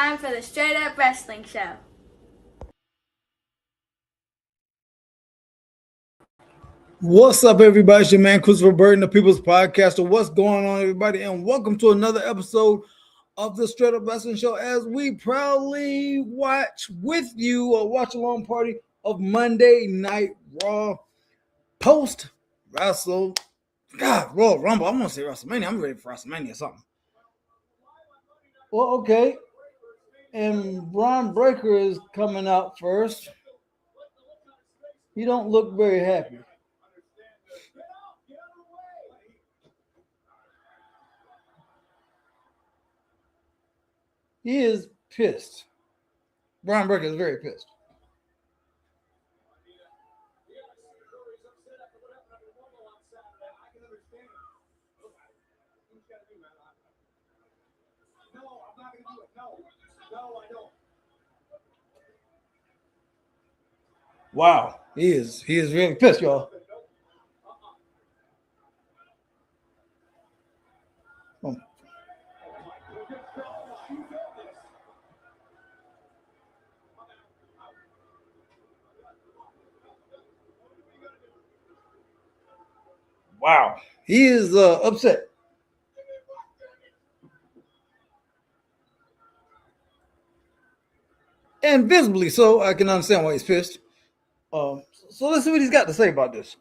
time for the Straight Up Wrestling Show. What's up, everybody? It's your man, Christopher Burton, the People's Podcaster. What's going on, everybody? And welcome to another episode of the Straight Up Wrestling Show as we proudly watch with you a watch-along party of Monday Night Raw post-Wrestle. God, Royal Rumble. I want to say WrestleMania. I'm ready for WrestleMania or something. Well, okay. And Braun Breaker is coming out first. He don't look very happy. He is pissed. Braun Breaker is very pissed. Wow, he is really pissed, y'all. Oh. Wow, he is upset. And visibly so, I can understand why he's pissed. So let's see what he's got to say about this.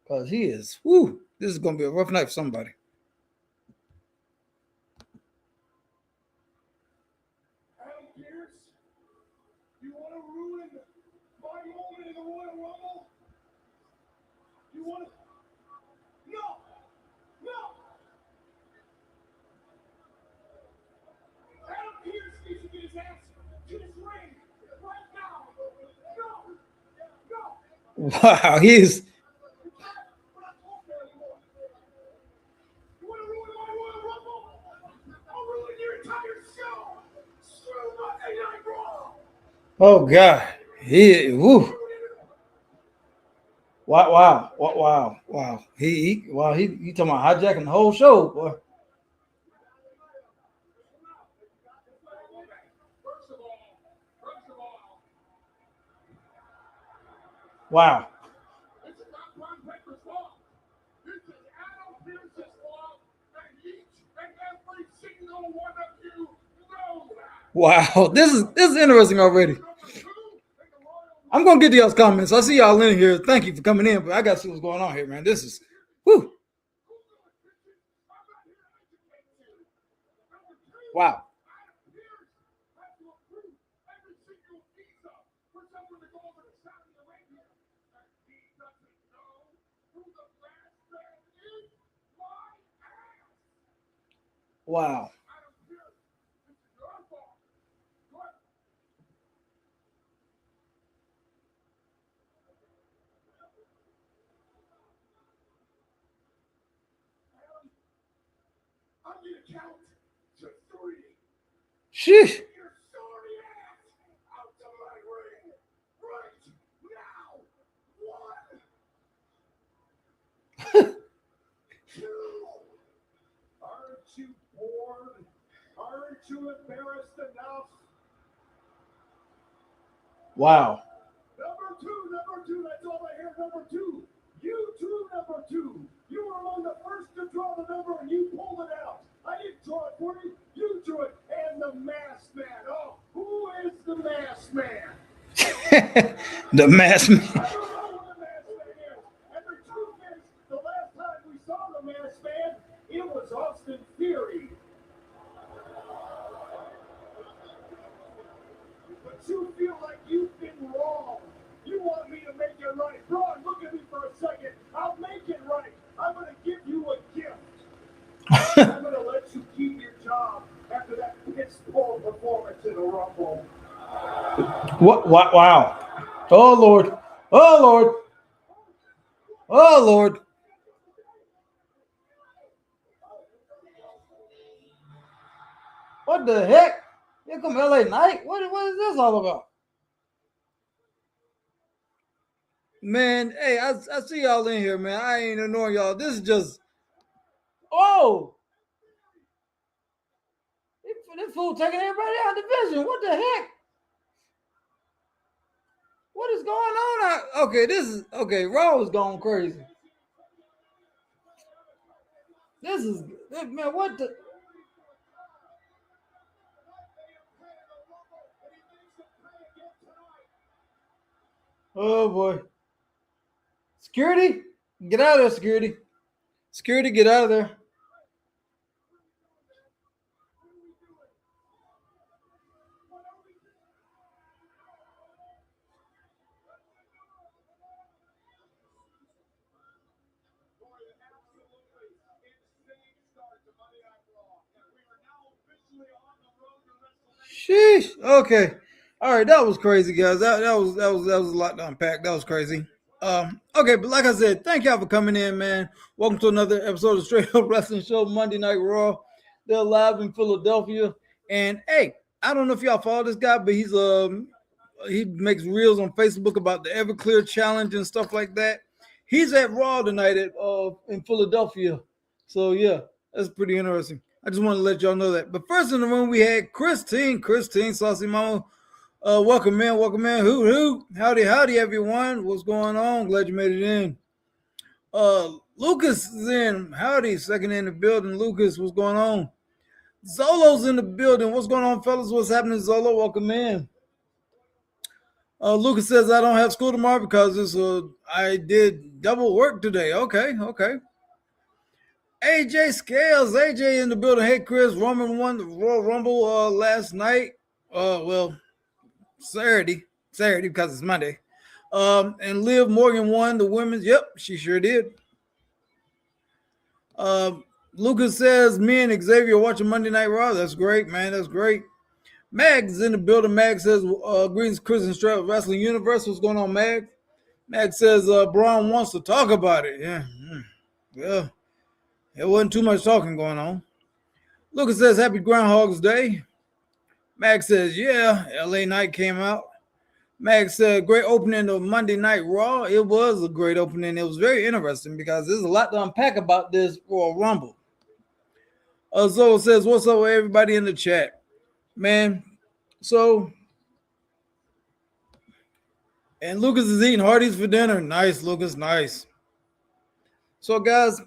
Because he is, this is going to be a rough night for somebody. You want to ruin my moment in the Royal Rumble? You want to? No! Adam Pearce needs to get his ass to this ring right now. No! Wow, he is. You want to ruin my Royal Rumble? I'll ruin your entire show. Screw Monday Night Raw. Oh God, Wow. He talking about hijacking the whole show, boy. Wow. This is not Braun Breaker's fault. This is Adam Pearce's fault, and each and every single one of you know that. Wow, this is interesting already. I'm gonna get to y'all's comments. I see y'all in here. Thank you for coming in, but I gotta see what's going on here, man. This is wow. Wow. I'm gonna count to 3. Sheesh. Get your sorry ass out to my ring right now. 1, 2. Aren't you bored? Aren't you embarrassed enough? Wow. Number two, that's all I hear. Number 2. You too, number 2. You were among the first to draw the number and you pulled it out. I didn't draw it for you. You drew it. And the masked man. Oh, who is the masked man? The masked man. I don't know who the masked man is. And the truth is, the last time we saw the masked man, it was Austin Theory. But you feel like you've been wrong. You want me to make it right. Braun, look at me for a second. I'll make it right. I'm going to give you a gift. I'm going to let you keep your job after that piss poor performance in the Rumble. What? Wow. Oh Lord. Oh Lord. Oh Lord. What the heck? Here come LA Knight. What is this all about? Man, hey, I see y'all in here, man. I ain't ignoring y'all. This is just, oh, This fool taking everybody out of division. What the heck? What is going on? Okay, this is okay. Raw is going crazy. This is man. What the? Oh boy. Security, get out of there. Security, security, get out of there. Sheesh. Okay. All right. That was crazy, guys. That was a lot to unpack. That was crazy. Okay, but like I said, thank y'all for coming in, man. Welcome to another episode of Straight Up Wrestling Show, Monday Night Raw. They're live in Philadelphia. And hey, I don't know if y'all follow this guy, but he makes reels on Facebook about the Everclear Challenge and stuff like that. He's at Raw tonight in Philadelphia. So yeah, that's pretty interesting. I just want to let y'all know that. But first in the room, we had Christine, Saucy Mama. Welcome in. Hoot. Howdy, everyone. What's going on? Glad you made it in. Lucas is in. Howdy, second in the building. Lucas, what's going on? Zolo's in the building. What's going on, fellas? What's happening, Zolo? Welcome in. Lucas says I don't have school tomorrow because I did double work today. Okay. AJ Scales, AJ in the building. Hey, Chris, Roman won the Royal Rumble last night. Saturday because it's Monday. And Liv Morgan won the women's. Yep, she sure did. Lucas says me and Xavier watching Monday Night Raw. That's great, man. That's great. Mag's in the building. Mag says greetings, Chris and Strap Wrestling Universe. What's going on, Mag? Mag says Braun wants to talk about it. Yeah. There wasn't too much talking going on. Lucas says happy Groundhog's Day. Mag says, yeah, LA Knight came out. Mag said, great opening of Monday Night Raw. It was a great opening. It was very interesting because there's a lot to unpack about this Royal Rumble. Zoe says, what's up with everybody in the chat? Man, so, and Lucas is eating Hardee's for dinner. Nice, Lucas, nice. So, guys,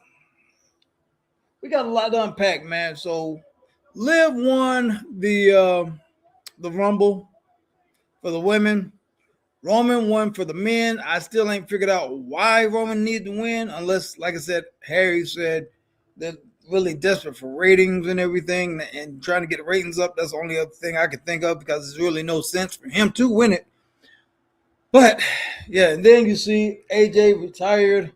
we got a lot to unpack, man. So, Liv won the Rumble for the women. Roman won for the men. I still ain't figured out why Roman needed to win, unless, like I said, Harry said they're really desperate for ratings and everything and trying to get the ratings up. That's the only other thing I could think of because there's really no sense for him to win it. But, yeah, and then you see AJ retired.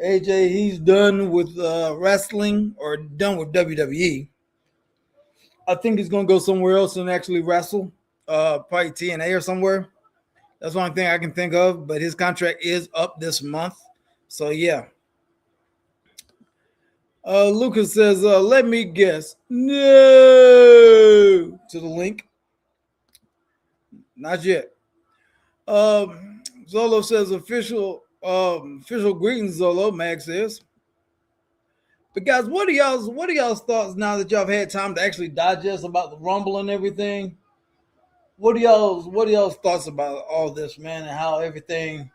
AJ, he's done with wrestling or done with WWE. I think he's going to go somewhere else and actually wrestle, probably TNA or somewhere. That's the only thing I can think of, but his contract is up this month. So, yeah. Lucas says, let me guess. No! To the link. Not yet. Zolo says, official greetings, Zolo, Max says. But, guys, what are y'all's thoughts now that y'all have had time to actually digest about the Rumble and everything? What are y'all's thoughts about all this, man, and how everything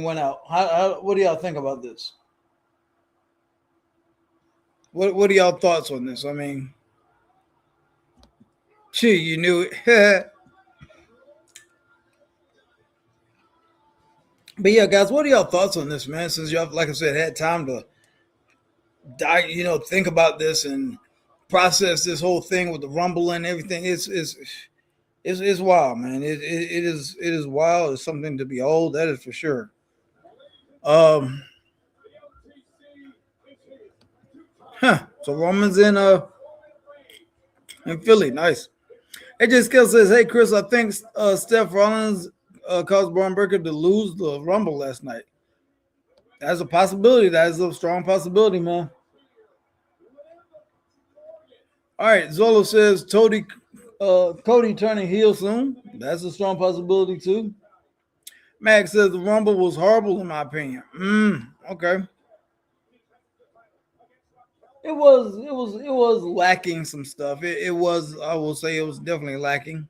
went out? What do y'all think about this? What are y'all thoughts on this? I mean, gee, you knew it. But yeah, guys, what are y'all thoughts on this, man? Since y'all, like I said, had time to think about this and process this whole thing with the Rumble and everything. It's wild, man. It is wild. It's something to behold. That is for sure. So Roman's in Philly. Nice. AJ Skill says, hey Chris, I think Steph Rollins caused Braun Breaker to lose the Rumble last night. That's a possibility. That is a strong possibility, man. All right, Zolo says Cody turning heel soon. That's a strong possibility too. Max says the Rumble was horrible in my opinion. Okay. it was lacking some stuff. It was, I will say, it was definitely lacking.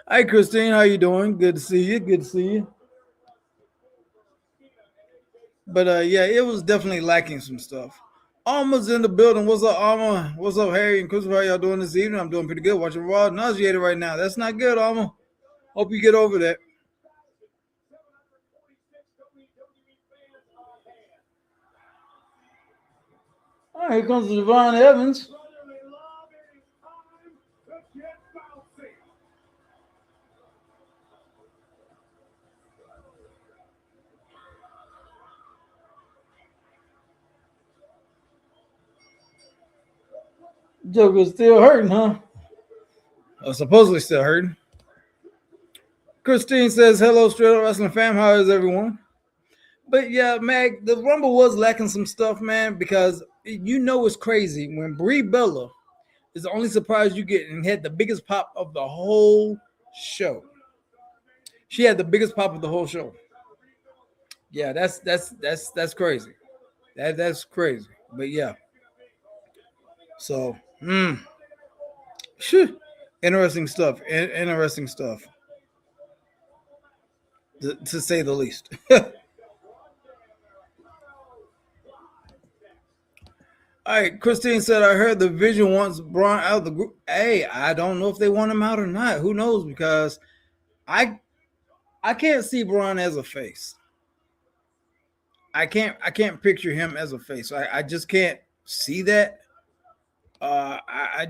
Hi, Christine, how you doing? Good to see you. Good to see you. But yeah, it was definitely lacking some stuff. Alma's in the building. What's up, Alma? What's up, Harry and Christopher? How y'all doing this evening? I'm doing pretty good. Watching Raw. Nauseated right now. That's not good, Alma. Hope you get over that. All right, here comes Devon Evans. Joker's still hurting, huh? Supposedly still hurting. Christine says, hello, Straight Up Wrestling fam. How is everyone? But yeah, Mag, the Rumble was lacking some stuff, man, because you know it's crazy when Brie Bella is the only surprise you get and had the biggest pop of the whole show. She had the biggest pop of the whole show. Yeah, that's crazy. That's crazy. But yeah. So, interesting stuff. Interesting stuff. To say the least. All right, Christine said, I heard the Vision wants Braun out of the group. Hey, I don't know if they want him out or not. Who knows? Because I can't see Braun as a face. I can't picture him as a face. I just can't see that. I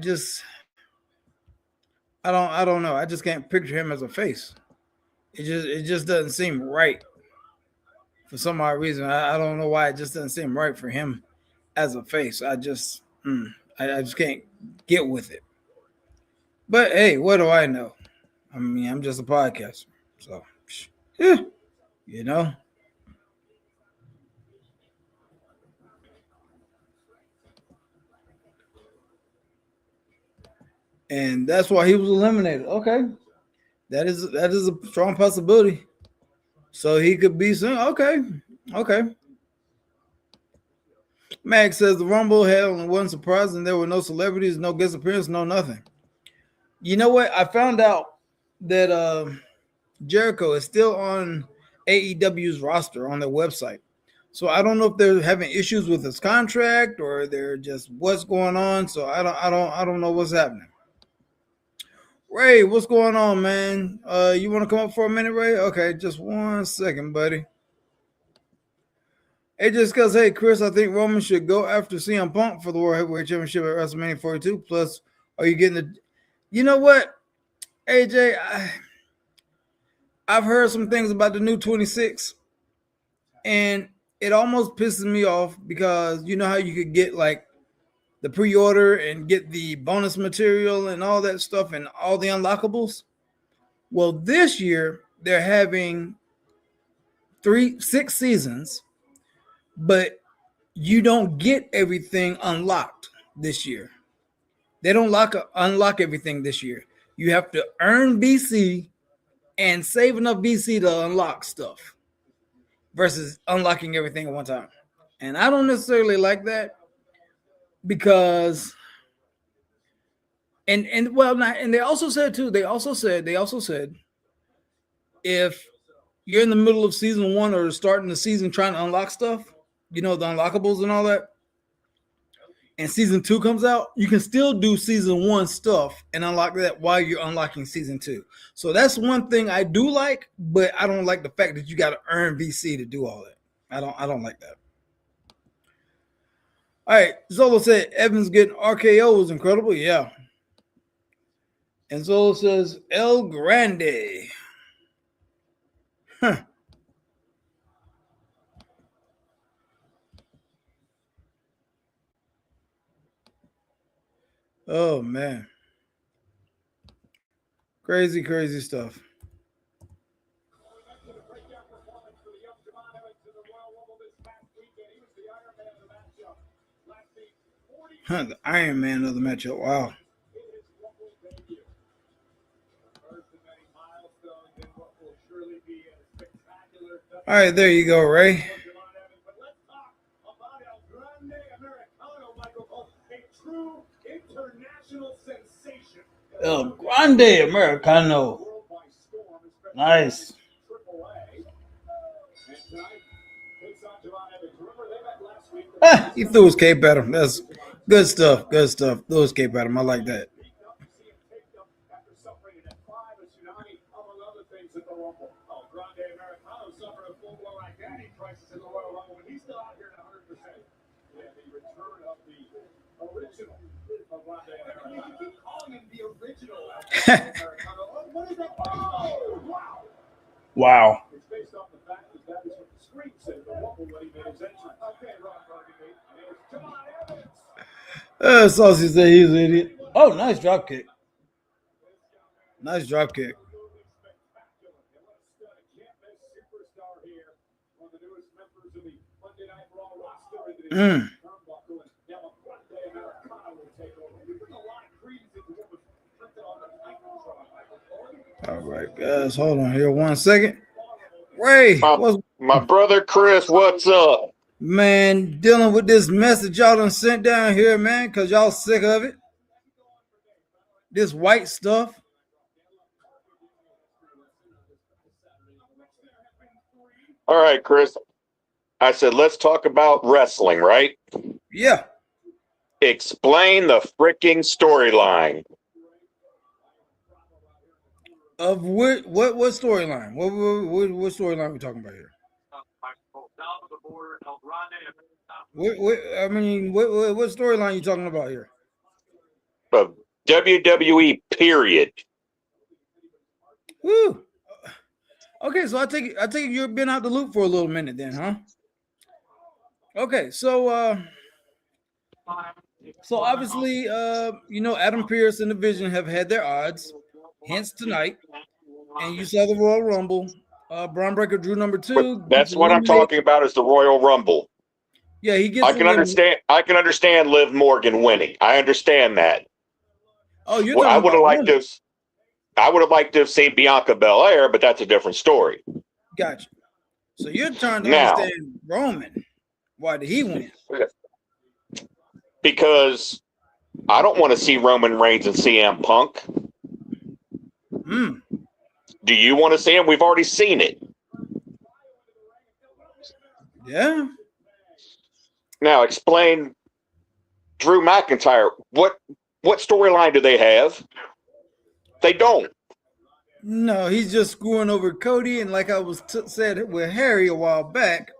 don't know. I just can't picture him as a face. It just doesn't seem right for some odd reason. I don't know why it just doesn't seem right for him as a face. I just can't get with it. But hey, what do I know? I mean, I'm just a podcaster. So, yeah, you know. And that's why he was eliminated. Okay. That is a strong possibility. So he could be saying, okay. Okay. Max says the Rumble had only one surprise and there were no celebrities, no guest appearance, no nothing. You know what? I found out that Jericho is still on AEW's roster on their website. So I don't know if they're having issues with his contract or they're just what's going on. So I don't know what's happening. Ray, what's going on, man? You want to come up for a minute, Ray? Okay, just 1 second, buddy. Hey, just because, hey, Chris, I think Roman should go after CM Punk for the World Heavyweight Championship at WrestleMania 42. Plus, are you getting the? You know what, AJ? I've heard some things about the new 26, and it almost pisses me off because you know how you could get like the pre-order and get the bonus material and all that stuff and all the unlockables. Well, this year they're having 6 seasons, but you don't get everything unlocked this year. They don't unlock everything this year. You have to earn BC and save enough BC to unlock stuff versus unlocking everything at one time. And I don't necessarily like that because and well not and they also said too, they also said if you're in the middle of season 1 or starting the season trying to unlock stuff, you know, the unlockables and all that, and season 2 comes out, you can still do season 1 stuff and unlock that while you're unlocking season 2. So that's one thing I do like, but I don't like the fact that you got to earn VC to do all that. I don't like that. All right, Zolo said Evans getting RKO was incredible. Yeah. And Zolo says El Grande. Huh. Oh man. Crazy, crazy stuff. Huh, the Iron Man of the matchup. Wow. All right, there you go, Ray. Grande Americano. Nice. He threw his cape at him. That's good stuff. Good stuff. Threw his cape at him. I like that. Wow. Saucy said he's an idiot. Oh, nice drop kick. Nice drop kick. All right, guys, hold on here 1 second. Ray, my brother Chris, what's up? Man, dealing with this message y'all done sent down here, man, because y'all sick of it. This white stuff. All right, Chris. I said, let's talk about wrestling, right? Yeah. Explain the freaking storyline. Of what storyline? What storyline are we talking about here? What storyline are you talking about here? Of WWE, period. Woo. Okay, so I take it you've been out the loop for a little minute then, huh? Okay, so obviously Adam Pearce and the Vision have had their odds, hence tonight. And you saw the Royal Rumble. Braun Breaker drew number 2. That's what I'm talking about is the Royal Rumble. Yeah, he gets. I can understand Liv Morgan winning. I understand that. Oh, you're talking about I would have liked to have seen Bianca Belair, but that's a different story. Gotcha. So you're trying to understand Roman. Why did he win? Because I don't want to see Roman Reigns and CM Punk. Do you want to see him? We've already seen it. Yeah. Now explain Drew McIntyre. What storyline do they have? They don't. No, he's just screwing over Cody, and like I was said with Harry a while back,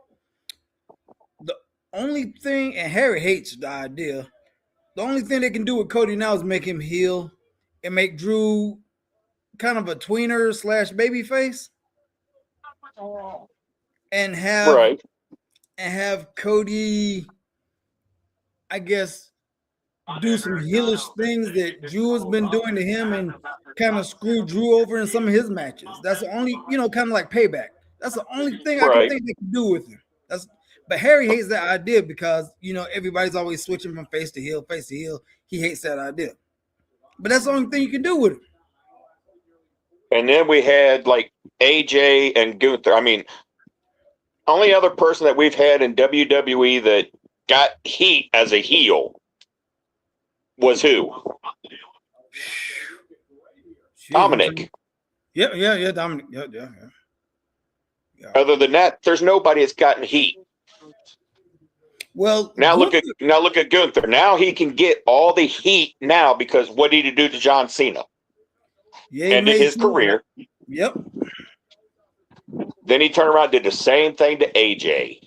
the only thing, and Harry hates the idea, the only thing they can do with Cody now is make him heel and make Drew kind of a tweener / baby face, and have Cody, I guess, do some heelish things that Drew has been doing to him and kind of screw Drew over in some of his matches. That's the only, kind of like payback. That's the only thing I can think they can do with him. But Harry hates that idea because, everybody's always switching from face to heel, face to heel. He hates that idea. But that's the only thing you can do with him. And then we had like AJ and Gunther. I mean, only other person that we've had in WWE that got heat as a heel was who? Dominic. Yeah, Dominic. Yeah. Other than that, there's nobody that's gotten heat. Well, now look at Gunther. Now he can get all the heat now because what did he do to John Cena? Yeah, ended his career. Yep. Then he turned around and did the same thing to AJ.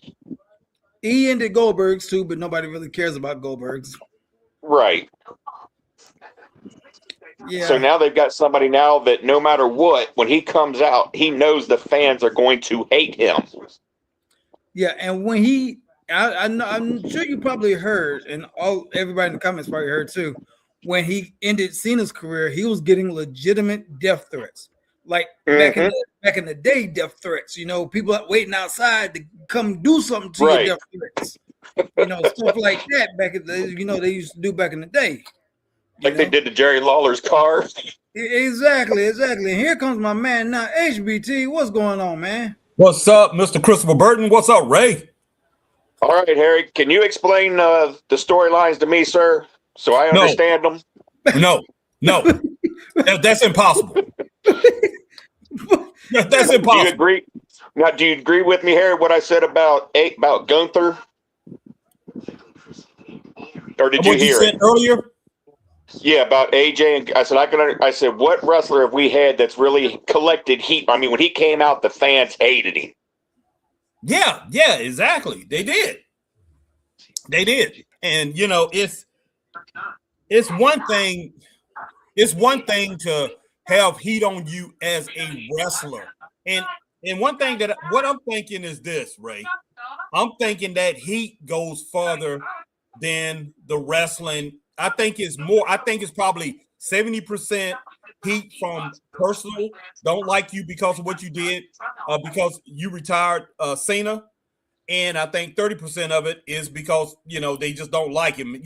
He ended Goldberg's too, but nobody really cares about Goldberg's. Right. Yeah. So now they've got somebody now that no matter what, when he comes out, he knows the fans are going to hate him. Yeah, and when I'm sure you probably heard, and everybody in the comments probably heard too, when he ended Cena's career, he was getting legitimate death threats. Like back in the day, death threats. People waiting outside to come do something to your death threats. Stuff like that back in the they used to do back in the day. Like they did to Jerry Lawler's car. Exactly. And here comes my man now, HBT. What's going on, man? What's up, Mr. Christopher Burton? What's up, Ray? All right, Harry. Can you explain the storylines to me, sir, so I understand them? No. That's impossible. That's impossible. Do you agree? Now, do you agree with me, Harry? What I said about Gunther, or did you What you hear said it earlier? Yeah, about AJ, and I said I said, what wrestler have we had that's really collected heat? I mean, when he came out, the fans hated him. Yeah, exactly. They did, and it's one thing. It's one thing to have heat on you as a wrestler, and one thing that what I'm thinking is this, Ray. I'm thinking that heat goes farther than the wrestling. I think it's more. I think it's probably 70% heat from personal. Don't like you because of what you did, because you retired Cena, and I think 30% of it is because they just don't like him,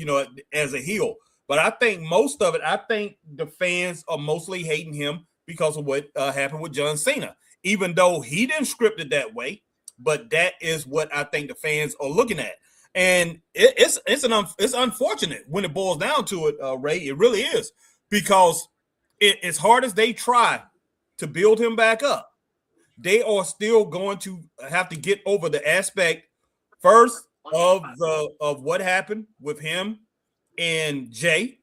as a heel. But I think most of it, I think the fans are mostly hating him because of what happened with John Cena, even though he didn't script it that way. But that is what I think the fans are looking at, and it's unfortunate when it boils down to it, Ray. It really is, because as hard as they try to build him back up, they are still going to have to get over the aspect first of what happened with him and Jay.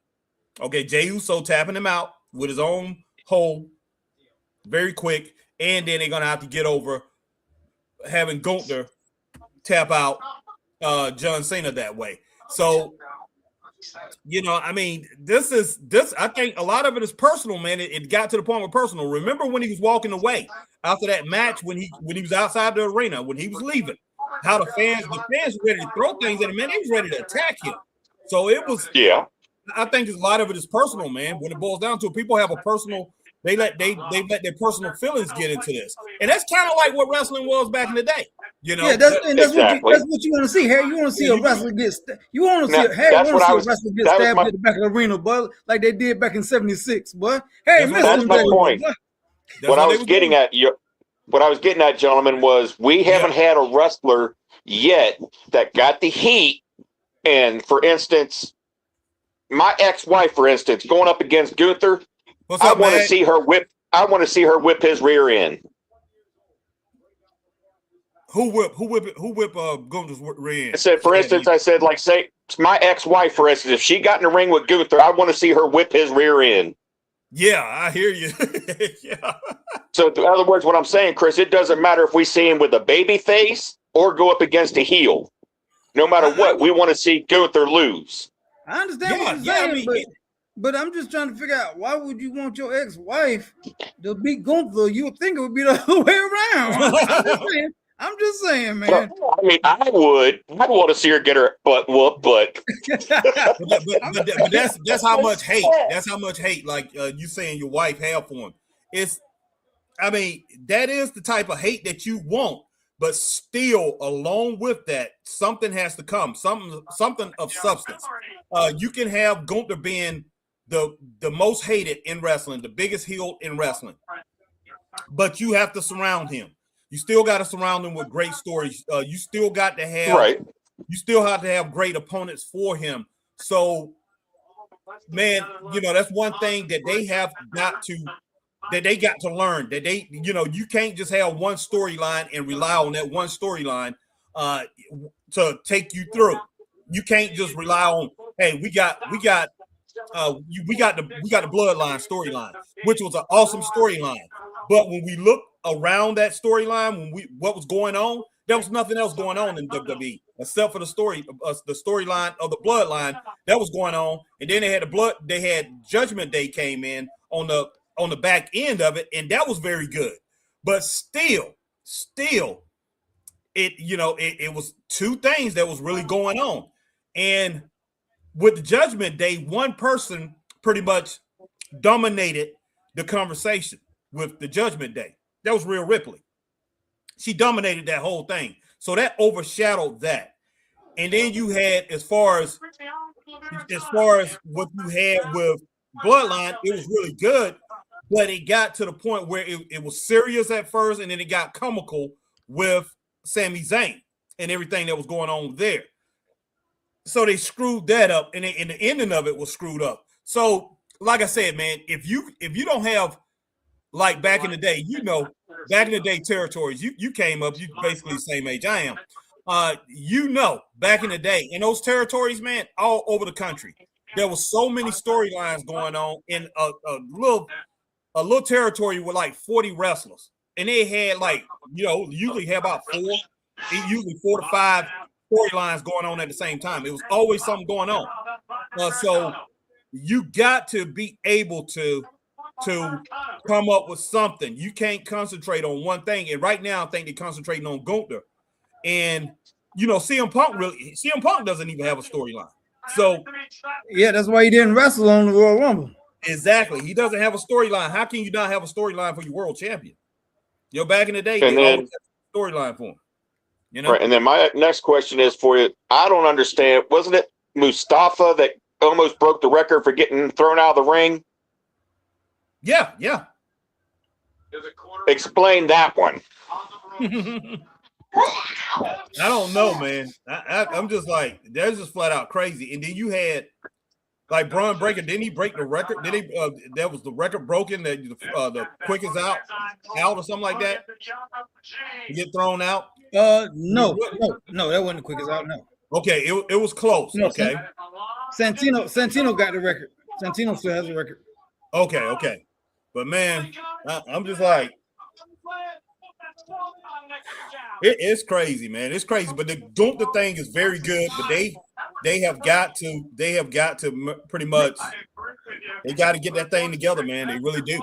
Okay, Jey Uso tapping him out with his own hole very quick, and then they're gonna have to get over having Gunther tap out John Cena that way. So, I mean, this. I think a lot of it is personal, man. It got to the point with personal. Remember when he was walking away after that match, when he was outside the arena, when he was leaving, how the fans were ready to throw things at him, man. They was ready to attack him. So it was. Yeah. I think a lot of it is personal, man. When it boils down to it, people have a personal. They let their personal feelings get into this, and that's kind of like what wrestling was back in the day. Yeah, that's exactly. what you want to see, Harry. You want to see a wrestler get you want to see a wrestler get stabbed at the back of the arena, boy, like they did back in '76, boy. Hey, that's my point. What I was getting at, gentlemen, was we haven't had a wrestler yet that got the heat. And for instance, my ex-wife, for instance, going up against Gunther, I want to see her whip. I want to see her whip his rear end. Who whip Gunther's rear end? I said, for instance, like, say my ex-wife, for instance, if she got in the ring with Gunther, I want to see her whip his rear end. Yeah, I hear you. Yeah. So, in other words, what I'm saying, Chris, it doesn't matter if we see him with a baby face or go up against a heel. No matter what, we want to see Gunther lose. I understand what you're saying, but I'm just trying to figure out, why would you want your ex-wife to beat Gunther? You would think it would be the other way around. I'm just saying, man. Well, I mean, I would want to see her get her butt whooped, but that's how much hate. That's how much hate, like you saying your wife have for him. That is the type of hate that you want. But still, along with that, something has to come. Something of substance. You can have Gunther being the most hated in wrestling, the biggest heel in wrestling, but you have to surround him. You still got to surround him with great stories. You still got to have You still have to have great opponents for him. So, man, that's one thing that they have got to. That they got to learn, that they, you can't just have one storyline and rely on that one storyline to take you through. You can't just rely on, hey, we got the bloodline storyline, which was an awesome storyline. But when we look around that storyline, what was going on, there was nothing else going on in WWE except for the storyline of the bloodline that was going on. And then they had Judgment Day came in on the back end of it, and that was very good. But still, it was two things that was really going on. And with the Judgment Day, one person pretty much dominated the conversation with the Judgment Day. That was Rhea Ripley. She dominated that whole thing. So that overshadowed that. And then you had, as far as what you had with Bloodline, it was really good. But it got to the point where it was serious at first, and then it got comical with Sami Zayn and everything that was going on there. So they screwed that up, and the ending of it was screwed up. So like I said, man, if you don't have like back in the day, back in the day territories, you came up, you basically the same age I am. Back in the day, in those territories, man, all over the country, there was so many storylines going on in a little territory with like 40 wrestlers. And they had usually had about usually 4 to 5 storylines going on at the same time. It was always something going on. So you got to be able to come up with something. You can't concentrate on one thing. And right now, I think they're concentrating on Gunther. And CM Punk doesn't even have a storyline. So yeah, that's why he didn't wrestle on the Royal Rumble. Exactly. He doesn't have a storyline. How can you not have a storyline for your world champion? Back in the day, and they then, always had a storyline for him. Right. And then my next question is for you. I don't understand. Wasn't it Mustafa that almost broke the record for getting thrown out of the ring? Yeah. Explain that one. I don't know, man. I'm just like, that's just flat out crazy. And then you had like Braun Breaker. Didn't he break the record? Did he? That was the record broken. That the quickest out or something like that. You get thrown out. No, that wasn't the quickest out. No. Okay, it was close. No, okay. Santino got the record. Santino still has the record. Okay. But man, I'm just like, it's crazy, man. It's crazy. But the Gunther thing is very good. But they have got to pretty much, they got to get that thing together, man. They really do.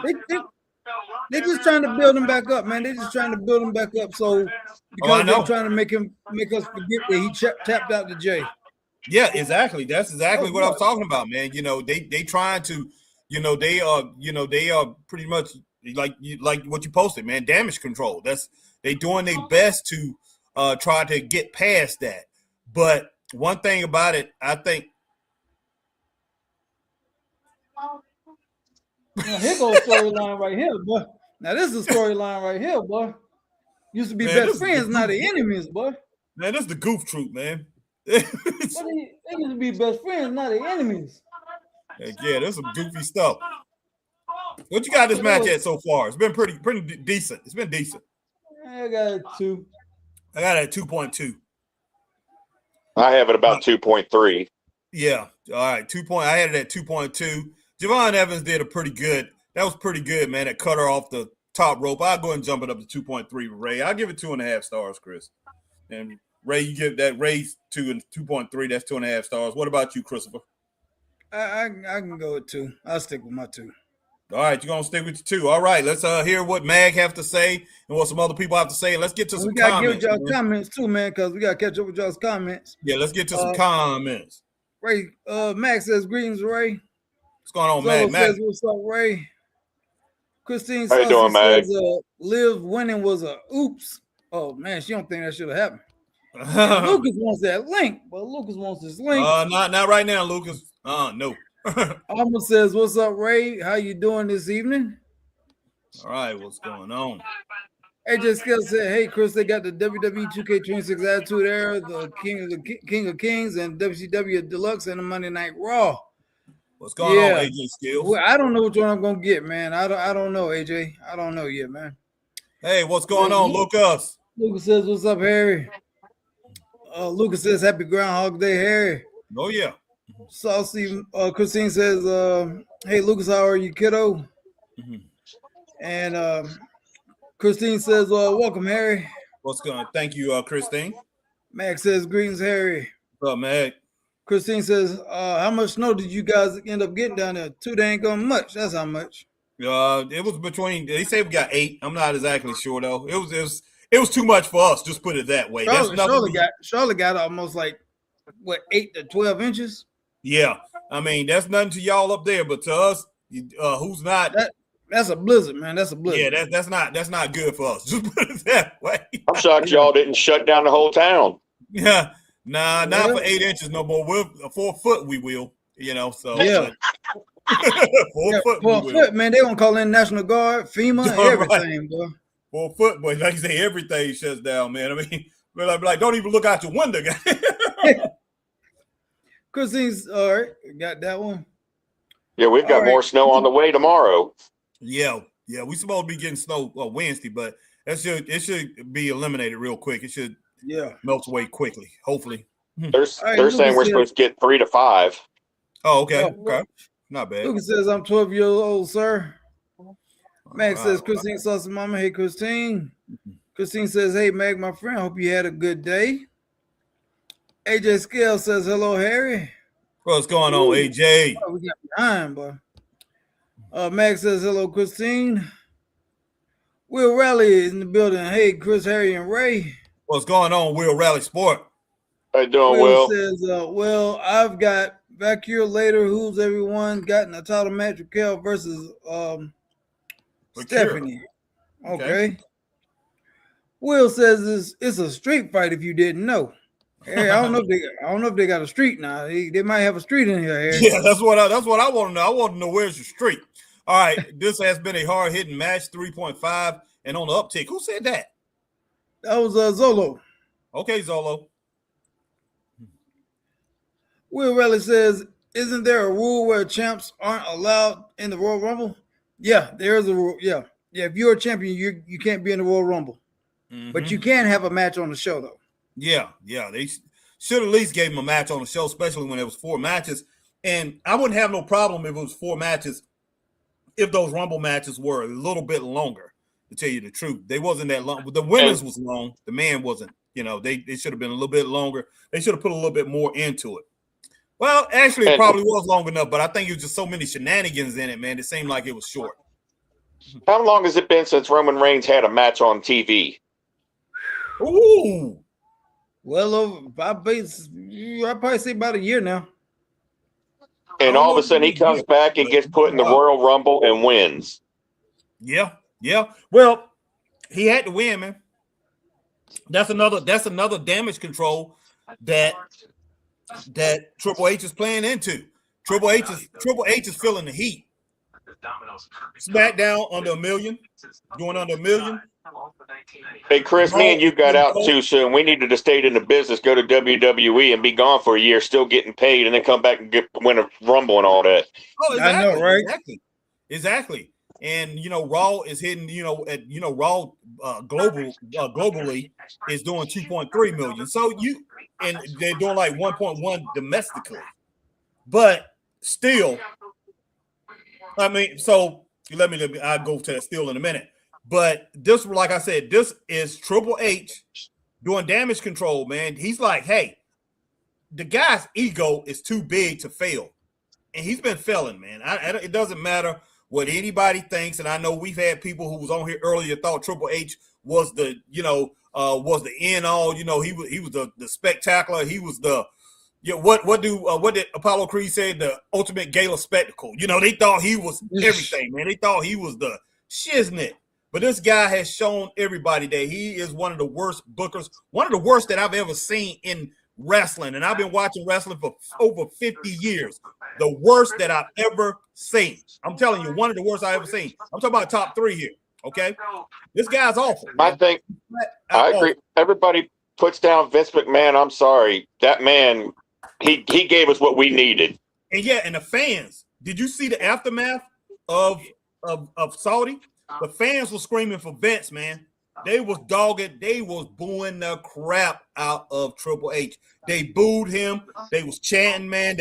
They're just trying to build him back up, man. They're just trying to build him back up. So because they're trying to make us forget that he tapped out to Jay. Yeah, exactly. That's exactly what I'm talking about, man. They trying to, they are pretty much like what you posted, man. Damage control. They doing their best to try to get past that. But one thing about it, I think. Now here goes storyline right here, boy. Now this is a storyline right here, boy. Used to be best friends, now the enemies, boy. Man, this is the goof troop, man. They used to be best friends, not the enemies. Heck yeah, there's some goofy stuff. What you got this match at so far? It's been pretty decent. It's been decent. I got it 2. I got it at 2.2. I have it about 2.3. Yeah. All right. 2. I had it at 2.2. Javon Evans did that was pretty good, man. It cut her off the top rope. I'll go ahead and jump it up to 2.3 with Ray. I'll give it 2.5 stars, Chris. And Ray, you give that raise 2.3. That's 2.5 stars. What about you, Christopher? I can go with 2. I'll stick with my 2. All right, you're gonna stick with your 2. All right, let's hear what Mag have to say and what some other people have to say. Let's get to some comments. We gotta give y'all comments too, man, because we gotta catch up with y'all's comments. Yeah, let's get to some comments. Ray, Max says greetings, Ray. What's going on, Zolo Mag? says, what's up, Ray? Christine How you doing, Mag? says Liv winning was a oops. Oh man, she don't think that should have happened. Lucas wants that link, but Lucas wants this link. Not right now, Lucas. No. Alma says, what's up, Ray? How you doing this evening? All right, what's going on? AJ Skill said, hey, Chris, they got the WWE 2K26 Attitude Era, the King of Kings, and WCW Deluxe, and the Monday Night Raw. What's going on, AJ Skills? Well, I don't know which one I'm going to get, man. I don't know, AJ. I don't know yet, man. Hey, what's going on, Lucas? Lucas says, what's up, Harry? Lucas says, happy Groundhog Day, Harry. Oh, yeah. Saucy Christine says, hey, Lucas, how are you, kiddo? Mm-hmm. And Christine says, welcome, Harry. What's going on? Thank you, Christine. Max says, greetings, Harry. What's up, Mag? Christine says, how much snow did you guys end up getting down there? 2, they ain't gonna much. That's how much. It was between, they say we got 8. I'm not exactly sure, though. It was too much for us. Just put it that way. Charlotte got almost like, 8 to 12 inches? Yeah. I mean, that's nothing to y'all up there, but to us, who's not. That's a blizzard, man. That's a blizzard. Yeah, that's not good for us. Just put it that way. I'm shocked y'all didn't shut down the whole town. Yeah. Nah, not for 8 inches no more. We're 4 foot, we will. So. Yeah. 4 foot, 4 foot, man. They gonna call in National Guard, FEMA, everything, boy. 4 foot, boy. Like you say, everything shuts down, man. I mean, we're like, don't even look out your window, guys. Christine's all right. Got that one. Yeah, we've got more snow on the way tomorrow. Yeah, we supposed to be getting snow Wednesday, but it should be eliminated real quick. It should melt away quickly, hopefully. They're saying we're supposed to get 3 to 5. Oh, okay. Not bad. Lucas says, I'm 12 years old, sir. Max says, Christine Sauce Mama. Hey, Christine. Christine says, hey, Meg, my friend. Hope you had a good day. AJ Scale says, hello, Harry. What's going on, AJ? Oh, we got behind, boy. Max says, hello, Christine. Will Raleigh is in the building. Hey, Chris, Harry, and Ray. What's going on, Will Raleigh Sport? How you doing, Will? Says, well, I've got back here later. Who's everyone gotten a title match with Kel versus Stephanie? Okay. Will says it's a street fight. If you didn't know, Harry, I don't know if they got a street now. They might have a street in here, Harry. Yeah, that's what I want to know. I want to know where's the street. All right, this has been a hard hitting match, 3.5, and on the uptick. Who said that? That was Zolo. Okay, Zolo. Will Raleigh says, isn't there a rule where champs aren't allowed in the Royal Rumble? Yeah, there is a rule. Yeah. If you're a champion, you can't be in the Royal Rumble. Mm-hmm. But you can have a match on the show, though. Yeah. They should at least gave him a match on the show, especially when it was 4 matches. And I wouldn't have no problem if it was 4 matches if those Rumble matches were a little bit longer, to tell you the truth. They wasn't that long. The women's was long. The man wasn't. They should have been a little bit longer. They should have put a little bit more into it. Well, actually, it probably was long enough, but I think it was just so many shenanigans in it, man. It seemed like it was short. How long has it been since Roman Reigns had a match on TV? Ooh. Well, I'd probably say about a year now. And all of a sudden, he comes back and gets put in the Royal Rumble and wins. Yeah. Well, he had to win, man. That's another damage control that Triple H is playing into. Triple H is feeling the heat. SmackDown under $1 million, going under $1 million. Hey, Chris, me and you got out too soon. We needed to stay in the business, go to WWE, and be gone for a year, still getting paid, and then come back and win a Rumble and all that. Oh, exactly. I know, right? Exactly. And Raw is hitting. Raw globally is doing 2.3 million. So and they're doing like 1.1 domestically, but still. I mean, so let me. I'll go to that still in a minute. But this, like I said, this is Triple H doing damage control, man. He's like, hey, the guy's ego is too big to fail. And he's been failing, man. It doesn't matter what anybody thinks. And I know we've had people who was on here earlier thought Triple H was the, was the end all. He was the spectacular. He was the, what did Apollo Creed say? The ultimate gala spectacle. They thought he was everything, man. They thought he was the shiznit. But this guy has shown everybody that he is one of the worst bookers, one of the worst that I've ever seen in wrestling. And I've been watching wrestling for over 50 years. The worst that I've ever seen. I'm telling you, one of the worst I've ever seen. I'm talking about top 3 here. Okay? This guy's awful. I agree. Everybody puts down Vince McMahon. I'm sorry. That man, he gave us what we needed. And the fans, did you see the aftermath of Saudi? The fans were screaming for Vince, man. They was dogged. They was booing the crap out of Triple H. They booed him. They was chanting, man.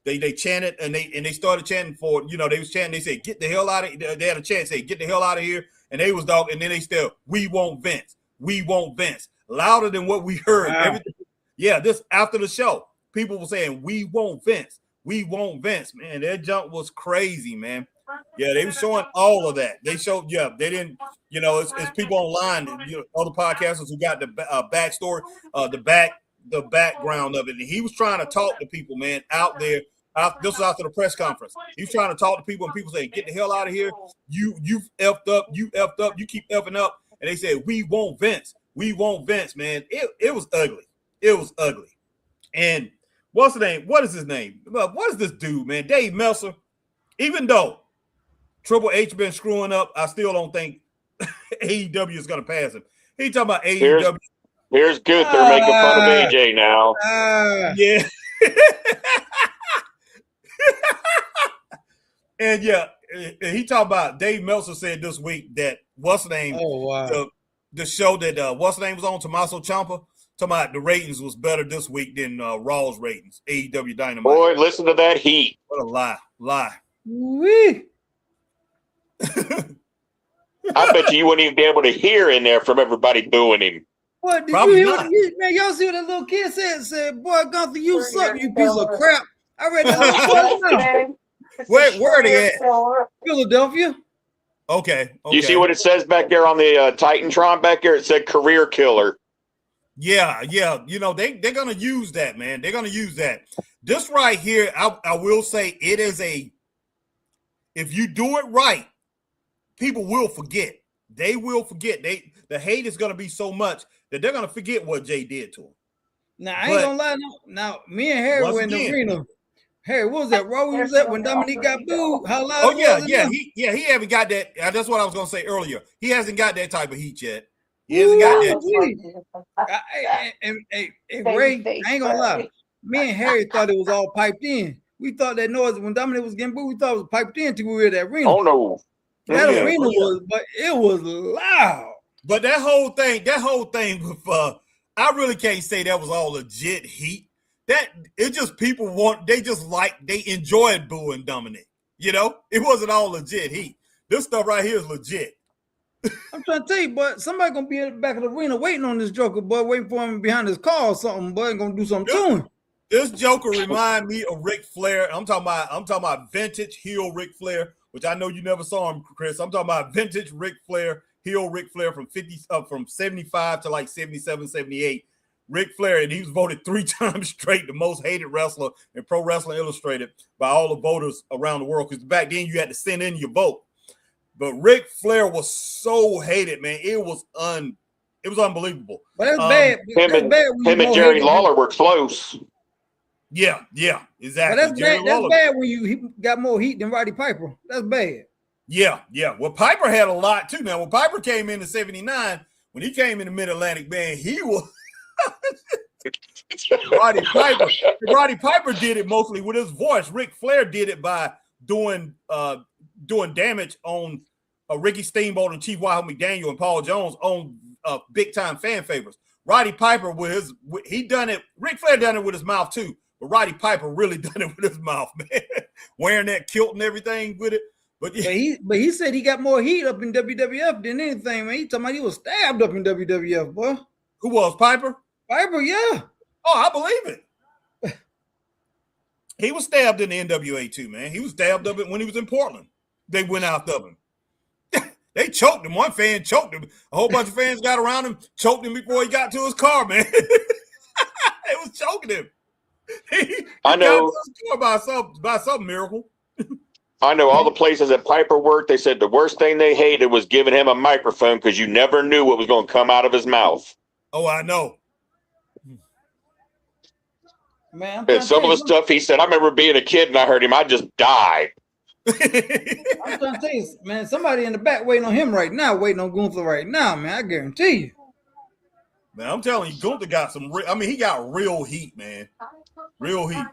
They chanted and they started chanting for, they was chanting. They said, get the hell out of here. They had a chant, say, get the hell out of here. And they was dogged. And then they still, we want Vince. We want Vince. Louder than what we heard. Wow. This after the show, people were saying, we want Vince. We want Vince, man. That jump was crazy, man. Yeah, they were showing all of that. They showed, they didn't, it's people online, other podcasters who got the backstory, the background of it. And he was trying to talk to people, man, out there. This was after the press conference. He was trying to talk to people, and people say, get the hell out of here. You've effed up. You effed up. You keep effing up. And they said, we want Vince. We want Vince, man. It was ugly. It was ugly. And what's the name? What is his name? What is this dude, man? Dave Meltzer. Even though Triple H been screwing up, I still don't think AEW is going to pass him. He talking about AEW. Here's good. They're making fun of AJ now. Yeah. And yeah, he talked about Dave Meltzer said this week that what's the name? Oh wow. The show that what's the name was on, Tommaso Ciampa, talking about the ratings was better this week than Raw's ratings. AEW Dynamite. Boy, listen to that heat. What a lie. Wee. I bet you wouldn't even be able to hear in there from everybody booing him. What did Probably you hear? not. Man, y'all see what that little kid said? Said, "Boy, Gunther, you suck, you piece of crap." I read that. Where are they at? Philadelphia. Okay. You see what it says back there on the Titantron back there? It said career killer. Yeah. You know, they're gonna use that, man. They're gonna use that. This right here, I will say it is if you do it right, people will forget. They will forget. The hate is gonna be so much that they're gonna forget what Jay did to him. Now I ain't gonna lie. Now me and Harry were in the arena. Harry, what was that? Where was that when Dominique got booed? How loud? Oh yeah. He haven't got that. That's what I was gonna say earlier. He hasn't got that type of heat yet. He hasn't got that. Hey, Ray, I ain't gonna lie. Me and Harry thought it was all piped in. We thought that noise when Dominic was getting booed, we thought it was piped in till we were at that arena. Oh no. That arena but it was loud. But that whole thing with I really can't say that was all legit heat. That it just people they enjoyed booing Dominic. You know, it wasn't all legit heat. This stuff right here is legit. I'm trying to tell you, but somebody gonna be at the back of the arena waiting on this Joker, boy, waiting for him behind his car or something, boy, gonna do something to him. This Joker remind me of Ric Flair. I'm talking about vintage heel Ric Flair, which I know you never saw him, Chris. I'm talking about vintage Ric Flair, heel Ric Flair from 75 to like 77, 78. Ric Flair, and he was voted 3 times straight the most hated wrestler in Pro Wrestling Illustrated by all the voters around the world. Because back then you had to send in your vote. But Ric Flair was so hated, man. It was unbelievable. But that's bad. Him and Jerry Lawler were close. Yeah, exactly. But that's bad when you got more heat than Roddy Piper. That's bad. Yeah. Well, Piper had a lot too. Now, when Piper came in 79, when he came in the Mid-Atlantic, man, he was Roddy Piper did it mostly with his voice. Ric Flair did it by doing damage on Ricky Steamboat and Chief Wahoo McDaniel and Paul Jones on big time fan favorites. Roddy Piper he done it. Ric Flair done it with his mouth too, but Roddy Piper really done it with his mouth, man. Wearing that kilt and everything with it. But he said he got more heat up in WWF than anything, man. He talking about he was stabbed up in WWF, boy. Who was Piper? Piper, yeah. Oh, I believe it. He was stabbed in the NWA too, man. He was stabbed up when he was in Portland. They went after him. They choked him. One fan choked him. A whole bunch of fans got around him, choked him before he got to his car, man. They was choking him. I know. By some miracle. I know all the places that Piper worked, they said the worst thing they hated was giving him a microphone because you never knew what was going to come out of his mouth. Oh, I know. Man, and some of the stuff he said, I remember being a kid and I heard him, I just died. I'm trying to tell you, man, somebody in the back waiting on him right now, waiting on Gunther right now, man. I guarantee you. Man, I'm telling you, Gunther got he got real heat, man. Real heat.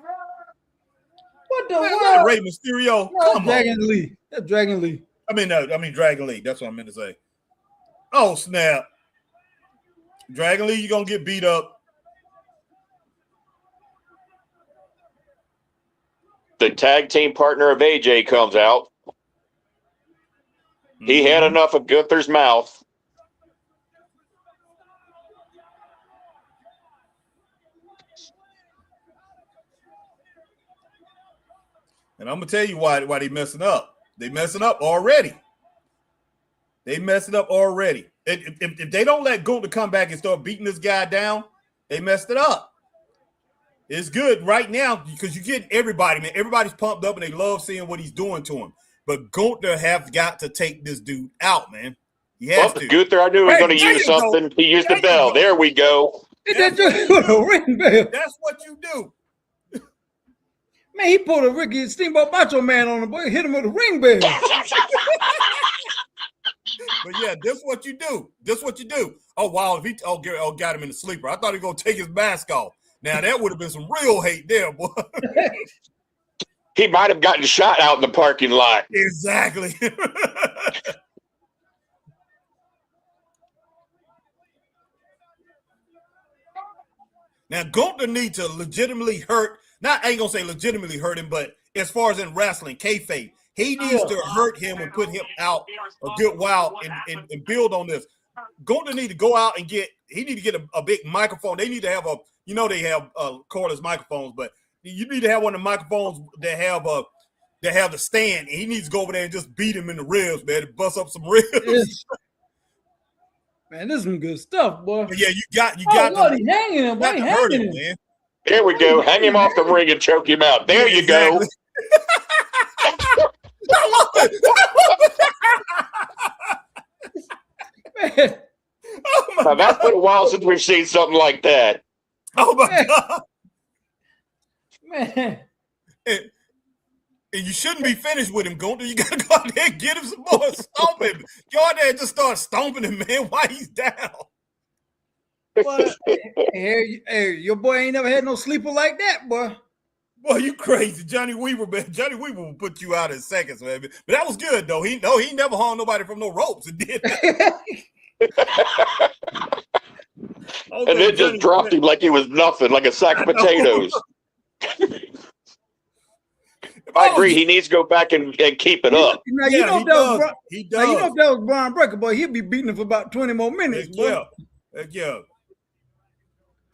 What the world? Rey Mysterio. No, come Dragon on. Lee. That's Dragon Lee. I mean Dragon Lee. That's what I meant to say. Oh, snap. Dragon Lee, you're going to get beat up. The tag team partner of AJ comes out. He had enough of Gunther's mouth. And I'm going to tell you why they messing up. They messing up already. If they don't let Gunther come back and start beating this guy down, they messed it up. It's good right now because you get everybody, man. Everybody's pumped up and they love seeing what he's doing to him. But Gunther have got to take this dude out, man. He has to. Gunther, I knew he was going to use something. He used the bell. There we go. That's what you do. Man, he pulled a Ricky Steamboat Macho Man on him, boy. Hit him with a ring bell. But yeah, this what you do. Oh, wow. If he got him in the sleeper. I thought he was going to take his mask off. Now, that would have been some real hate there, boy. he might have gotten shot out in the parking lot. Exactly. Now, Gunther needs to legitimately hurt. Not, I ain't gonna say legitimately hurt him, but as far as in wrestling, kayfabe, he needs to hurt him and put him out a good while and build on this. Gunther need to go out and he need to get a big microphone. They need to have they have cordless microphones, but you need to have one of the microphones that have the stand. And he needs to go over there and just beat him in the ribs, man, and bust up some ribs. Man, this is some good stuff, boy. But yeah, you got Lord, he's hanging him, boy. He's hanging him, man. There we go. Hang him off the ring and choke him out. There you go. Man. Now, that's been a while since we've seen something like that. Oh my God. Man. And you shouldn't be finished with him, Gunther. You gotta go out there and get him some more. Stomp him. Go out there and just start stomping him, man, while he's down. But, hey, your boy ain't never had no sleeper like that, boy. Boy, you crazy. Johnny Weaver, man. Johnny Weaver will put you out in seconds, man. But that was good, though. He never hung nobody from no ropes and did that. And then just dropped him like he was nothing, like a sack of potatoes. I agree. He needs to go back and keep it up. Now, you know if that was Brian Breaker, boy, he'd be beating him for about 20 more minutes. Yeah.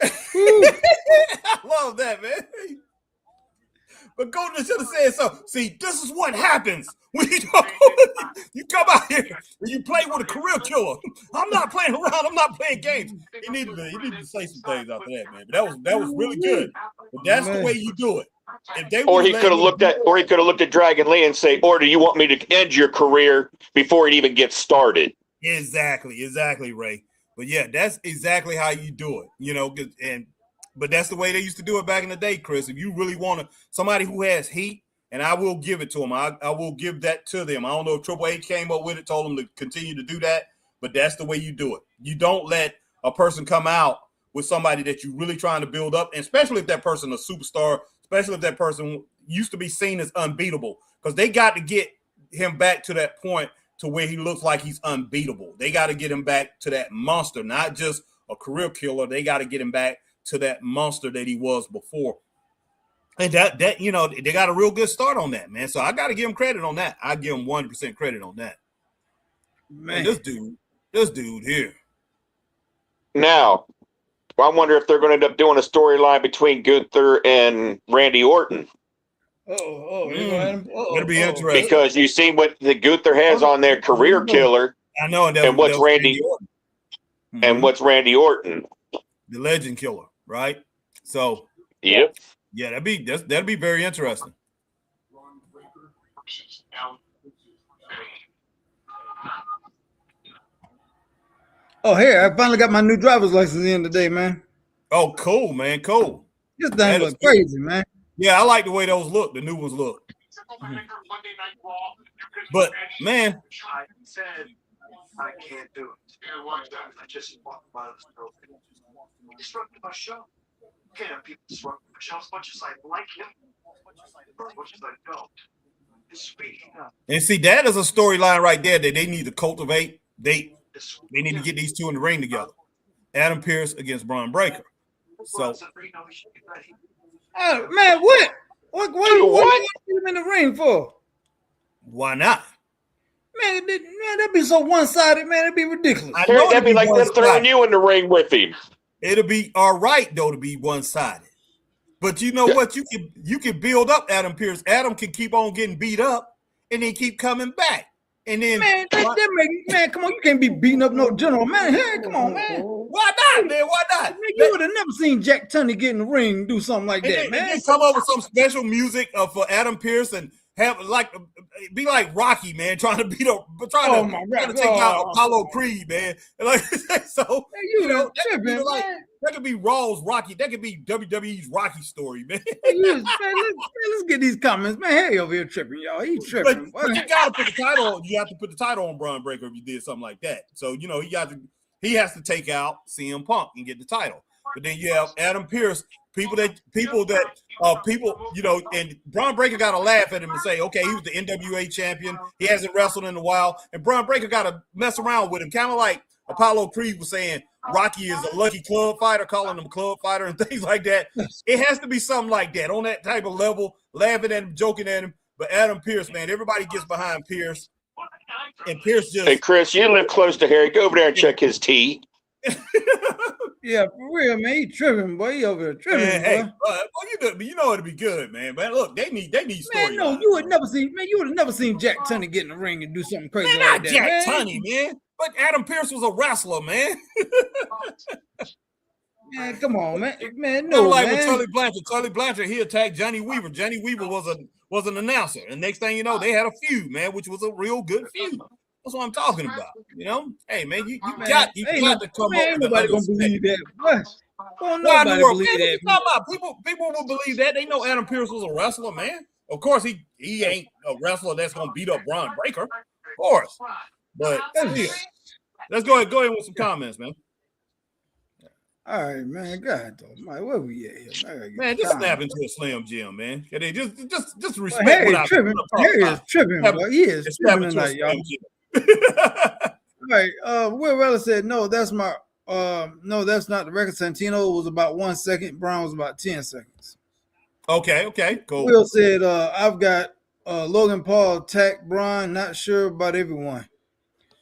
I love that, man. But Golden should have said so. See, this is what happens when you come out here and you play with a career killer. I'm not playing around. I'm not playing games. He needed to say some things after that, man. But that was really good. But that's the way you do it. Or he could have looked at Dragon Lee and say, "Or do you want me to end your career before it even gets started?" Exactly, Ray. But yeah, that's exactly how you do it. But that's the way they used to do it back in the day, Chris. If you really want somebody who has heat, and I will give it to them, I will give that to them. I don't know if Triple H came up with it, told them to continue to do that, but that's the way you do it. You don't let a person come out with somebody that you're really trying to build up, and especially if that person is a superstar, especially if that person used to be seen as unbeatable, because they got to get him back to that point to where he looks like he's unbeatable. They got to get him back to that monster, not just a career killer. They got to get him back to that monster that he was before. And that they got a real good start on that, man. So I got to give him credit on that. I give him 100% credit on that. Man, this dude here. Now, I wonder if they're going to end up doing a storyline between Gunther and Randy Orton. It'll be interesting. Because you see what the Gunther has on their career killer. I know, and what's Randy Orton. And what's Randy Orton? The legend killer, right? So yep. Yeah, that'll be very interesting. Oh, here, I finally got my new driver's license in today, man. Oh, cool, man. Cool. This thing looks crazy, man. Yeah, I like the way those look. The new ones look. But, man. I can't do it. I just want my disrupting my show. Can't have people disrupt my show as much as I like him, as much as I don't. And see, that is a storyline right there that they need to cultivate. They need to get these two in the ring together. Adam Pearce against Braun Breaker. So, man, what you in the ring for? Why not? Man, that'd be so one-sided, man. It'd be ridiculous. That'd be like them throwing you in the ring with him. It'll be all right though to be one-sided. But you know what? You can build up Adam Pearce. Adam can keep on getting beat up and then keep coming back. And then man, come on, you can't be beating up no general man. Hey, come on, man. Why not, man? Why not? Man, you would have never seen Jack Tunney get in the ring and do something like that, man. And come up with some special music for Adam Pearce and have be like Rocky, man, trying to take out Apollo Creed, man. Like so, man, that could be Raw's Rocky. That could be WWE's Rocky story, man. Let's get these comments, man. Harry over here tripping, y'all. He tripping. But you gotta put the title on. You have to put the title on Braun Breaker if you did something like that. So he has to take out CM Punk and get the title. but then you have Adam Pearce, people, you know, and Braun Breaker got to laugh at him and say, okay, he was the NWA champion. He hasn't wrestled in a while. And Braun Breaker got to mess around with him, kind of like Apollo Creed was saying Rocky is a lucky club fighter, calling him club fighter and things like that. It has to be something like that on that type of level, laughing at him, joking at him. But Adam Pearce, man, everybody gets behind Pearce. And Pearce just. Hey, Chris, you live close to Harry. Go over there and check his tea. Yeah, for real, man. He tripping, boy. He over there tripping, Man, hey, you know it'll be good, man. But look, they need stories. Man, no, you would have never seen Jack Tunney get in the ring and do something crazy Man, like not that. Jack Man. Tunney, man. But Adam Pearce was a wrestler, man. Man, come on, man. Man, No, no, like man. with Tully Blanchard. Tully Blanchard, he attacked Johnny Weaver. Johnny Weaver was an announcer. And next thing you know, they had a feud, man, which was a real good feud. That's what I'm talking about. You know? Hey, man, you got to come man, up ain't with nobody gonna believe that. What? Well, Why in nobody the world? believe Man, that. what you talking about? People will believe that. They know Adam Pearce was a wrestler, man. Of course, he ain't a wrestler that's gonna beat up Braun Breaker. Of course. But yeah. Let's go ahead with some comments, man. All right, man. God, Mike, where we at here? Man, just snap into a Slim Jim, man. Just respect Harry what tripping. Harry is tripping, boy. He is tripping tonight, y'all. All right. Will Rella said, no, that's not the record. Santino was about 1 second. Brown was about 10 seconds. Okay, cool. Will said, I've got Logan Paul attacked Braun. Not sure about everyone.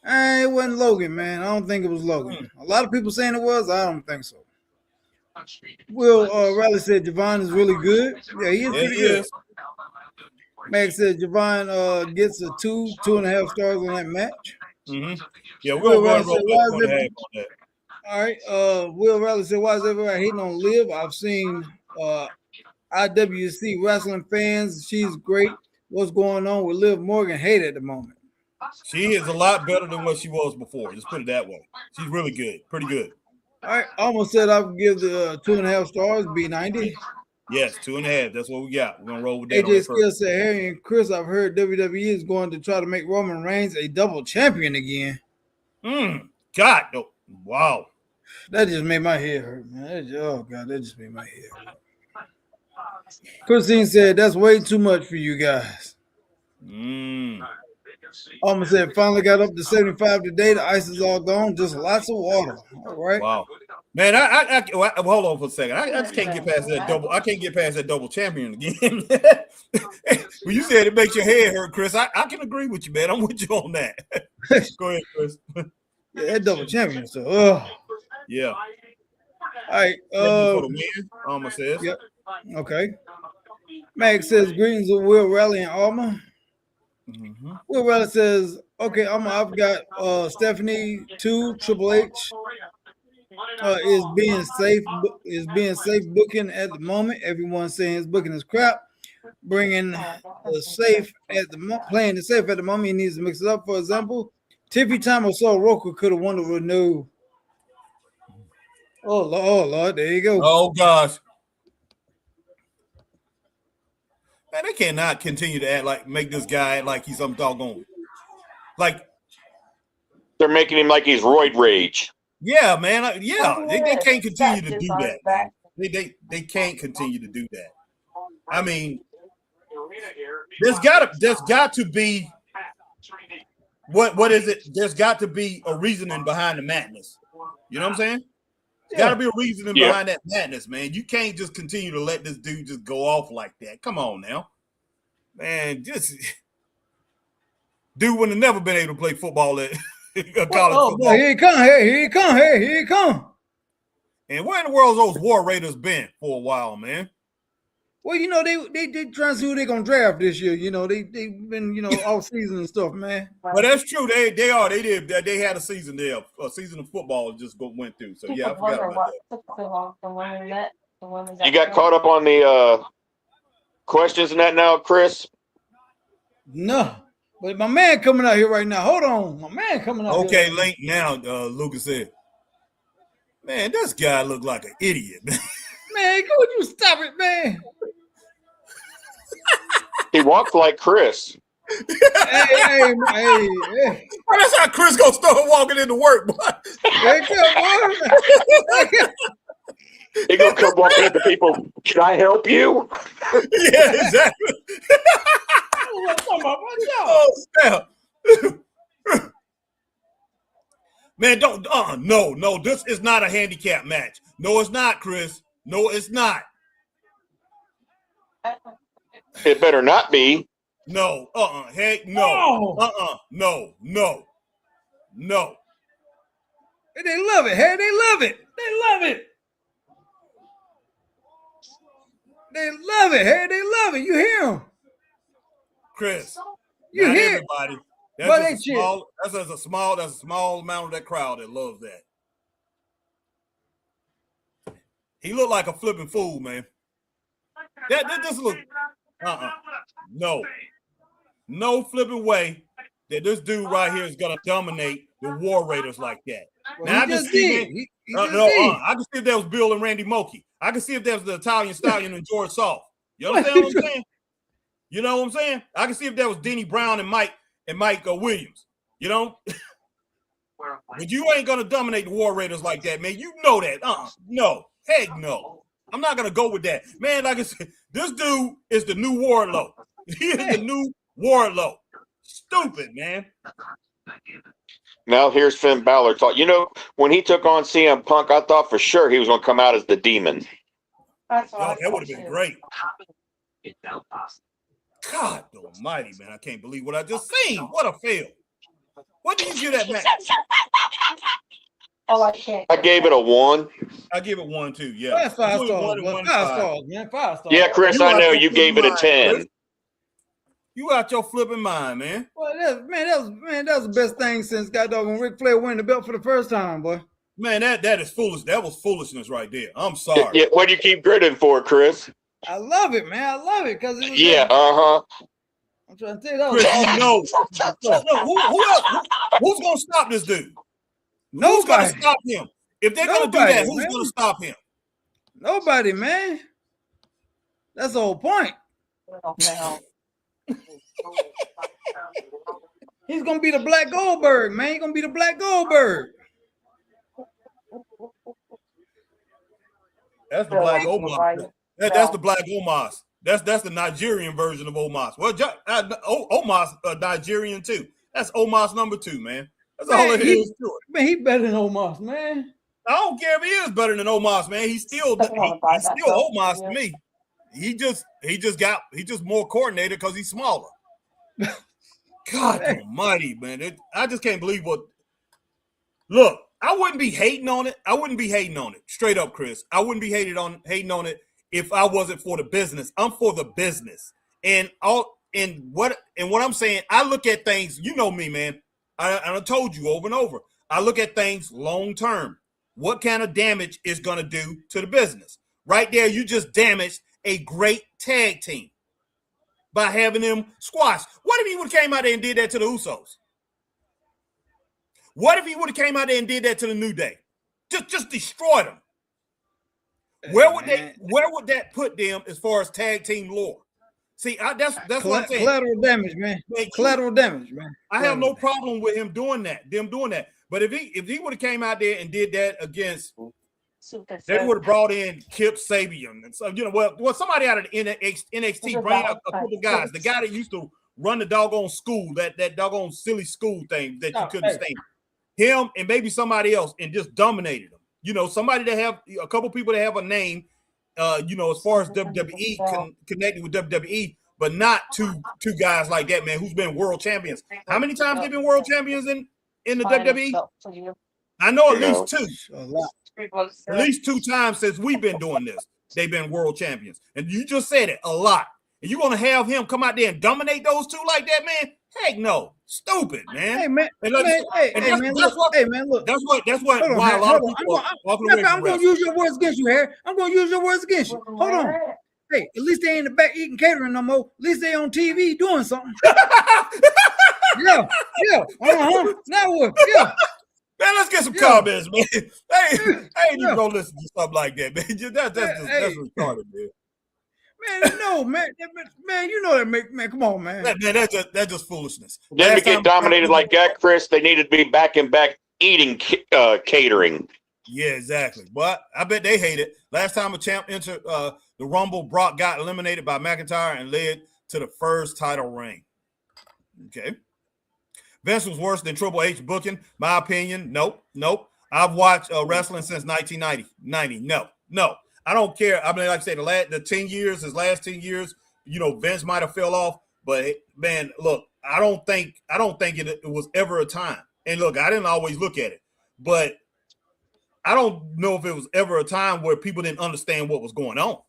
It wasn't Logan, man. I don't think it was Logan. A lot of people saying it was. I don't think so. Will Riley said Javon is really good. Yeah, he is pretty good. Max said Javon gets a 2.5 stars on that match. Mm-hmm. Yeah, we're going to roll 2.5 on that. All right. Will Riley said, why is everybody hating on Liv? I've seen IWC wrestling fans. She's great. What's going on with Liv Morgan? Hate at the moment. She is a lot better than what she was before. Just put it that way. She's really good. Pretty good. All right. Almost said I would give the 2.5 stars, B90. Yes, 2.5. That's what we got. We're going to roll with that. AJ Skill said, Harry and Chris, I've heard WWE is going to try to make Roman Reigns a double champion again. God. Oh, wow. That just made my head hurt, man. That just made my head hurt. Christine said, that's way too much for you guys. Almost said, finally got up to 75 today. The ice is all gone. Just lots of water. All right. Wow. Man, I hold on for a second. I just can't get past that double. I can't get past that double champion again. When you said it makes your head hurt, Chris, I can agree with you, man. I'm with you on that. Go ahead, Chris. Yeah, that double champion. So, yeah. All right. For the win, Alma says. Yep. Okay. Max says, greetings of Will Raleigh and Alma. Mm-hmm. Will Raleigh says, okay, I've got Stephanie 2, Triple H. Is being safe booking at the moment. Everyone's saying his booking is crap. Bringing the safe playing the safe at the moment. He needs to mix it up. For example, Tiffy Time or Sol Roku could have won the renew. Oh Lord, there you go. Oh gosh. Man, they cannot continue to make this guy act like he's some doggone. Like they're making him like he's roid rage. Yeah, man. They can't continue to do that. They can't continue to do that. I mean, there's got to be what is it? There's got to be a reasoning behind the madness. You know what I'm saying? Got to be a reasoning behind that madness, man. You can't just continue to let this dude just go off like that. Come on now, man. Just dude would have never been able to play football at college football. Boy, here he come. And where in the world those War Raiders been for a while, man? Well, they trying to see who they're gonna draft this year. They've been all season and stuff, man. But that's true. They did. They had a season there. A season of football just went through. So yeah, I forgot about that. You got caught up on the questions and that now, Chris? No. But my man coming out here right now. Hold on. My man coming out here. Okay, right Link now, Lucas said. Man, this guy look like an idiot. Man, could you stop it, man? He walks like Chris. Hey. Well, that's how Chris gonna start walking into work, boy. They're gonna come walking up to people. Can I help you? Yeah, exactly. Oh, snap. Man, don't. No. This is not a handicap match. No, it's not, Chris. No, it's not. It better not be. No. Heck, no. No. Hey, they love it. Hey, they love it. They love it. They love it. Hey, they love it. You hear them? Chris, You not hear? everybody. But That's they just a small amount of that crowd that loves that. He looked like a flipping fool, man. That just look. No flipping way that this dude right here is gonna dominate the War Raiders like that. Well, Now I can see I can see if that was Bill and Randy Moki. I can see if that was the Italian Stallion and George Soft. You understand what I'm saying? You know what I'm saying? I can see if that was Denny Brown and Mike Williams. You know? But you ain't gonna dominate the War Raiders like that, man. You know that. No. Heck no. I'm not gonna go with that. Man, like I said, this dude is the new Wardlow. He is the new Wardlow. Stupid, man. Now here's Finn Balor talk. You know, when he took on CM Punk, I thought for sure he was going to come out as the demon. That would have been great. God almighty, man. I can't believe what I just seen. What a fail. What did you give that match? I gave it a 1. I give it 1 too. Yeah. That's 5 stars. 5 stars, man. 5 stars. Yeah, Chris, I know you gave it a 10. You out your flipping mind, man. Well, that was the best thing since when Ric Flair winning the belt for the first time, boy. Man, that is foolish. That was foolishness right there. I'm sorry. Yeah, what do you keep gritting for, Chris? I love it, man. I love it because it was. Yeah, I'm trying to tell you that. Chris, who else? Who's gonna stop this dude? Nobody. Who's gonna stop him? If they're gonna do that, who's gonna stop him? Nobody, man. That's the whole point. He's gonna be the Black Goldberg, man. He's gonna be the Black Goldberg. That's the Black Omos. That's the Black Omos. That's the Nigerian version of Omos. Well, Omos Nigerian too. That's Omos number 2, man. That's all it is to it. Man, he better than Omos, man. I don't care if he is better than Omos, man. He's still Omos to me. He just more coordinated because he's smaller. God almighty, man. I just can't believe what. Look, I wouldn't be hating on it. Straight up, Chris. I wouldn't be hating on it if I wasn't for the business. I'm for the business. And what I'm saying, I look at things, you know me, man. I told you over and over. I look at things long term. What kind of damage is going to do to the business? Right there, you just damaged a great tag team by having them squashed. What if he would have came out there and did that to the Usos? What if he would have came out there and did that to the New Day? Just destroyed them. Where would that put them as far as tag team lore? See, that's what I'm saying. Collateral damage, man. Collateral damage, man. I have no problem with him doing that. But if he would have came out there and did that against, they would have brought in Kip Sabian and so somebody out of the NXT, bring out a couple guys. The guy that used to run the doggone school, that doggone silly school thing that you couldn't stand. Him and maybe somebody else, and just dominated them. Somebody that have a couple people that have a name. As far as WWE connected with WWE, but not two guys like that, man, who's been world champions. How many times they've been world champions in the WWE? I know at least 2. At least 2 times since we've been doing this, they've been world champions. And you just said it, a lot. And you're gonna have him come out there and dominate those 2 like that, man? Heck no. Stupid, man. Hey, man. Look. That's what why a lot of people are walking away from I'm going to use your words against you, Harry. I'm going to use your words against you. Hold on. Hey, at least they ain't in the back eating catering no more. At least they on TV doing something. Yeah. Now what? Yeah. Man, let's get some comments, man. Hey, I ain't even gonna listen to stuff like that, man. That's retarded, man. Man, no, man, you know that come on, man. That's just foolishness. Then to get dominated like that, Chris, they needed to be back and back eating catering. Yeah, exactly. But I bet they hate it. Last time a champ entered the Rumble, Brock got eliminated by McIntyre and led to the first title reign. Okay. Vince was worse than Triple H booking. My opinion, nope. I've watched wrestling since 1990. No. I don't care. I mean, like I said, his last 10 years, Vince might have fell off, but man, look, I don't think it was ever a time. And look, I didn't always look at it, but I don't know if it was ever a time where people didn't understand what was going on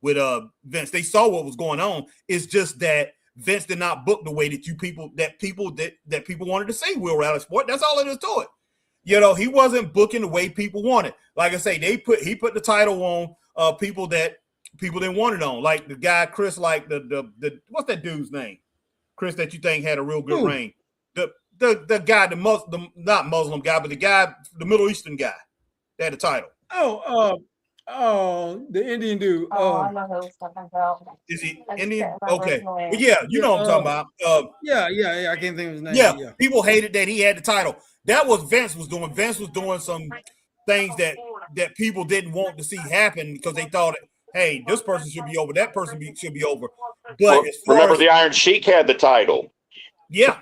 with Vince. They saw what was going on. It's just that Vince did not book the way that people wanted to see Will Rally Sport. That's all it is to it. He wasn't booking the way people wanted. Like I say, he put the title on people that people didn't want it on. Like the guy Chris, like the what's that dude's name? Chris that you think had a real good reign. The guy, the not Muslim guy, but the guy, the Middle Eastern guy that had the title. The Indian dude. I know who was talking about. Is he Indian? Okay. But yeah, you know what I'm talking about. Yeah. I can't think of his name. Yeah, people hated that he had the title. That was Vince was doing. Vince was doing some things that people didn't want to see happen because they thought, hey, this person should be over, that person should be over. But remember, the Iron Sheik had the title. Yeah.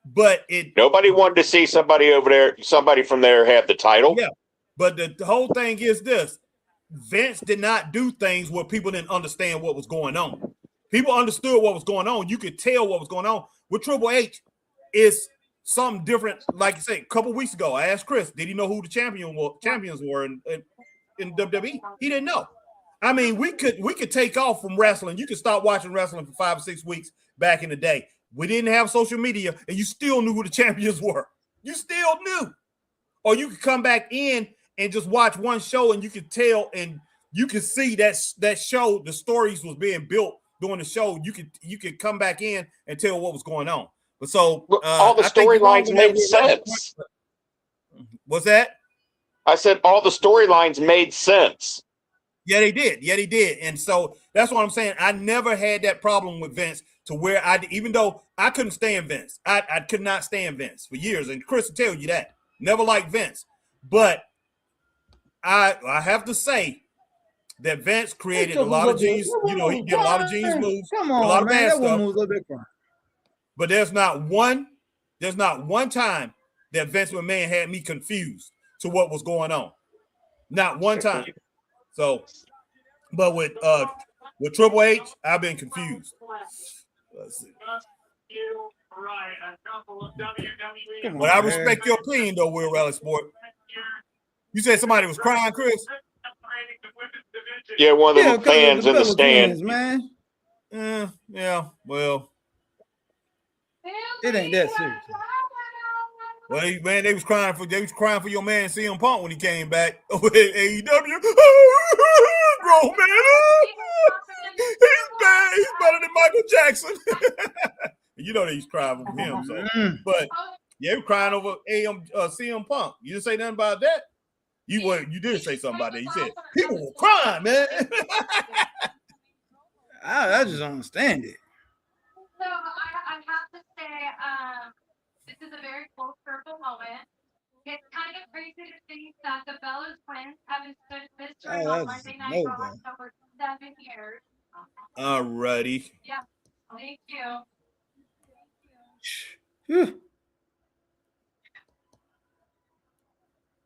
But nobody wanted to see somebody over there, somebody from there have the title. Yeah. But the whole thing is this. Vince did not do things where people didn't understand what was going on. People understood what was going on. You could tell what was going on. With Triple H, it's something different. Like I said, a couple weeks ago, I asked Chris, did he know who the champions were in WWE? He didn't know. I mean, we could take off from wrestling. You could start watching wrestling for 5 or 6 weeks back in the day. We didn't have social media, and you still knew who the champions were. You still knew. Or you could come back in and just watch one show, and you could tell, and you could see that show, the stories was being built during the show. You could come back in and tell what was going on. But so all the storylines made sense. What's that? I said all the storylines made sense. Yeah, they did. And so that's what I'm saying. I never had that problem with Vince to where even though I couldn't stand Vince, I could not stand Vince for years. And Chris will tell you that. Never liked Vince. But I have to say that Vince created a lot of G's. He did a lot of G's moves. Come on, a lot of man. bad stuff. Moves a bit fun. But there's not one time that Vince McMahon had me confused to what was going on. Not one time. So, but with Triple H, I've been confused. Let's see. But I respect your opinion, though, Will Rally Sport. You said somebody was crying, Chris? Yeah, one of the fans in the stand. Man. Yeah, well. It ain't that serious. Well, man, they was crying for your man CM Punk when he came back with AEW. Bro, man, he's bad. He's better than Michael Jackson. You know that he's crying for him. So, but yeah, he was crying over CM Punk. You didn't say nothing about that. You did say something about that. You said people were crying, man. I just don't understand it. So I have to say, this is a very full circle moment. It's kind of crazy to think that the Bellas twins haven't stood mystery on Monday Night Raw for 7 years. Alrighty. Yeah, thank you.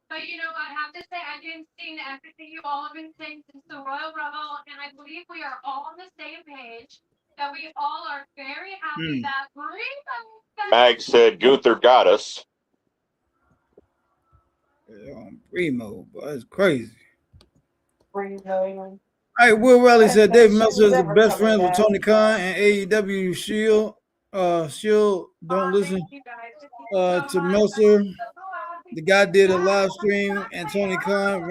But I have to say, I've been seeing everything you all have been saying since the Royal Rumble, and I believe we are all on the same page. That we all are very happy that Mag said Gunther got us. Primo, but it's crazy. Primo. All right, Will Raleigh said Dave Meltzer is the best friends with Tony Khan and AEW Shield. Shield don't listen to Meltzer. The guy did a live stream and Tony Khan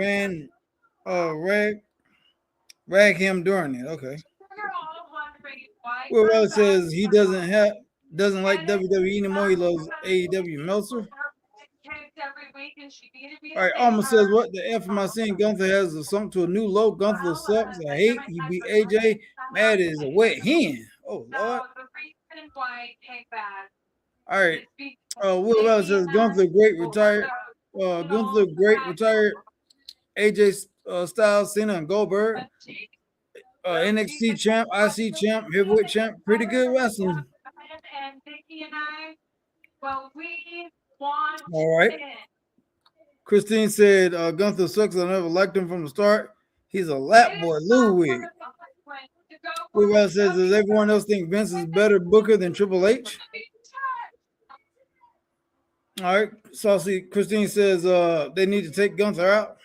rag him during it. Okay. Will Raleigh says he doesn't like WWE anymore. He loves AEW. Meltzer. All right, Alma says, what the F am I seeing? Gunther has something to a new low. Gunther sucks. I hate. He beat AJ. Mad as a wet hen. Oh, Lord. All right. Will Raleigh says, Gunther great retired. AJ Styles, Cena, and Goldberg. NXT champ, IC champ, heavyweight champ. Pretty good wrestling. And Vicky and I, well, we want All right. it. Christine said Gunther sucks. I never liked him from the start. He's a lap boy, Ludwig. Whoever says, does everyone else think Vince is better booker than Triple H? All right. Saucy Christine says they need to take Gunther out.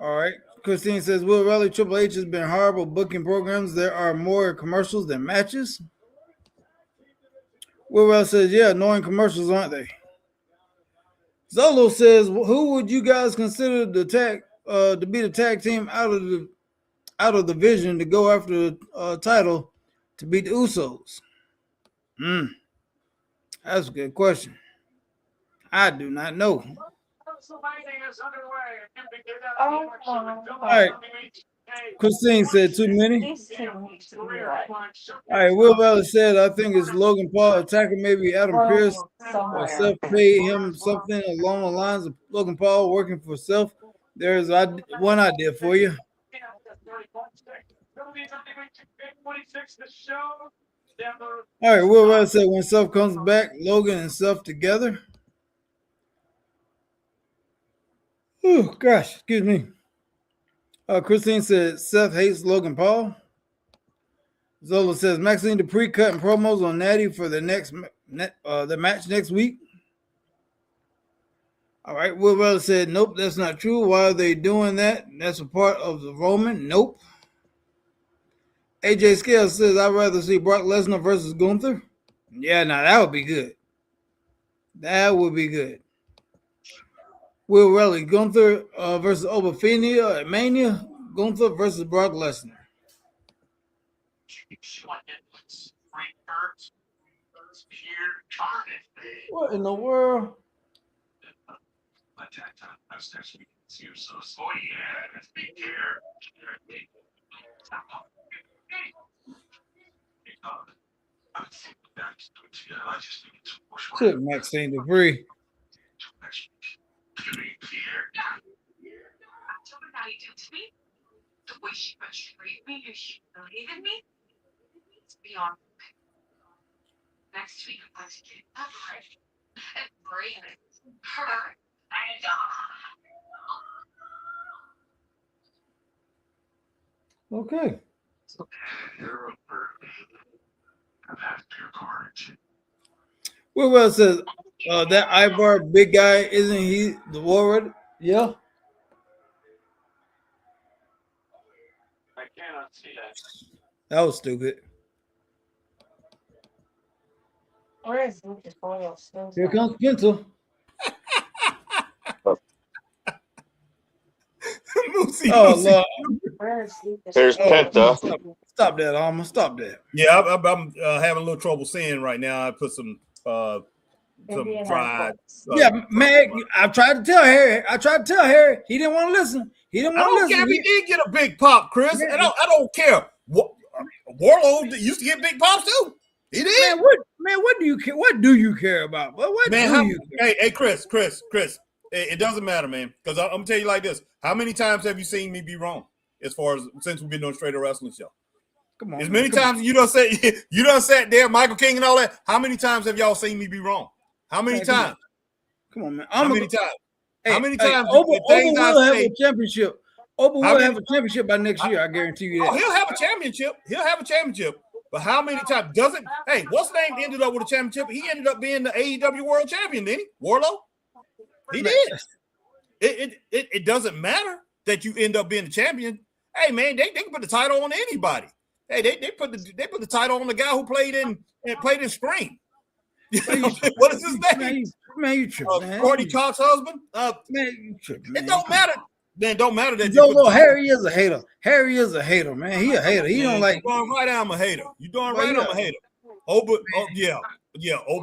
All right. Christine says, Will Riley, Triple H has been horrible booking programs. There are more commercials than matches. Will Riley says, yeah, annoying commercials, aren't they? Zolo says, who would you guys consider the tag to be the tag team out of the division to go after the title to beat the Usos? That's a good question. I do not know. All right. Christine said too many. All right. Will Valley said, I think it's Logan Paul attacking maybe Adam Pearce or Seth paid him something along the lines of Logan Paul working for Seth. There's one idea for you. All right. Will Valley said, when Seth comes back, Logan and Seth together. Oh, gosh. Excuse me. Christine said Seth hates Logan Paul. Zola says Maxine Dupree cutting promos on Natty for the the match next week. All right. Will Bella said nope, that's not true. Why are they doing that? That's a part of the Roman. Nope. AJ Scales says I'd rather see Brock Lesnar versus Gunther. Yeah, now that would be good. That would be good. Will Relly, Gunther versus Obafenia at Mania. Gunther versus Brock Lesnar. What in the world? Shit, Maxine Dupree. The way she betrayed me, if she believed in me, it's beyond me. Next week, I'm going to get up and bring her and Okay. Will says that Ivar big guy, isn't he the warlord? Yeah. I cannot see that. That was stupid. Where is Lucas Oil? Here comes Penta. Oh, Lord. Where is Lucas? There's Penta. Stop that, Alma. Stop that. Yeah, I'm having a little trouble seeing right now. I put some fried. Yeah, man. I tried to tell Harry. He didn't want to listen. He didn't I want to don't listen. care if he did get a big pop, Chris. Yeah. I don't care. Warlord used to get big pops too. He did. What do you care? What do you care about? But what Man, do you care? Hey, Chris. It doesn't matter, man. Because I'm gonna tell you like this: how many times have you seen me be wrong? As far as since we've been doing Straight Up Wrestling Show, Come on. as many times you done sat there, Michael King and all that. How many times have y'all seen me be wrong? How many times? Come on, man. How many times? How many times? Oba things will I have say, a championship. Oba will have a championship by next year. I guarantee you that. oh, he'll have a championship. But how many times doesn't? Hey, what's the name ended up with a championship? He ended up being the AEW World Champion, didn't he? Warlow. He did. It doesn't matter that you end up being the champion. Hey, man, they can put the title on anybody. Hey, they put the title on the guy who played in Scream. What is his name? Man, you tripping. Courtney Cox's husband. Man, you tripping. It don't matter. Man, don't matter that. Harry is a hater. Harry is a hater, man. He a hater. He don't like. You doing right? I'm a hater. You doing right? I'm a hater. Oba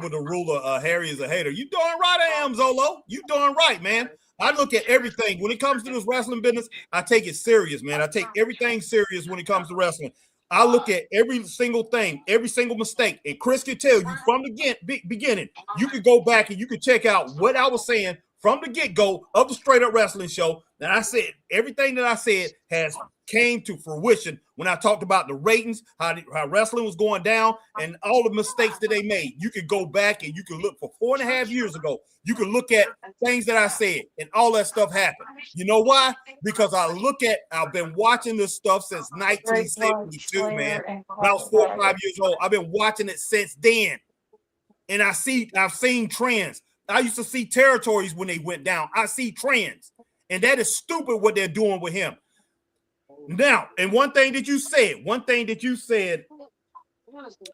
the ruler. Harry is a hater. You doing right? I am, Zolo. You doing right, man. I look at everything when it comes to this wrestling business. I take it serious, man. I take everything serious when it comes to wrestling. I look at every single thing, every single mistake, and Chris can tell you from the beginning. You could go back and you could check out what I was saying from the get-go of the Straight Up Wrestling Show that I said everything that I said has came to fruition when I talked about the ratings, how wrestling was going down, and all the mistakes that they made. You could go back and you can look for 4.5 years ago. You can look at things that I said, and all that stuff happened. You know why? Because I've been watching this stuff since 1972, man. When I was 4 or 5 years old. I've been watching it since then. And I've seen trends. I used to see territories when they went down. I see trends. And that is stupid what they're doing with him. Now, and one thing that you said,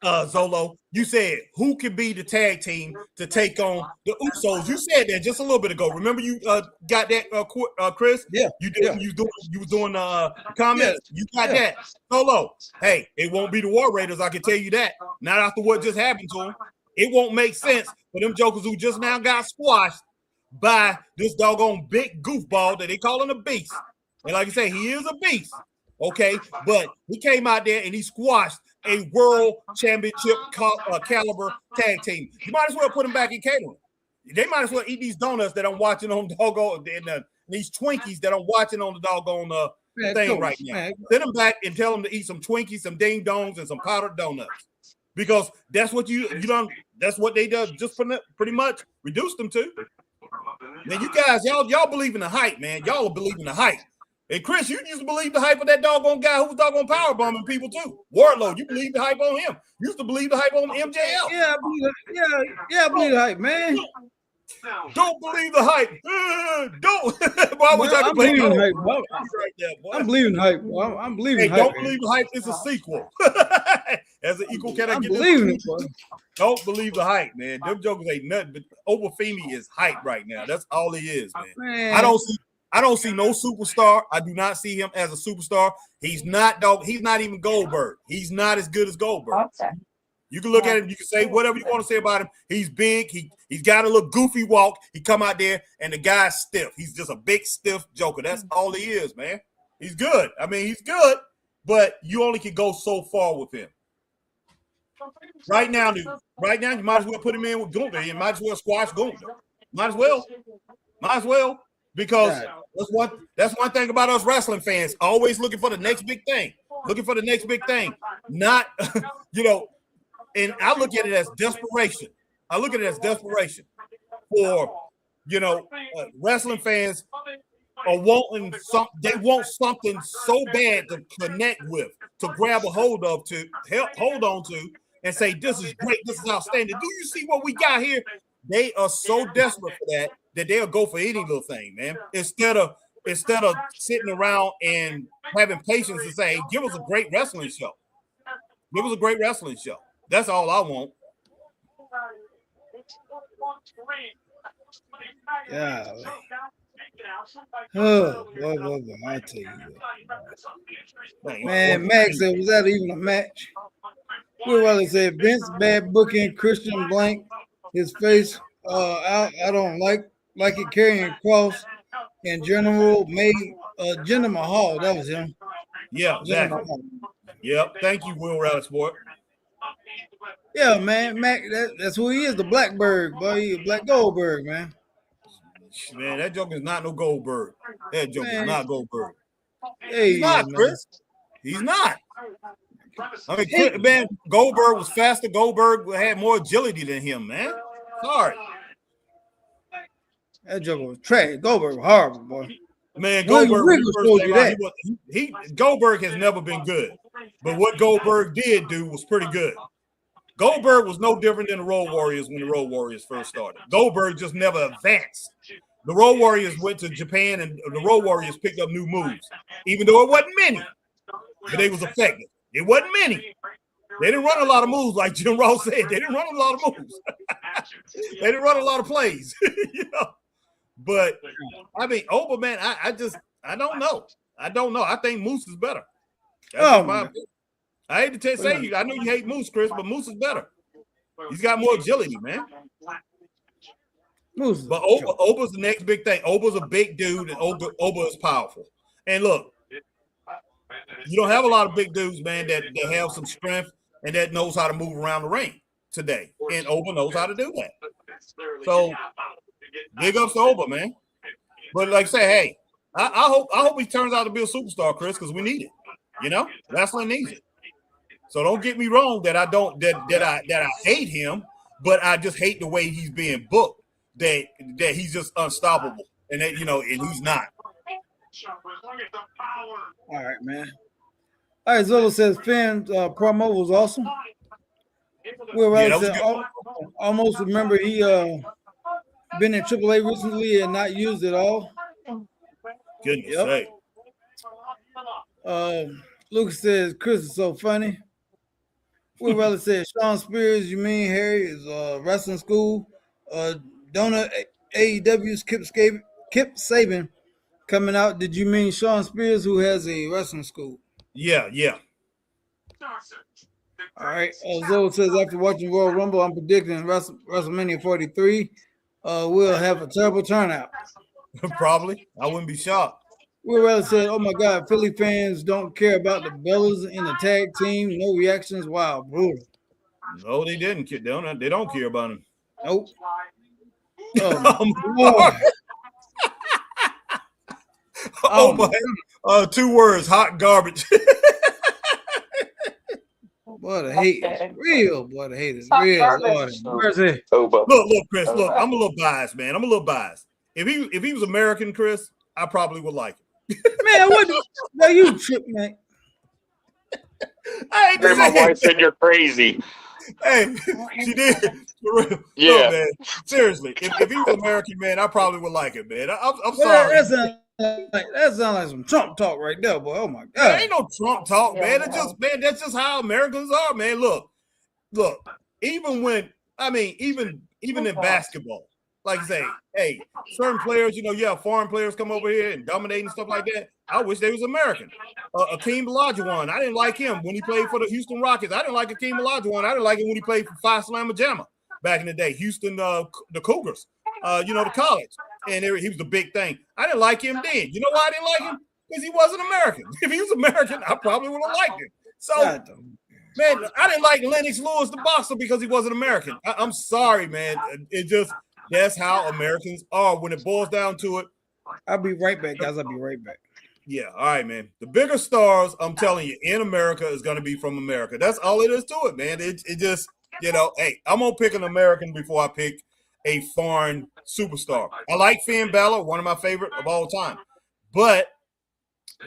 Zolo, you said who could be the tag team to take on the Usos. You said that just a little bit ago. Remember you got that, Chris? Yeah. You did. Yeah. You was doing comments. Yeah. You got that, Zolo. Hey, it won't be the War Raiders. I can tell you that. Not after what just happened to them. It won't make sense for them jokers who just now got squashed by this doggone big goofball that they call him a beast. And like I say, he is a beast, okay? But he came out there and he squashed a world championship caliber tag team. You might as well put him back in catering. They might as well eat these donuts that I'm watching on doggone and these Twinkies that I'm watching on the doggone thing right now. Man. Send them back and tell them to eat some Twinkies, some ding dongs, and some powdered donuts. Because that's what that's what they done just pretty much reduced them to. Man, you guys, y'all believe in the hype, man. Y'all believe in the hype. And Chris, you used to believe the hype of that doggone guy who was doggone powerbombing people too. Warlord, you believe the hype on him. You used to believe the hype on MJL. Yeah, I believe the hype, man. Don't believe the hype. Don't. I'm believing hype. I'm believing hype. I'm believing hype. Don't believe the hype is a sequel. As an equal, can I get believing it, boy. Don't believe the hype, man. Them jokers ain't nothing. But Obafemi is hype right now. That's all he is, man. I don't see no superstar. I do not see him as a superstar. He's not even Goldberg. He's not as good as Goldberg. You can look at him. You can say whatever you want to say about him. He's big. He's got a little goofy walk. He come out there and the guy's stiff. He's just a big stiff joker. That's all he is, man. He's good. I mean, he's good, but you only can go so far with him. Right now, you might as well put him in with Gunther. You might as well squash Gunther. Might as well. Because that's one thing about us wrestling fans, always looking for the next big thing. Not, and I look at it as desperation. For, wrestling fans are wanting something. They want something so bad to connect with, to grab a hold of, to hold on to, and say, this is great, this is outstanding. Do you see what we got here? They are so desperate for that they'll go for any little thing, man. Instead of sitting around and having patience to say, hey, give us a great wrestling show. That's all I want. Yeah. Oh, I tell you what. Man, Max said, was that even a match? Will Riley said, Vince bad booking, Christian blank his face out. I don't like it carrying cross. And General made Jinder Mahal. That was him. Yeah, exactly. Yep. Thank you, Will Riley Sport. Yeah, man. Mac, that's who he is, the Blackbird, boy. Black Goldberg, man. Man, that joke is not no Goldberg. That joke is not Goldberg. Hey, he's not, Chris. He's not. I mean, man, Goldberg was faster. Goldberg had more agility than him, man. Sorry. That joke was trash. Goldberg was horrible, boy. Man, Goldberg Goldberg has never been good. But what Goldberg did do was pretty good. Goldberg was no different than the Road Warriors when the Road Warriors first started. Goldberg just never advanced. The Road Warriors went to Japan and the Road Warriors picked up new moves, even though it wasn't many, but they was effective. It wasn't many. They didn't run a lot of moves, like Jim Ross said. They didn't run a lot of moves. They didn't run a lot of plays, But I mean, Oba, man, I don't know. I think Moose is better. I hate to say you. I know you hate Moose, Chris, but Moose is better. He's got more agility, man. Moose, but Oba's the next big thing. Oba's a big dude, and Oba is powerful. And look, you don't have a lot of big dudes, man, that have some strength and that knows how to move around the ring today. And Oba knows how to do that. So Big ups to Oba, man. But like I say, hey, I hope he turns out to be a superstar, Chris, because we need it. You know, wrestling needs it. So don't get me wrong that I hate him, but I just hate the way he's being booked. That he's just unstoppable, and that and he's not. All right, man. All right, Zolo says Finn's promo was awesome. Will Yeah, Riley that was said good. almost remember he been in AAA recently and not used at all. Goodness Yep. sake. Lucas says Chris is so funny. Will Riley said Sean Spears, you mean Harry is wrestling school. Donut AEW's Kip Saban coming out. Did you mean Sean Spears who has a wrestling school? Yeah. All right. Zoe says after watching Royal Rumble, I'm predicting WrestleMania 43 will have a terrible turnout. Probably. I wouldn't be shocked. Will Riley said, "Oh my God, Philly fans don't care about the Bellas in the tag team. No reactions. Wow, brutal." No, they didn't. They don't care about him. Nope. Oh, oh my! 2 words: hot garbage. Boy, the hate is real. Boy, the hate is real. Lord, mercy. Look, Chris. Look, I'm a little biased, man. I'm a little biased. If he was American, Chris, I probably would like him. Man, what? No, you trip, man. I hate to My say wife said you're crazy. Hey, she did. Yeah. No, man. Seriously, if he was American, man, I probably would like it, man. I'm sorry. That sounds like some Trump talk right there, boy. Oh my God. There ain't no Trump talk, man. That's just how Americans are, man. Look. Even in basketball, like I say, hey, certain players, foreign players come over here and dominate and stuff like that. I wish they was American. Akeem Olajuwon, I didn't like him when he played for the Houston Rockets. I didn't like Akeem Olajuwon. I didn't like him when he played for Phi Slama Jama back in the day. Houston, the Cougars, the college. And he was the big thing. I didn't like him then. You know why I didn't like him? Because he wasn't American. If he was American, I probably would have liked him. So, man, I didn't like Lennox Lewis, the boxer, because he wasn't American. I'm sorry, man. That's how Americans are when it boils down to it. I'll be right back, guys. I'll be right back. Yeah, all right, man. The bigger stars, I'm telling you, in America is going to be from America. That's all it is to it, man. It just, hey, I'm going to pick an American before I pick a foreign superstar. I like Finn Balor, one of my favorite of all time. But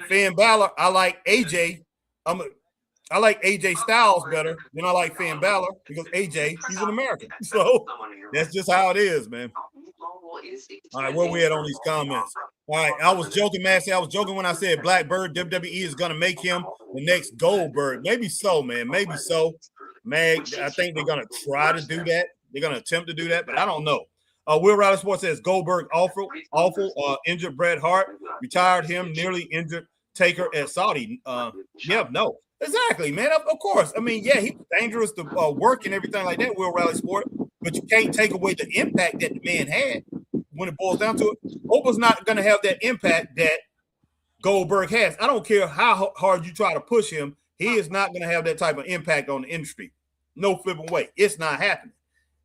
Finn Balor, I like AJ. I like AJ Styles better than I like Finn Balor because AJ, he's an American. So that's just how it is, man. All right, where we at on these comments? All right, I was joking, Massey. I was joking when I said Blackbird WWE is going to make him the next Goldberg. Maybe so, man. Maybe so. Man, I think they're going to try to do that. They're going to attempt to do that, but I don't know. Will Riley Sports says Goldberg awful, injured Bret Hart, retired him, nearly injured Taker at Saudi. No. Exactly, man. Of course. I mean, yeah, he's dangerous to work and everything like that, Will Riley Sport, but you can't take away the impact that the man had when it boils down to it. Opa's not going to have that impact that Goldberg has. I don't care how hard you try to push him. He is not going to have that type of impact on the industry. No flipping way. It's not happening.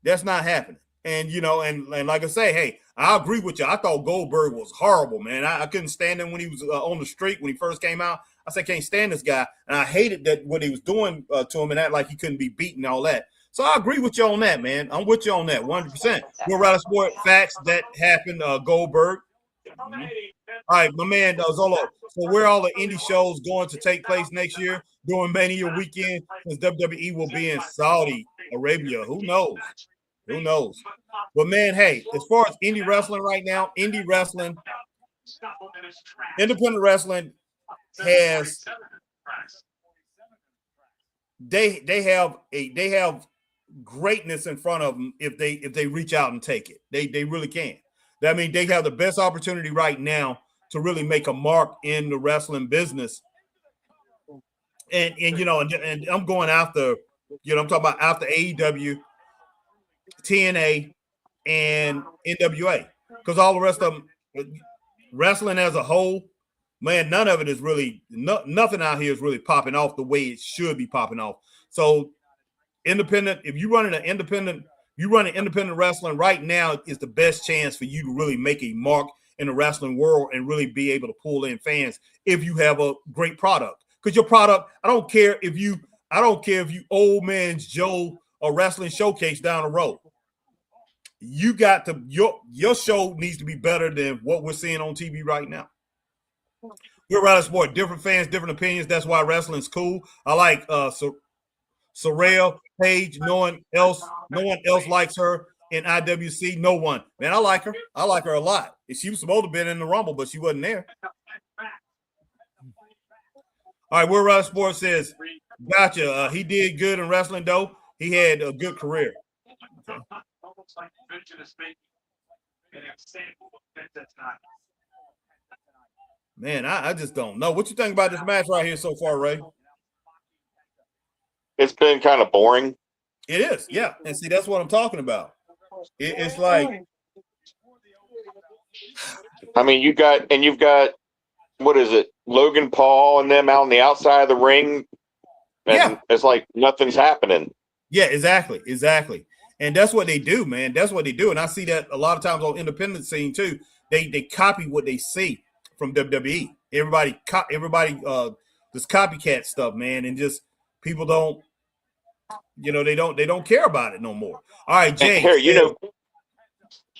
That's not happening. And, and like I say, hey, I agree with you. I thought Goldberg was horrible, man. I couldn't stand him when he was on the street when he first came out. I said, can't stand this guy. And I hated that what he was doing to him and that like he couldn't be beaten and all that. So I agree with you on that, man. I'm with you on that 100%. Will Riley Sport, facts that happened, Goldberg. Mm-hmm. All right, my man, Zolo. So where are all the indie shows going to take place next year during Mania weekend since WWE will be in Saudi Arabia? Who knows? Who knows? But, man, hey, as far as indie wrestling right now, independent wrestling has they have greatness in front of them if they reach out and take it. They really can. I mean, they have the best opportunity right now to really make a mark in the wrestling business. And I'm going after, I'm talking about after AEW, TNA, and NWA, because all the rest of them, wrestling as a whole, man, none of it is really nothing out here is really popping off the way it should be popping off. So independent, if you're running an independent You running independent wrestling right now is the best chance for you to really make a mark in the wrestling world and really be able to pull in fans if you have a great product. Because your product, I don't care if you old man's Joe or wrestling showcase down the road. You got to your show needs to be better than what we're seeing on TV right now. We're Rally Sport, different fans, different opinions. That's why wrestling's cool. I like Sorrel Paige. No one else likes her in IWC. No one. Man, I like her. I like her a lot. She was supposed to be in the Rumble, but she wasn't there. All right, Will Rally Sport says, gotcha. He did good in wrestling, though. He had a good career. Okay. Man, I just don't know. What you think about this match right here so far, Ray? It's been kind of boring. It is, yeah. And see, that's what I'm talking about. It's like, I mean, you've got what is it, Logan Paul and them out on the outside of the ring, and it's like nothing's happening. Yeah, exactly. And that's what they do, man. That's what they do. And I see that a lot of times on independent scene too. They copy what they see from WWE. Everybody this copycat stuff, man, and just people don't, they don't care about it no more. All right, Jay. Here,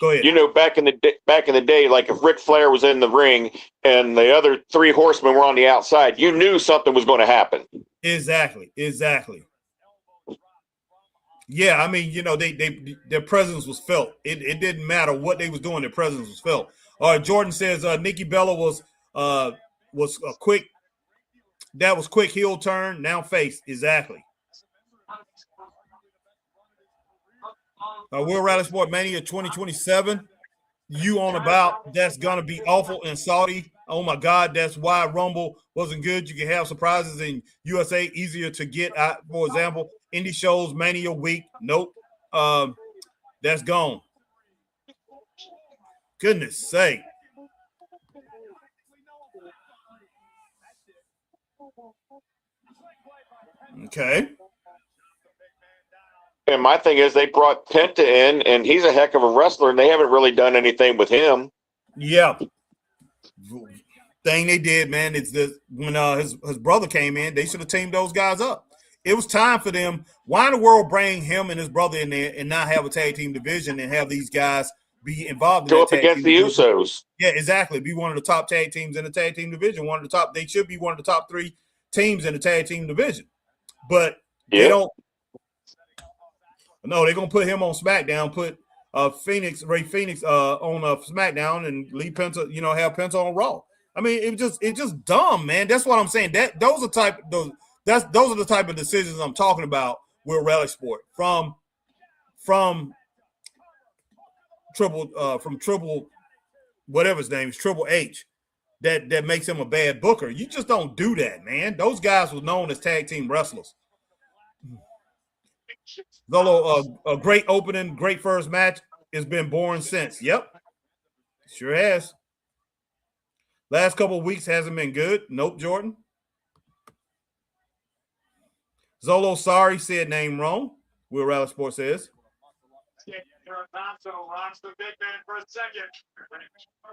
go ahead. Back in the day, like if Ric Flair was in the ring and the other three horsemen were on the outside, you knew something was going to happen. Exactly. Yeah, I mean, their presence was felt. It didn't matter what they was doing; their presence was felt. All right, Jordan says Nikki Bella was a quick. That was quick heel turn, now face. Exactly. Will Rally Sport Mania 2027. You on about that's gonna be awful in Saudi. Oh my God, that's why Rumble wasn't good. You can have surprises in USA, easier to get out. For example, indie shows, Mania week. Nope. That's gone. Goodness sake. Okay. And my thing is they brought Penta in, and he's a heck of a wrestler, and they haven't really done anything with him. Yeah. Thing they did, man, it's when his brother came in, they should have teamed those guys up. It was time for them. Why in the world bring him and his brother in there and not have a tag team division and have these guys be involved in Go that up tag against team the division? Usos. Yeah, exactly. Be one of the top tag teams in the tag team division. They should be one of the top 3 teams in the tag team division. But they don't. No, they're gonna put him on SmackDown. Put Ray Phoenix on SmackDown, and Lee Penta, have Penta on Raw. I mean, it's just dumb, man. That's what I'm saying. Those are the type of decisions I'm talking about with Rally Sport from Triple whatever his name is, Triple H. That makes him a bad booker. You just don't do that, man. Those guys were known as tag team wrestlers. Zolo, a great opening, great first match. It's been boring since. Yep, sure has. Last couple of weeks hasn't been good. Nope, Jordan. Zolo, sorry, said name wrong. Will Rally Sports says.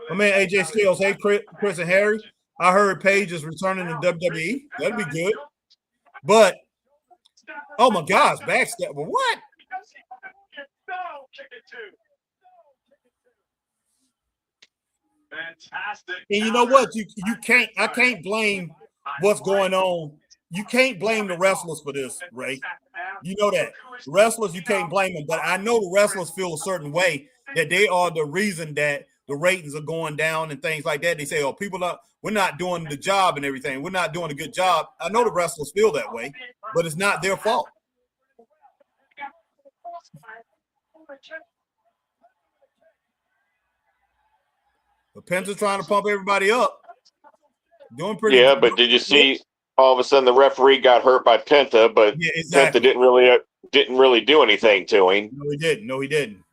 My man AJ Skills. Hey, Chris and Harry. I heard Paige is returning to WWE. That'd be good. But oh my gosh, backstab. What? Fantastic. And you know what? I can't blame what's going on. You can't blame the wrestlers for this, Ray. You know that. The wrestlers, you can't blame them. But I know the wrestlers feel a certain way that they are the reason that the ratings are going down and things like that. They say, oh, we're not doing the job and everything. We're not doing a good job. I know the wrestlers feel that way, but it's not their fault. But Penta's trying to pump everybody up. Doing pretty good. But did you see all of a sudden the referee got hurt by Penta, but exactly. Penta didn't really do anything to him. No, he didn't.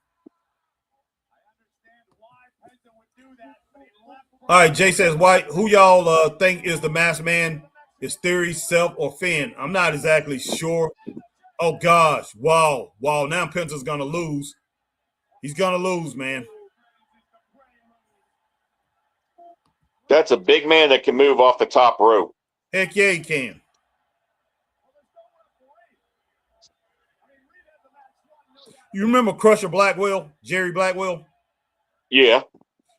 All right, Jay says, who y'all think is the masked man? Is Theory, Self, or Finn? I'm not exactly sure. Oh gosh. Wow. Now Penta's gonna lose. He's gonna lose, man. That's a big man that can move off the top rope. Heck yeah, he can. You remember Crusher Blackwell, Jerry Blackwell? Yeah.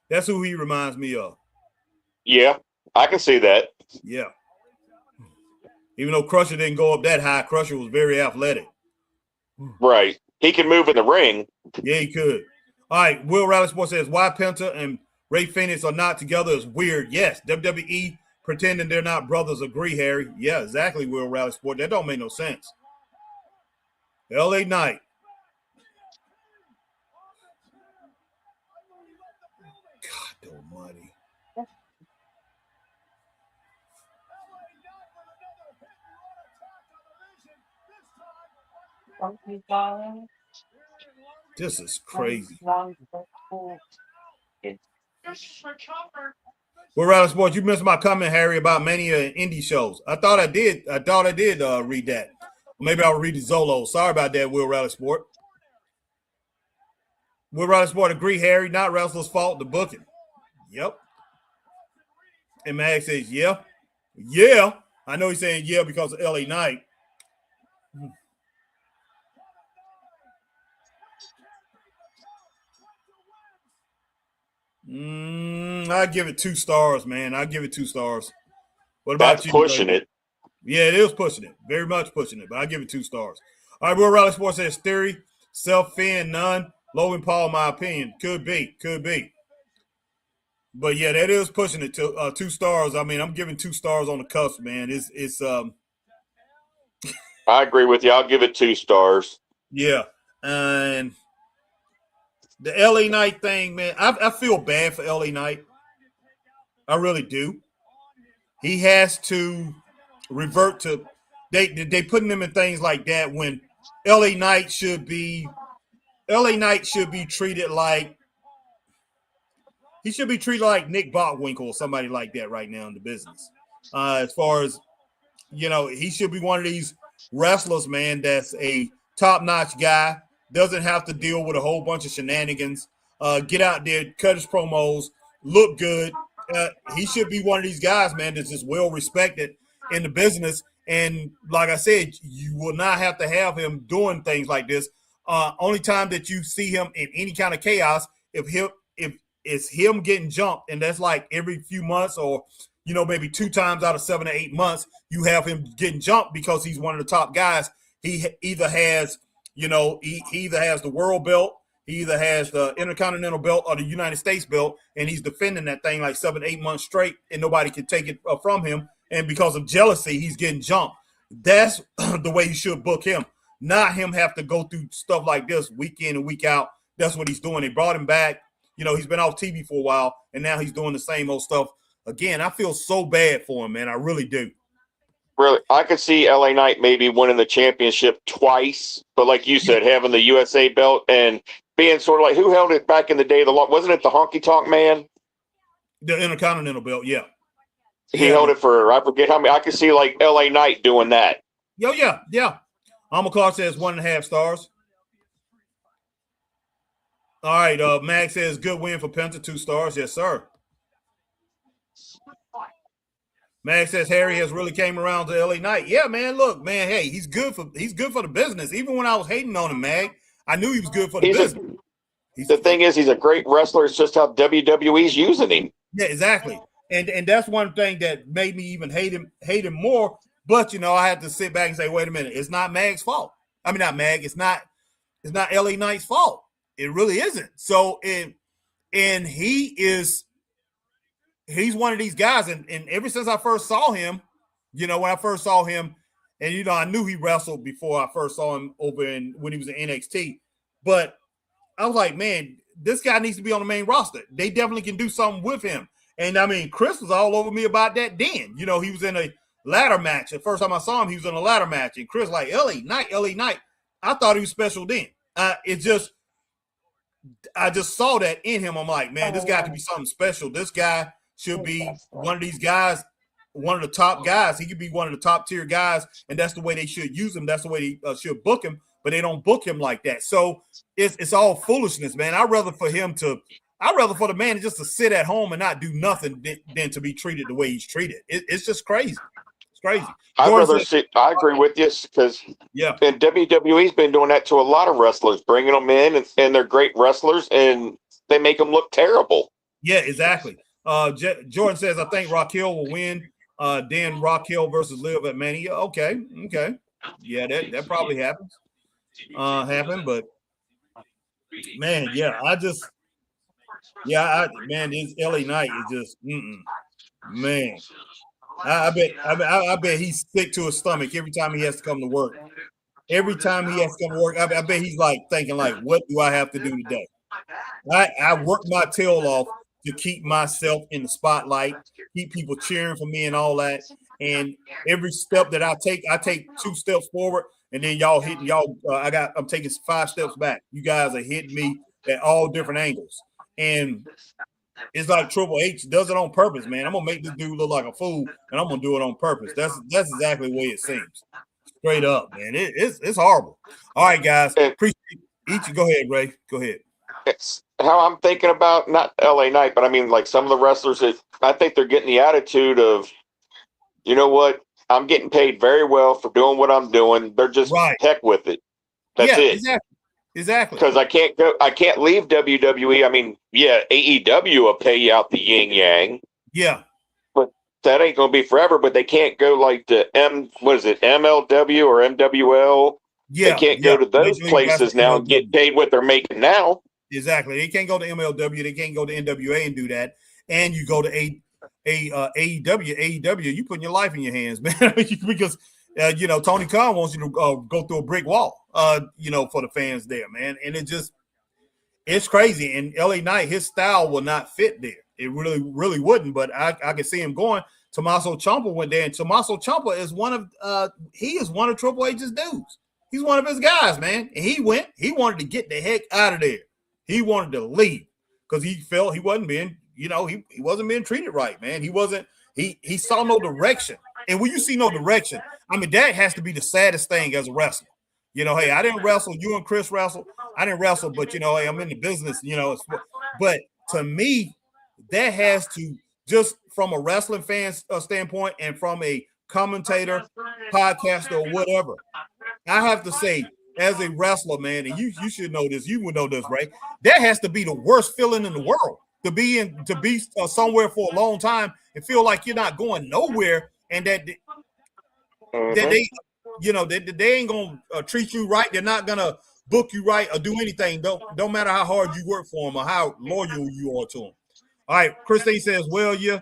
That's who he reminds me of. Yeah. I can see that. Yeah. Even though Crusher didn't go up that high, Crusher was very athletic. Right. He can move in the ring. Yeah, he could. All right. Will Rally Sports says, why Penta and Ray Phoenix are not together is weird. Yes. WWE pretending they're not brothers. Agree, Harry. Yeah, exactly, Will Rally Sports. That don't make no sense. LA Knight. God almighty. This is crazy. Well, Rally Sports, you missed my comment, Harry, about Mania and indie shows. I thought I did read that. Maybe I'll read the Zolo. Sorry about that, Will Rally Sport. Will Rally Sport agree, Harry, not wrestler's fault, the booking. Yep. And Mag says, yeah. Yeah. I know he's saying yeah because of LA Knight. I give it 2 stars, man. I give it 2 stars. What about That's you? Pushing it. Yeah, it is pushing it. Very much pushing it, but I give it 2 stars. All right, Will Rally Sports says Theory, Self-Fin, none. Logan Paul, my opinion. Could be. But yeah, that is pushing it to 2 stars. I mean, I'm giving 2 stars on the cusp, man. It's I agree with you. I'll give it 2 stars. Yeah. And the LA Knight thing, man, I feel bad for LA Knight. I really do. He has to revert to they putting him in things like that when LA Knight should be treated like Nick Bockwinkel or somebody like that right now in the business. As far as he should be one of these wrestlers, man, that's a top-notch guy, doesn't have to deal with a whole bunch of shenanigans, get out there, cut his promos, look good. He should be one of these guys, man, that's just well-respected in the business. And like I said, you will not have to have him doing things like this. Only time that you see him in any kind of chaos, if it's him getting jumped, and that's like every few months or maybe 2 times out of 7 to 8 months, you have him getting jumped because he's one of the top guys. He either has, he either has the world belt, he either has the Intercontinental belt or the United States belt, and he's defending that thing like 7 to 8 months straight, and nobody can take it from him. And because of jealousy, he's getting jumped. That's the way you should book him, not him have to go through stuff like this week in and week out. That's what he's doing. They brought him back. He's been off TV for a while, and now he's doing the same old stuff. Again, I feel so bad for him, man. I really do. Really, I could see LA Knight maybe winning the championship twice, but like you said, having the USA belt and being sort of like who held it back in the day? Wasn't it the Honky Tonk Man? The Intercontinental belt, yeah. He held it for I forget how many. I could see like LA Knight doing that. Yeah. Amakar says 1.5 stars. All right, Mag says good win for Penta, 2 stars. Yes, sir. Mag says Harry has really came around to LA Knight. Yeah, man. Look, man. Hey, he's good for the business. Even when I was hating on him, Mag, I knew he was good for the business. The thing is, he's a great wrestler. It's just how WWE's using him. Yeah, exactly. And that's one thing that made me even hate him more. But I had to sit back and say, wait a minute, it's not Mag's fault. I mean, not Mag. It's not LA Knight's fault. It really isn't. So and he's one of these guys, and ever since I first saw him, when I first saw him, and I knew he wrestled before I first saw him when he was in NXT, but I was like, man, this guy needs to be on the main roster. They definitely can do something with him. And I mean, Chris was all over me about that then. He was in a ladder match. The first time I saw him, he was in a ladder match, and Chris like LA Knight. I thought he was special then. I just saw that in him. I'm like, man, this guy could be something special. This guy should be one of these guys one of the top guys. He could be one of the top tier guys, and that's the way they should use him. That's the way they should book him, but they don't book him like that. So it's all foolishness, man. I'd rather for the man just to sit at home and not do nothing than to be treated the way he's treated. It's just crazy. It's crazy. I agree with you because and WWE's been doing that to a lot of wrestlers, bringing them in and they're great wrestlers and they make them look terrible. Yeah, exactly. Jordan says, I think Raquel will win. Then Raquel versus Liv at Mania. Okay. Yeah, that probably happens. But man, this LA Knight is just man. I bet he's sick to his stomach every time he has to come to work. I bet he's like thinking like, what do I have to do today? I work my tail off to keep myself in the spotlight, keep people cheering for me and all that. And every step that I take 2 steps forward, and then y'all hitting I'm taking 5 steps back. You guys are hitting me at all different angles. And it's like Triple H does it on purpose, man. I'm gonna make this dude look like a fool, and I'm gonna do it on purpose. That's exactly the way it seems. Straight up, man. It's horrible. All right, guys. Appreciate each. Go ahead, Ray. Go ahead. It's how I'm thinking about not LA Knight, but I mean like some of the wrestlers that I think they're getting the attitude of, you know what, I'm getting paid very well for doing what I'm doing. They're just heck with it. That's it. Exactly. Because I can't leave WWE. I mean, AEW will pay you out the yin yang. Yeah. But that ain't gonna be forever. But they can't go like to MLW or MWL. Yeah. They can't go to those places now and get paid what they're making now. Exactly. They can't go to MLW. They can't go to NWA and do that. And you go to AEW. AEW, you putting your life in your hands, man. Because Tony Khan wants you to go through a brick wall, for the fans there, man. And it's crazy. And LA Knight, his style will not fit there. It really, really wouldn't. But I can see him going. Tommaso Ciampa went there, and Tommaso Ciampa is one of Triple H's dudes. He's one of his guys, man. And he wanted to get the heck out of there. He wanted to leave because he felt he wasn't being, he wasn't being treated right, man. He saw no direction. And when you see no direction, I mean, that has to be the saddest thing as a wrestler. Hey, I didn't wrestle. You and Chris wrestled. I didn't wrestle, but, hey, I'm in the business, but to me, that has to, just from a wrestling fan standpoint and from a commentator, podcaster, or whatever, I have to say, as a wrestler, man, and you should know this, you would know this, right? That has to be the worst feeling in the world, to be somewhere for a long time and feel like you're not going nowhere, and that they ain't gonna treat you right. They're not gonna book you right or do anything. Don't matter how hard you work for them or how loyal you are to them. All right, Christine says, well, yeah.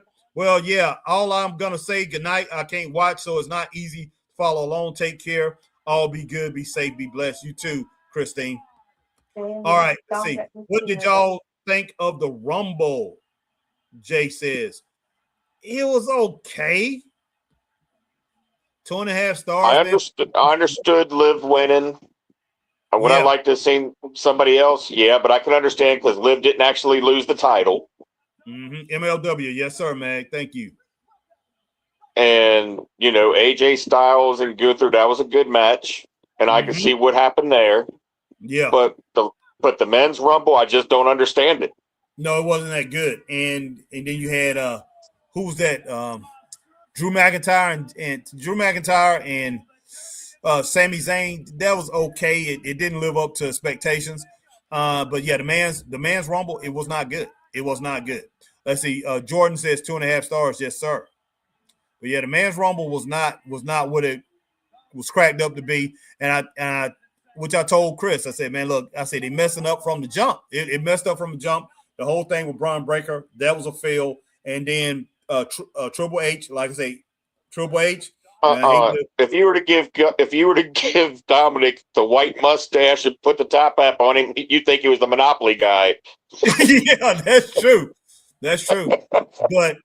All I'm gonna say, good night. I can't watch, so it's not easy to follow along. Take care. All be good, be safe, be blessed. You too, Christine. All right, let's see. What did y'all think of the Rumble? Jay says it was okay. 2.5 stars. I understood Liv winning. Would I like to have seen somebody else? Yeah, but I can understand because Liv didn't actually lose the title. MLW, yes, sir, Mag. Thank you. And AJ Styles and Gunther, that was a good match, and I can see what happened there. Yeah, but the men's Rumble, I just don't understand it. No, it wasn't that good. And then you had who was that? Drew McIntyre and Sami Zayn. That was okay. It didn't live up to expectations. But yeah, the man's Rumble, it was not good. It was not good. Let's see. Jordan says 2.5 stars. Yes, sir. But yeah, the man's Rumble was not what it was cracked up to be. And I which I told Chris, I said, man, look, I said, they messing up from the jump. It messed up from the jump. The whole thing with Braun Breaker, that was a fail. And then Triple H, like I say, Triple H. If you were to give Dominic the white mustache and put the top hat on him, you'd think he was the Monopoly guy. Yeah, that's true. That's true. But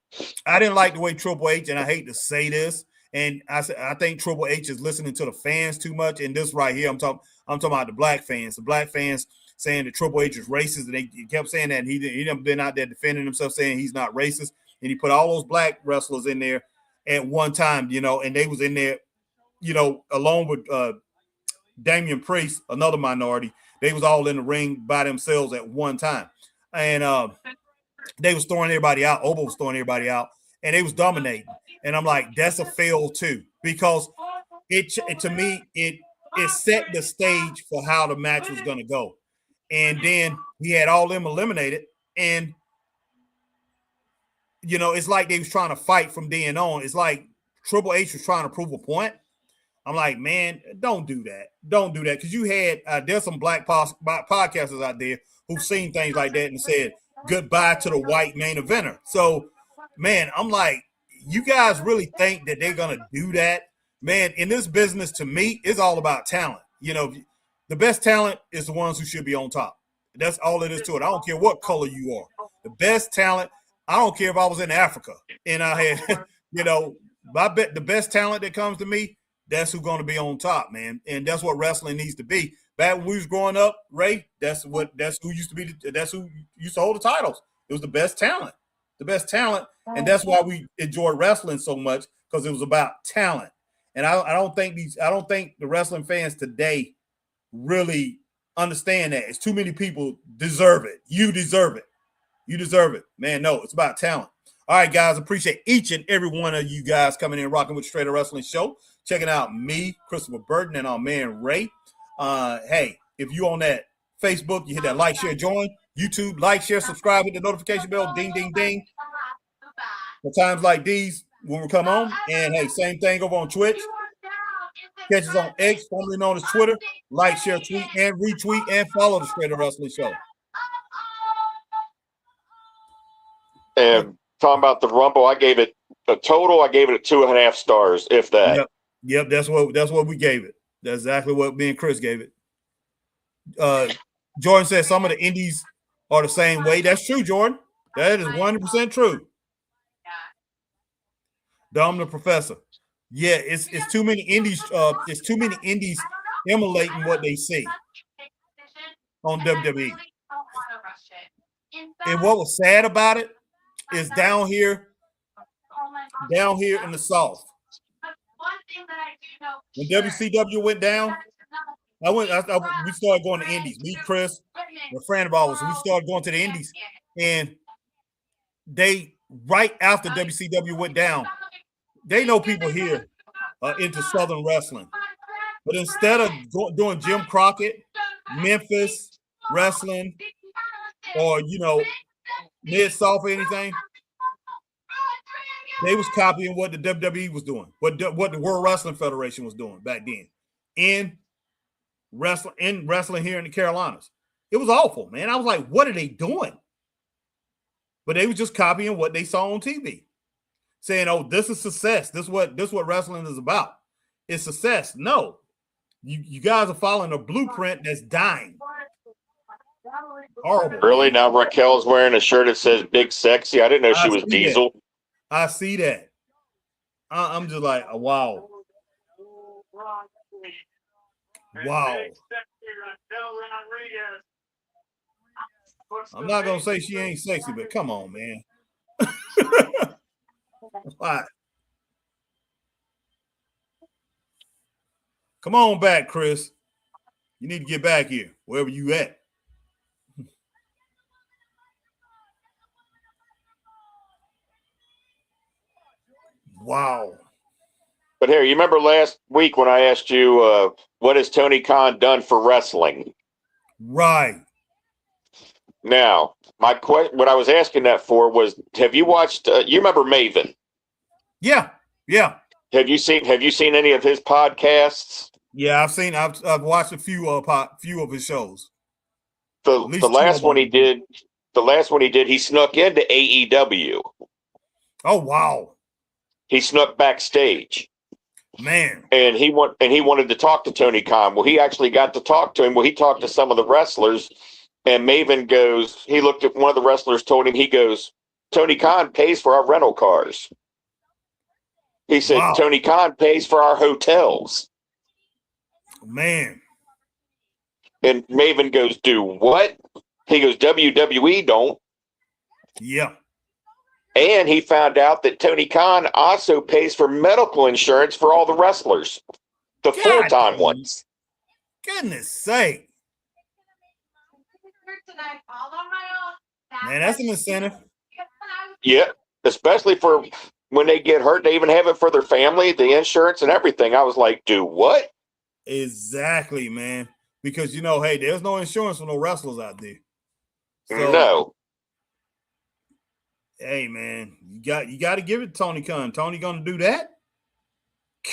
I didn't like the way Triple H, and I hate to say this, and I think Triple H is listening to the fans too much. And this right here, I'm talking about the black fans. The black fans saying that Triple H is racist, and he kept saying that, and he never been out there defending himself, saying he's not racist. And he put all those black wrestlers in there, at one time, and they was in there, along with Damian Priest, another minority. They was all in the ring by themselves at one time. And they was throwing everybody out. Obo was throwing everybody out, and they was dominating. And I'm like, that's a fail too, because it to me it set the stage for how the match was going to go. And then he had all them eliminated, and it's like they was trying to fight from then on. It's like Triple H was trying to prove a point. I'm like, man, don't do that. Don't do that. Because you had, there's some black podcasters out there who've seen things like that and said goodbye to the white main eventer. So, man, I'm like, you guys really think that they're going to do that? Man, in this business, to me, it's all about talent. The best talent is the ones who should be on top. That's all it is to it. I don't care what color you are. The best talent, I don't care if I was in Africa and I had, I bet the best talent that comes to me, that's who's going to be on top, man. And that's what wrestling needs to be. Back when we was growing up, Ray, that's who used to be. That's who used to hold the titles. It was the best talent, and that's why we enjoy wrestling so much, because it was about talent. And I don't think the wrestling fans today really understand that. It's too many people deserve it. You deserve it, man. No, it's about talent. All right, guys, appreciate each and every one of you guys coming in, rocking with Straight Up Wrestling Show, checking out me, Christopher Burton, and our man Ray. Hey, if you on that Facebook, you hit that like, share, join. YouTube, like, share, subscribe, hit the notification bell, ding, ding, ding. For times like these, when we come on, and hey, same thing over on Twitch. Catch us on X, formerly known as Twitter. Like, share, tweet, and retweet, and follow the Straight Up Wrestling Show. And talking about the Rumble, I gave it a 2.5 stars, if that. Yep, that's what we gave it. That's exactly what me and Chris gave it. Jordan said some of the indies are the same way. That's true, Jordan. That is 100% true. Dom the Professor. Yeah, it's too many indies. It's too many indies emulating what they see on WWE. And what was sad about it is down here in the South, when WCW went down, we started going to indies. Me, Chris, a friend of ours, we started going to the indies, and they, right after WCW went down, they know people here are into Southern wrestling. But instead of doing Jim Crockett, Memphis wrestling, or, Mid-South or anything, they was copying what the WWE was doing, what the World Wrestling Federation was doing back then in wrestling here in the Carolinas. It was awful, man. I was like, what are they doing? But they were just copying what they saw on TV, saying, "Oh, this is success. This is what wrestling is about. It's success." No, you guys are following a blueprint that's dying. Horrible. Really? Now Raquel's wearing a shirt that says "Big Sexy." I didn't know she was Diesel. I see that. I'm just like, wow. Wow. I'm not gonna say she ain't sexy, but come on, man. Why? Come on back, Chris. You need to get back here, wherever you at. Wow. But here, you remember last week when I asked you, what has Tony Khan done for wrestling? Right. Now, what I was asking that for was, have you watched? You remember Maven? Yeah. Have you seen any of his podcasts? Yeah, I've watched a few of his shows. The last one he did, he snuck into AEW. Oh wow. He snuck backstage. Man. And he wanted to talk to Tony Khan. Well, he actually got to talk to him. Well, he talked to some of the wrestlers, and Maven goes, he looked at one of the wrestlers, told him, he goes, Tony Khan pays for our rental cars. He said, wow. Tony Khan pays for our hotels. Man. And Maven goes, do what? He goes, WWE don't. Yeah. And he found out that Tony Khan also pays for medical insurance for all the wrestlers, the full-time ones. Goodness sake. Man, that's an incentive. Yeah, especially for when they get hurt. They even have it for their family, the insurance and everything. I was like, do what? Exactly, man. Because, hey, there's no insurance for no wrestlers out there. So, No. Hey, man, you got to give it to Tony Khan. Tony going to do that?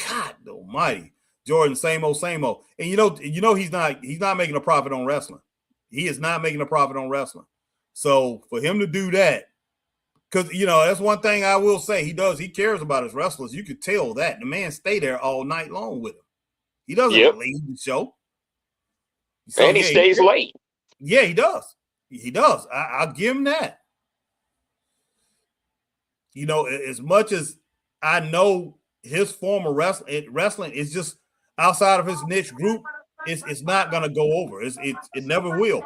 God almighty. Jordan, same old. And he's not making a profit on wrestling. He is not making a profit on wrestling. So for him to do that, because that's one thing I will say, he cares about his wrestlers. You could tell that. The man stay there all night long with him. He doesn't leave the show. So, and he stays late. Yeah, he does. He does. I'll give him that. As much as I know his form of wrestling is just outside of his niche group, it's not going to go over. It never will.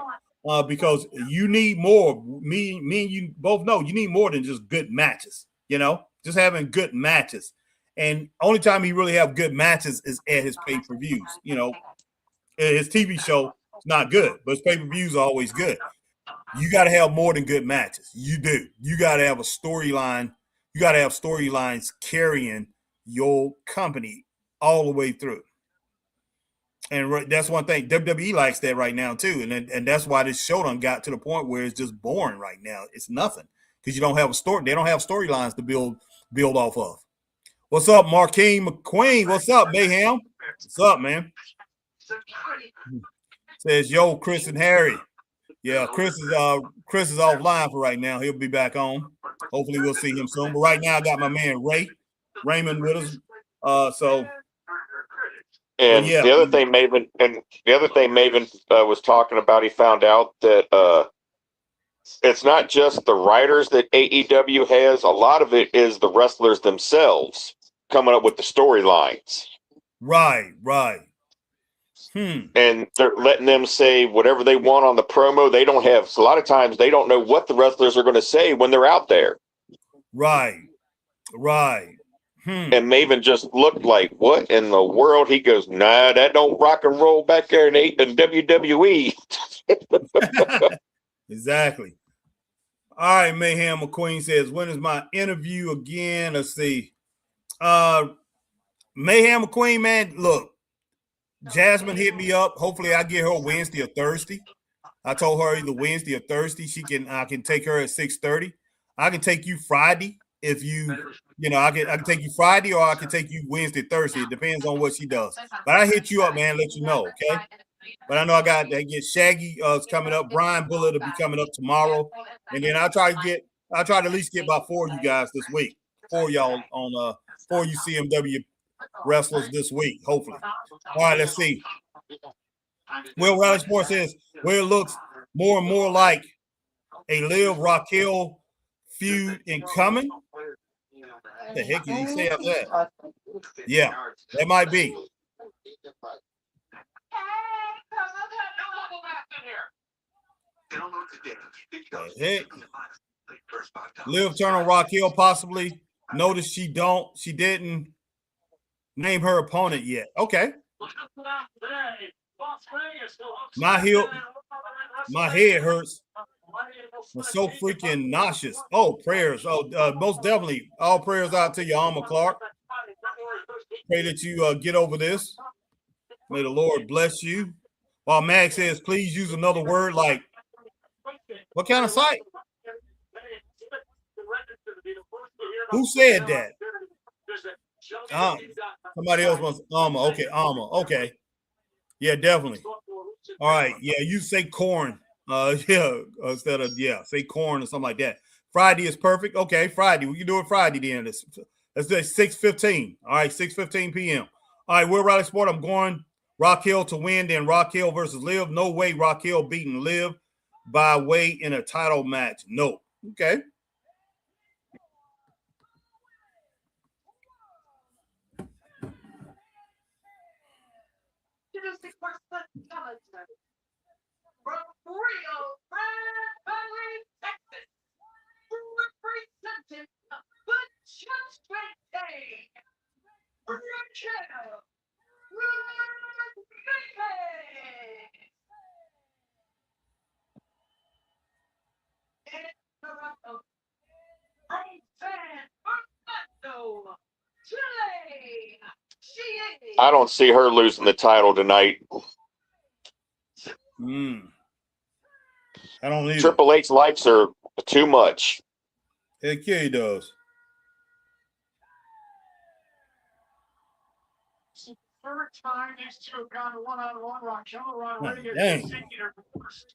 Because you need more. Me and you both know you need more than just good matches. Just having good matches. And only time he really have good matches is at his pay-per-views. His TV show is not good, but his pay-per-views are always good. You got to have more than good matches. You do. You got to have a storyline. You got to have storylines carrying your company all the way through. And that's one thing. WWE likes that right now too, and that's why this show done got to the point where it's just boring right now. It's nothing because you don't have a story. They don't have storylines to build off of. What's up, Marquine McQueen? What's up, Mayhem? What's up, man? Says yo, Chris and Harry. Yeah, Chris is offline for right now. He'll be back on. Hopefully, we'll see him soon. But right now, I got my man Raymond with us. And the other thing Maven was talking about, he found out that it's not just the writers that AEW has. A lot of it is the wrestlers themselves coming up with the storylines. Right. And they're letting them say whatever they want on the promo. They don't have, a lot of times they don't know what the wrestlers are going to say when they're out there. Right. And Maven just looked like, what in the world? He goes, nah, that don't rock and roll back there in WWE. Exactly. All right, Mayhem McQueen says, when is my interview again? Let's see. Mayhem McQueen, man, look, Jasmine hit me up. Hopefully I get her Wednesday or Thursday. I told her either Wednesday or Thursday. I can take her at 6:30. I can take you Friday if I can take you Friday, or I can take you Wednesday, Thursday. It depends on what she does. But I hit you up, man, let you know, okay? But I know I get Shaggy is coming up. Brian Bullitt will be coming up tomorrow. And then I'll try to at least get about 4 of you guys this week. 4 of y'all on 4 UCMW wrestlers this week, hopefully. All right, let's see. Will Rally Sports says, where it looks more and more like a Liv Raquel feud incoming. What the heck did he say after that? Yeah, that might be. Heck. Liv turn on Raquel possibly. Notice she didn't name her opponent yet. Okay. My head hurts. I'm so freaking nauseous. Oh, prayers. Oh, most definitely. All prayers out to your Alma Clark. Pray that you get over this. May the Lord bless you. While Max says, please use another word like, what kind of site? Who said that? Somebody else wants Alma. Okay, Alma. Okay. Yeah, definitely. All right. Yeah, you say corn. Instead of say corn or something like that. Friday is perfect. Okay, Friday. We can do it Friday then. Let's do it 6:15. All right, 6:15 p.m. All right, Will Riley Sport. I'm going Raquel to win, then Raquel versus Liv. No way Raquel beating Liv by way in a title match. No. Okay. From Rio Grande Valley, Texas, who represented I don't see her losing the title tonight. I don't either. Triple H likes her too much. Heck yeah, he does. Third time these two have gone one-on-one. Raquel Rodriguez dang. is taking her first.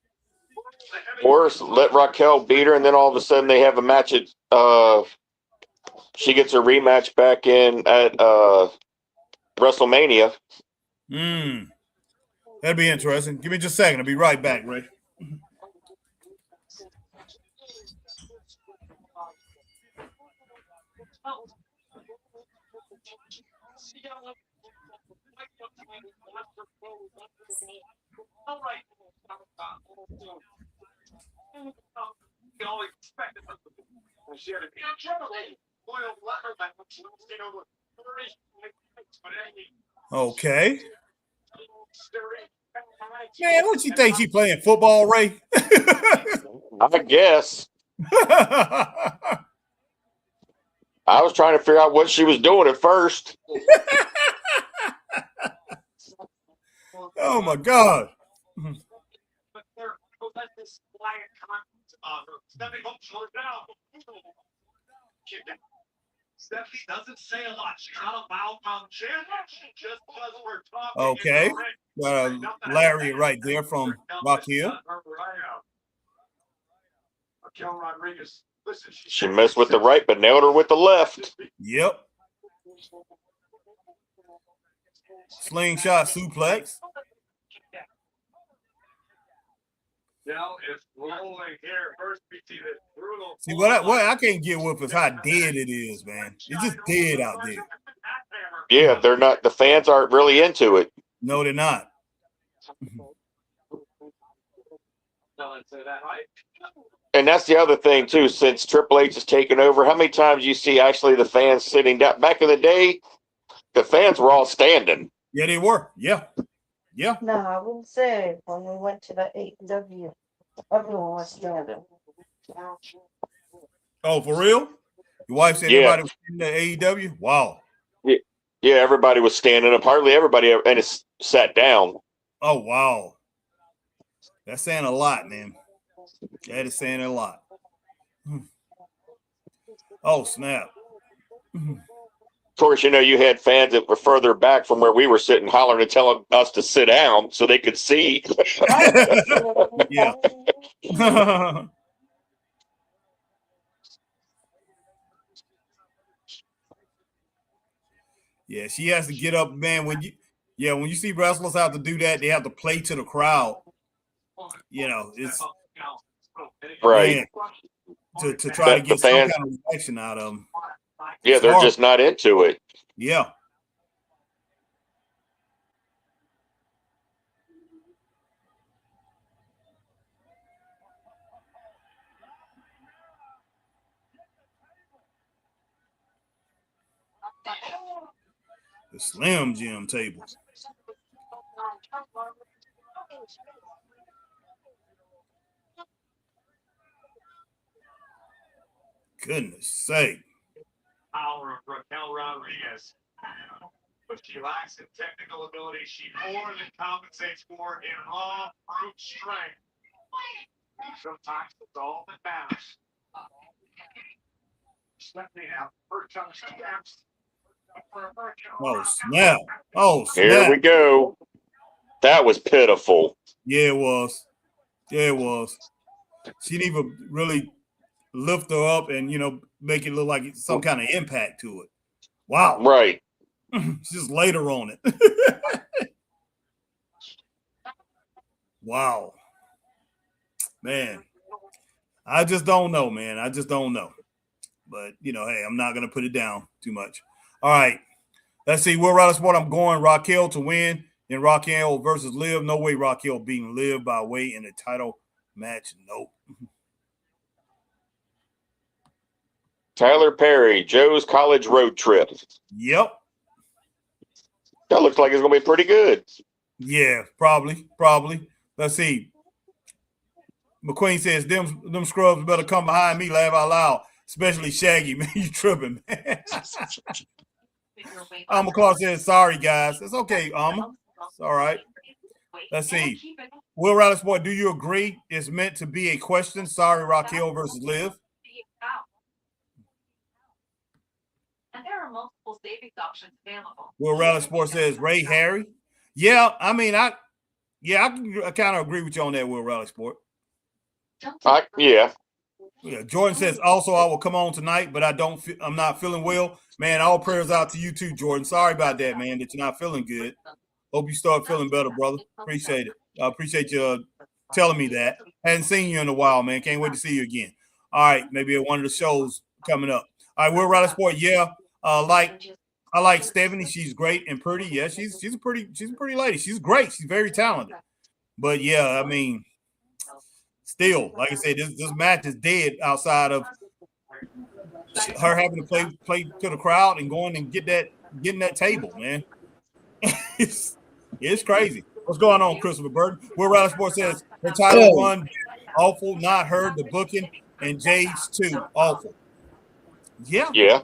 Worse, let Raquel beat her, and then all of a sudden they have a match at she gets her rematch back in at WrestleMania. That'd be interesting. Give me just a second. I'll be right back, Ray. Okay. Man, what you think she playing football, Ray? I guess. I was trying to figure out what she was doing at first. Oh my God. Stephanie doesn't say a lot. She's not a bow-bound champion. She just does we're talking. Okay. Larry right there from Rock Hill. Raquel Rodriguez. Listen, She missed with the right, but nailed her with the left. Yep. Slingshot suplex. Now it's rolling here. First we see this brutal. See what I can't get with is how dead it is, man. It's just dead out there. Yeah, they're not. The fans aren't really into it. No, they're not. And that's the other thing too. Since Triple H has taken over, how many times you see actually the fans sitting down? Back in the day, the fans were all standing. Yeah, they were. Yeah. Yeah. No, I wouldn't say when we went to the AEW, everyone was standing. Oh, for real? Your wife said everybody was in the AEW? Wow. Yeah, everybody was standing up. Hardly everybody, and it's sat down. Oh, wow. That's saying a lot, man. That is saying a lot. Oh, snap. Of course, you know, you had fans that were further back from where we were sitting, hollering and telling us to sit down so they could see. Yeah. Yeah, she has to get up, man. When you see wrestlers have to do that, they have to play to the crowd. You know, it's right. Man, to try to get some kind of reaction out of them. Yeah, they're just not into it. Yeah. The Slim Jim table. Goodness sake. Power of Raquel Rodriguez. But she lacks in technical ability. She more than compensates for in raw brute strength. Sometimes it's all that matters. Stephanie now, first time steps. Oh, snap. Oh, snap. Here we go. That was pitiful. Yeah, it was. Yeah, it was. She didn't even really lift her up and, make it look like it's some kind of impact to it. Wow. Right. She just laid her on it. Wow. Man. I just don't know, man. I just don't know. But, hey, I'm not going to put it down too much. All right. Let's see. Will Riley Sport, I'm going Raquel to win. Then Raquel versus Liv. No way Raquel beating Liv by way in a title match. Nope. Tyler Perry, Joe's College Road Trip. Yep. That looks like it's going to be pretty good. Yeah, probably. Let's see. McQueen says, them scrubs better come behind me, laugh out loud, especially Shaggy, man. You tripping, man. Clark says, sorry, guys. It's okay, It's all right. Let's see. Will Riley Sport, do you agree it's meant to be a question? Sorry, Raquel versus Liv. And there are multiple savings options available. Will Riley Sport says, Ray Harry. Yeah, I mean, I kind of agree with you on that, Will Riley Sport. Yeah. Jordan says, also, I will come on tonight, but I'm not feeling well. Man, all prayers out to you too, Jordan. Sorry about that, man, that you're not feeling good. Hope you start feeling better, brother. Appreciate it. I appreciate you telling me that. Hadn't seen you in a while, man. Can't wait to see you again. All right, maybe at one of the shows coming up. All right, Will Riley Sport, yeah. I like Stephanie. She's great and pretty. Yeah, she's a pretty lady. She's great. She's very talented. But yeah, I mean, still, like I said, this match is dead outside of her having to play to the crowd and going and getting that table, man. It's crazy. What's going on, Christopher Burton? Will Riley Sports says her title run awful, not her, the booking, and Jade's too awful. Yeah.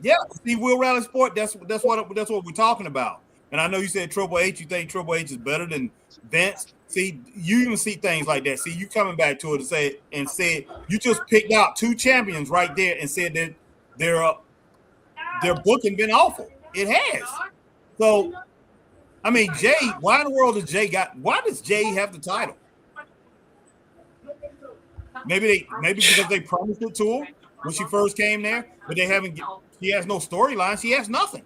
See, Will Riley Sport, that's what we're talking about. And I know you said Triple H. You think Triple H is better than Vince. See, you even see things like that. See, you coming back to it and said you just picked out two champions right there and said that their booking been awful. It has. So, I mean, Jay, why in the world why does Jay have the title? Maybe because they promised it to her when she first came there, but she has no storyline. She has nothing.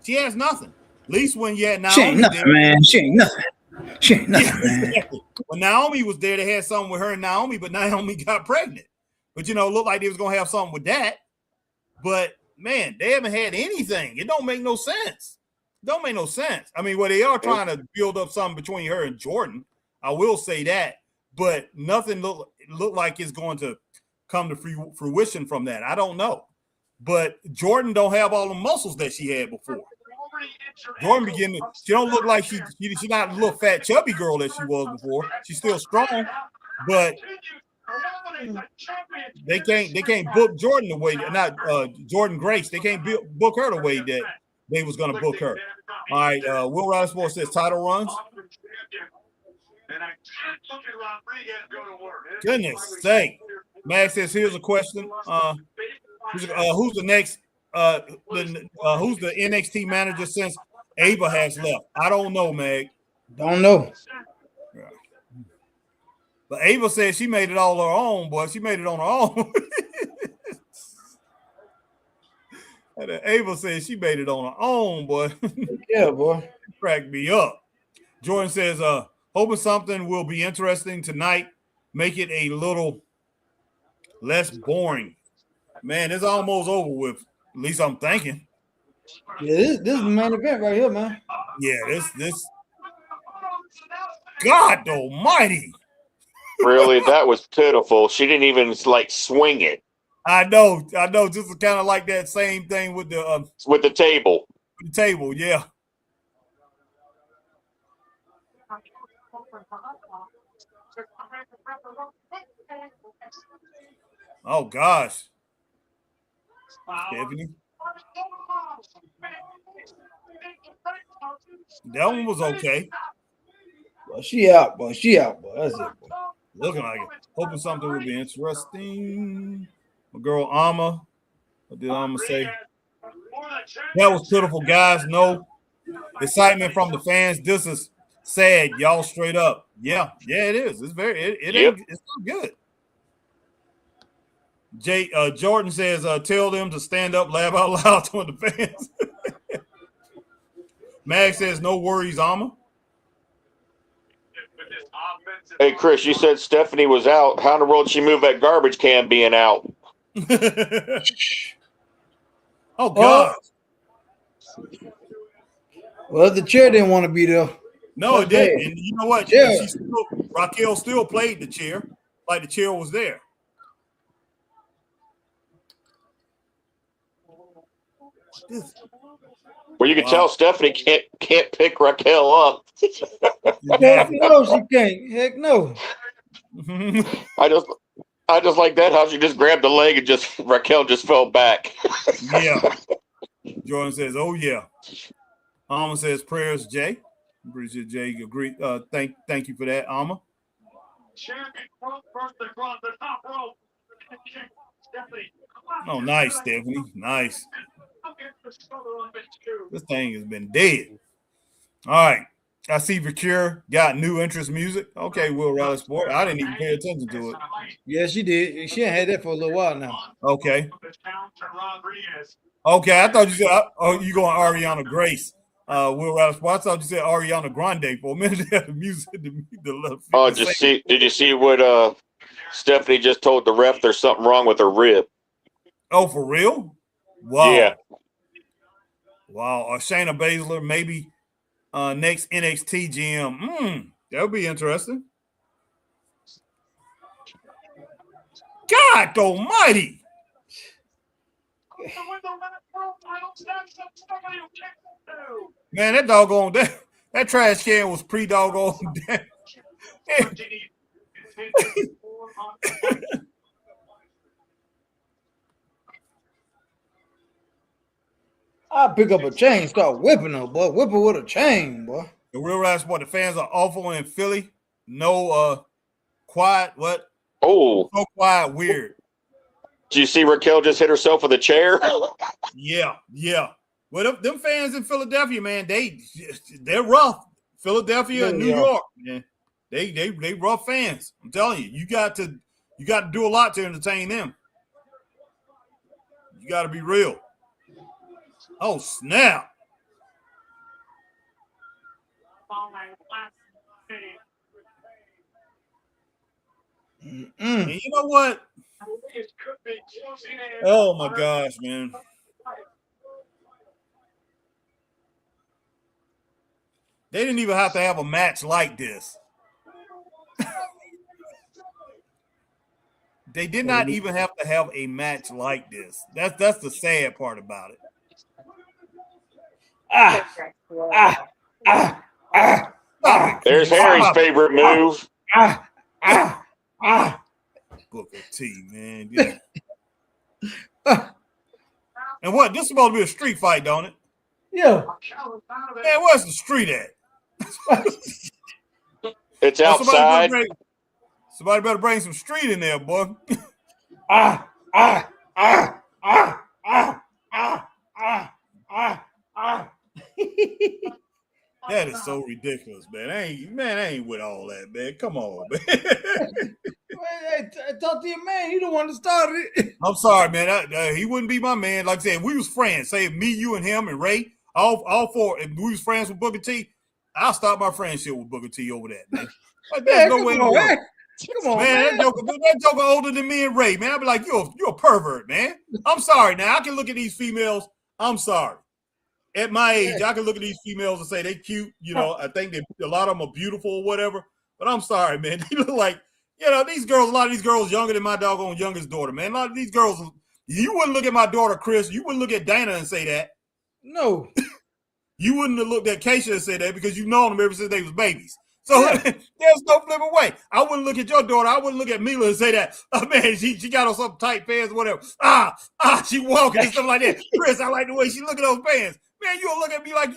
At least when you had Naomi. She ain't nothing, man. She ain't nothing, man. Exactly. When Naomi was there, they had something with her and Naomi, but Naomi got pregnant. But, it looked like they was going to have something with that. But, man, they haven't had anything. It don't make no sense. I mean, they are trying to build up something between her and Jordan. I will say that. But nothing look like it's going to come to fruition from that. I don't know. But Jordan don't have all the muscles that she had before. Jordan she don't look like she's not a little fat chubby girl that she was before. She's still strong, but they can't book Jordan the way Jordan Grace. They can't book her the way that they was going to book her. All right, Will Riley Sports says title runs. Goodness sake. Max says, here's a question. Who's the next who's the NXT manager since Ava has left? I don't know, Meg. Don't know. Yeah. But Ava said she made it all her own, boy. She made it on her own. Ava said she made it on her own, boy. Yeah, boy. Cracked me up. Jordan says, hoping something will be interesting tonight. Make it a little less boring. Man, it's almost over with. At least I'm thinking. Yeah, this is the main event right here, man. Yeah, this. God Almighty! Really, that was pitiful. She didn't even swing it. I know. Just kind of like that same thing with the table. With the table, yeah. Oh gosh. Stephanie. That one was okay. Well, she out, boy. That's it, boy. Looking like it. Hoping something will be interesting. My girl Alma. What did Alma say? That was pitiful, guys. No excitement from the fans. This is sad, y'all. Straight up. Yeah, it is. It's it's not good. Jordan says, tell them to stand up, laugh out loud to the fans. Mag says, no worries, Alma. Hey, Chris, you said Stephanie was out. How in the world did she move that garbage can being out? Oh, God. Well, the chair didn't want to be there. No, it didn't. And you know what? Yeah. Raquel still played the chair like the chair was there. Well, you can tell Stephanie can't pick Raquel up. Heck no, she can't. Heck no. I just like that how she just grabbed the leg and just Raquel just fell back. Yeah. Jordan says, "Oh yeah." Alma says, "Prayers, Jay." I'm pretty sure Jay agreed. Thank you for that, Alma. Oh, nice, Stephanie. Nice. This thing has been dead. All right. I see Vicure got new interest music. Okay, Will Rally Sport. I didn't even pay attention to it. Yeah, she did. She ain't had that for a little while now. Okay. Okay, I thought you said, you going Ariana Grace. Will Rally Sport. I thought you said Ariana Grande for a minute. The music. Oh, did you see what Stephanie just told the ref? There's something wrong with her rib. Oh, for real? Wow. Yeah. Wow. Or Shayna Baszler, maybe next NXT GM. That would be interesting. God almighty. Man, that doggone that trash can was pre-doggone. I'll pick up a chain, start whipping her, boy. Whip her with a chain, boy. The real rap sport, the fans are awful in Philly. No quiet, what? Oh. So quiet, weird. Did you see Raquel just hit herself with a chair? Yeah. Well, them fans in Philadelphia, man, they're rough. Philadelphia and New York, man. They rough fans. I'm telling you, you got to do a lot to entertain them. You got to be real. Oh, snap. And you know what? Oh, my gosh, man. They didn't even have to have a match like this. They did not even have to have a match like this. That's the sad part about it. There's Harry's favorite move. Booker T, man. Yeah. And what? This is supposed to be a street fight, don't it? Yeah. Man, where's the street at? It's outside. Somebody better bring some street in there, boy. That is so ridiculous, man. I ain't with all that, man. Come on, man. Talk to your man. He the one that started it. I'm sorry, man. He wouldn't be my man. Like I said, if we was friends, say me, you, and him, and Ray, all four, if we was friends with Booker T, I'll stop my friendship with Booker T over that, man. Like, there's no way in the world. Come on, man. That joker older than me and Ray, man. I'd be like, you're a pervert, man. I'm sorry. Now, I can look at these females. I'm sorry. At my age, I can look at these females and say they cute. You know, I think a lot of them are beautiful or whatever. But I'm sorry, man. They look like, these girls, a lot of these girls younger than my doggone youngest daughter, man. A lot of these girls, you wouldn't look at my daughter, Chris. You wouldn't look at Dana and say that. No. You wouldn't have looked at Keisha and said that because you've known them ever since they was babies. So there's no flipping way. I wouldn't look at your daughter. I wouldn't look at Mila and say that, oh, man, she got on some tight pants or whatever. She walking and stuff like that. Chris, I like the way she look at those pants. Man, you'll look at me like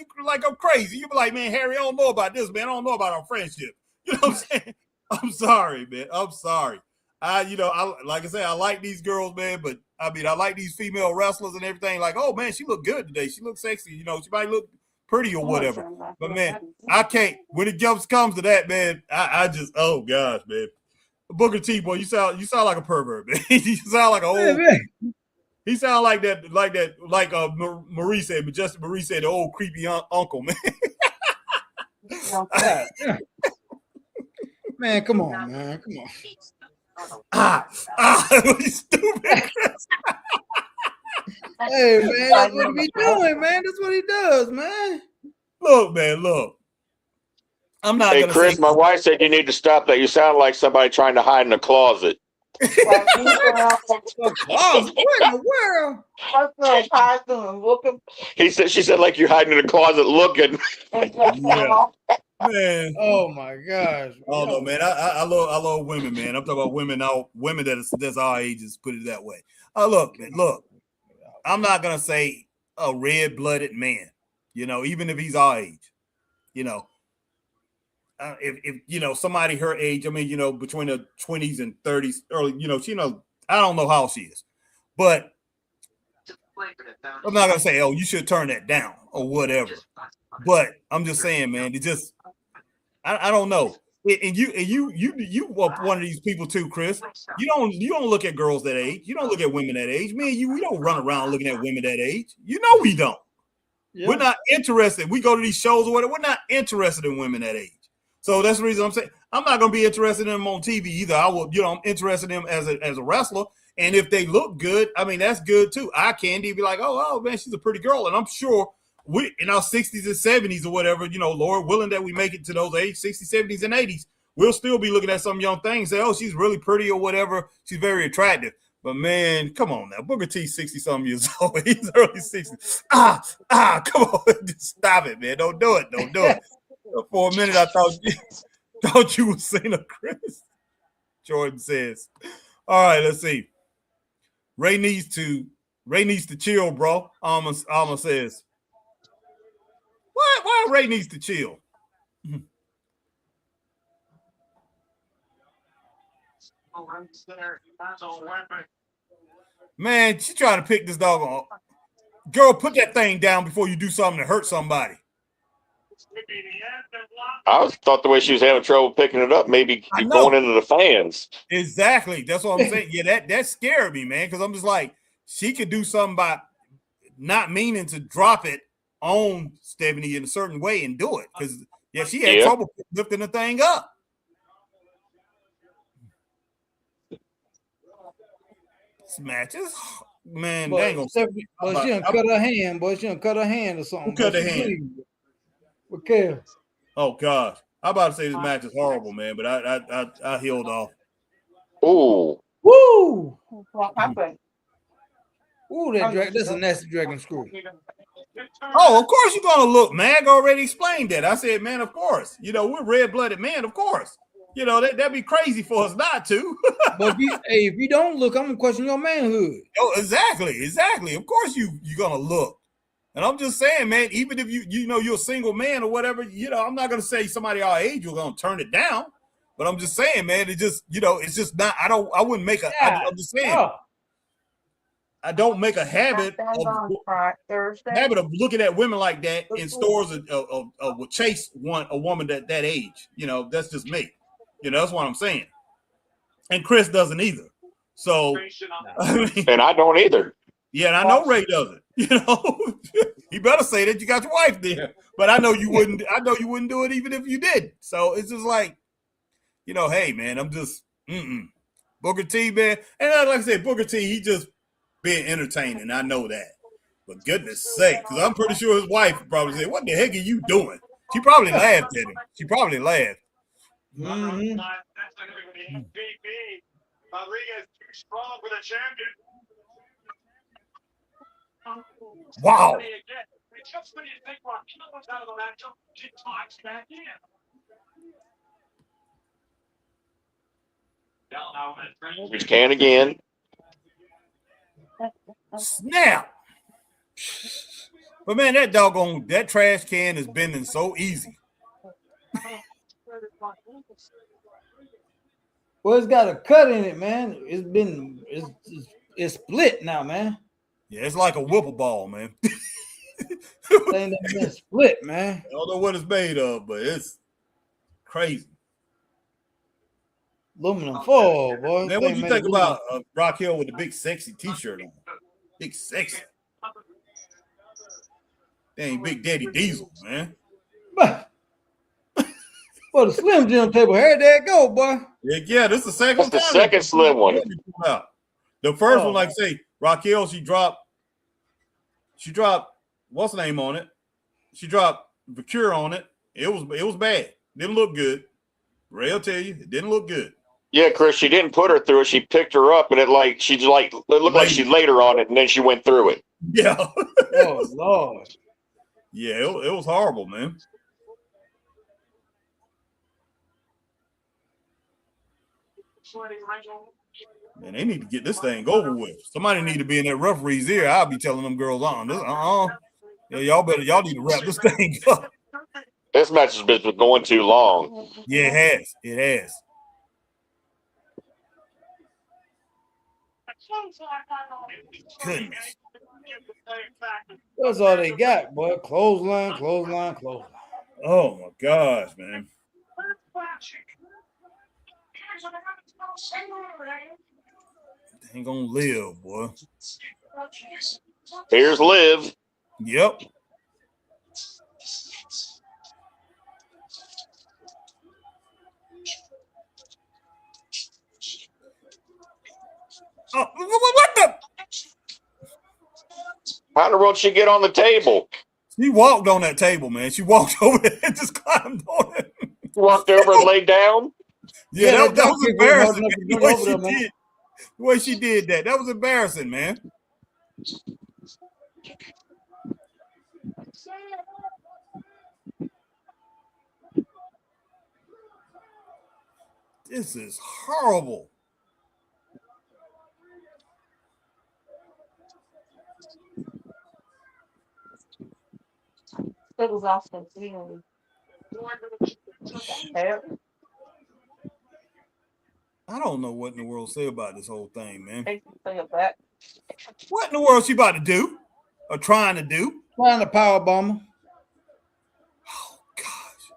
I'm crazy. You'll be like, man, Harry, I don't know about this, man. I don't know about our friendship. You know what I'm saying? I'm sorry, man. I'm sorry. Like I said, I like these girls, man, but I like these female wrestlers and everything. Like, oh, man, she look good today. She looks sexy. She might look pretty or whatever. But, man, I can't. When it comes to that, man, I just, oh, gosh, man. Booker T, boy, you sound like a pervert, man. You sound like an old. Man. He sound like Marie said, but Justin Marie said, the old creepy uncle, man. Man, come on, man. Come on. Stupid. Hey, man, that's what he doing, man. That's what he does, man. Look, man, look. I'm not. Hey, Chris, my wife said you need to stop that. You sound like somebody trying to hide in a closet. Like he's around The closet. What in the world? like costume looking She said, like you're hiding in the closet looking. and just Yeah. Man. Oh my gosh. I don't know, man. I love women, man. I'm talking about women now, women that's our ages, put it that way. Look, man, look. I'm not gonna say a red-blooded man, even if he's our age, if somebody her age, I mean, between the 20s and 30s, early, I don't know how she is, but I'm not gonna say, oh, you should turn that down or whatever. But I'm just saying, man, it just I don't know. And you one of these people too, Chris. You don't look at girls that age. You don't look at women that age. Me and you, we don't run around looking at women that age. We don't. Yeah. We're not interested. We go to these shows or whatever. We're not interested in women that age. So that's the reason I'm saying I'm not going to be interested in them on TV either. I will, I'm interested in them as a wrestler. And if they look good, I mean, that's good too. I can't be like, oh man, she's a pretty girl. And I'm sure we in our 60s and 70s or whatever, Lord willing that we make it to those age 60s, 70s, and 80s, we'll still be looking at some young things, say, oh, she's really pretty or whatever. She's very attractive. But man, come on now. Booker T's 60-something years old. He's early 60s. Come on. Just stop it, man. Don't do it. Don't do it. For a minute, I thought you were seeing a Chris. Jordan says. All right, let's see. Ray needs to chill, bro. Alma says. Why Ray needs to chill? Man, she trying to pick this dog on. Girl, put that thing down before you do something to hurt somebody. I thought the way she was having trouble picking it up, maybe going into the fans. Exactly. That's what I'm saying. Yeah, that scared me, man, because I'm just like, she could do something by not meaning to drop it on Stephanie in a certain way and do it. Because, she had trouble lifting the thing up. This match is, man, but they ain't gonna Stephanie, but she done cut her hand, boy. She done cut her hand or something. Who cut her hand? Okay. Oh gosh, I'm about to say this match is horrible, man, but I healed off. Oh, woo! what happened? Ooh, that's a nasty dragon screw. Oh, of course you're gonna look. Mag already explained that. I said, man, of course. We're red-blooded man, of course. That'd be crazy for us not to. But if you don't look, I'm gonna question your manhood. Oh, exactly. Of course you're gonna look. And I'm just saying, man, even if you're a single man or whatever, I'm not gonna say somebody our age you're gonna turn it down. But I'm just saying, man, it just, it's just not. I wouldn't make a. I'm just saying. Oh. I don't make a habit of looking at women like that in stores of chase a woman that age. That's just me. That's what I'm saying. And Chris doesn't either. So, and I don't either. Yeah, and I know Ray doesn't. He better say that you got your wife there. But I know you wouldn't. I know you wouldn't do it even if you did. So it's just like, hey man, I'm just Booker T, man. And like I said, Booker T, he just being entertaining. I know that. But goodness sake, because I'm pretty sure his wife probably said, what the heck are you doing? She probably laughed at him. She probably laughed. Mm-hmm. Rodriguez too strong for the champion. Wow. Just when you think Raquel was out of the matchup, she talks back in. Which can again. Snap. But man, that trash can is bending so easy. Well, it's got a cut in it, man. It's split now, man. Yeah, it's like a whipple ball, man. Thing that's been split, man. I don't know what it's made of, but it's crazy. Aluminum foil, boy. Man, what do you think about Raquel with the big sexy t-shirt on? Big sexy. Dang, Big Daddy Diesel, man. Well, the Slim Jim table, here there it go, boy. Yeah, this is the second. That's the second slim one. The first one, like say, Raquel, she dropped. What's the name on it? She dropped Vicure on it. It was bad. Didn't look good. Ray will tell you, it didn't look good. Yeah, Chris, she didn't put her through it. She picked her up, and it looked like she laid her on it, and then she went through it. Yeah. Oh Lord. Yeah, it was horrible, man. Man, they need to get this thing over with. Somebody need to be in that referee's ear. I'll be telling them girls on this. Yeah, y'all need to wrap this thing up. This match has been going too long. Yeah, it has. It has. Goodness. That's all they got, boy. Clothesline. Oh my gosh, man. They ain't gonna live, boy. Here's Liv. Yep. Oh, what the? How in the world did she get on the table? She walked on that table, man. She walked over there and just climbed on it. Walked over and laid down? Yeah, that was embarrassing. The way she did that. That was embarrassing, man. This is horrible. It was awesome. I don't know what in the world to say about this whole thing, man. That. What in the world she about to do? Or trying to do? Trying to power bomb her. Oh gosh.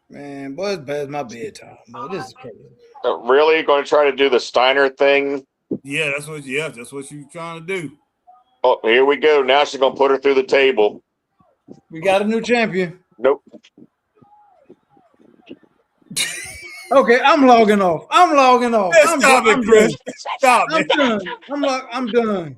Man, boy, it's past my bedtime. Boy, this is crazy. Really going to try to do the Steiner thing? Yeah, that's what she's trying to do. Oh, here we go. Now she's going to put her through the table. We got a new champion. Nope. Okay, I'm logging off. Stop it, Chris. Stop I'm it. done. I'm done.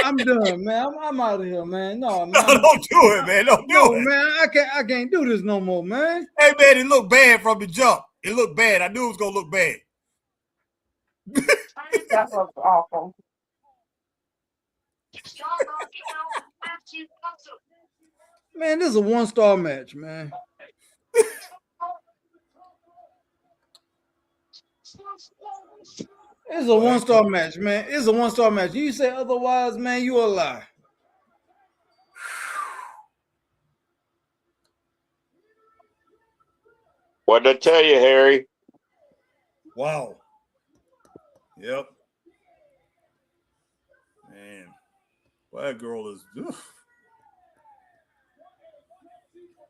I'm done, man. I'm out of here, man. No, man. No, don't do it, man. Don't do it. Man. I can't do this no more, man. Hey, man, it looked bad from the jump. It looked bad. I knew it was gonna look bad. That was awful. Man, this is a 1-star match, man. It's a 1-star match, man. It's a 1-star match. You say otherwise, man, you a lie. What did I tell you, Harry? Wow. Yep. Man, well, that girl is.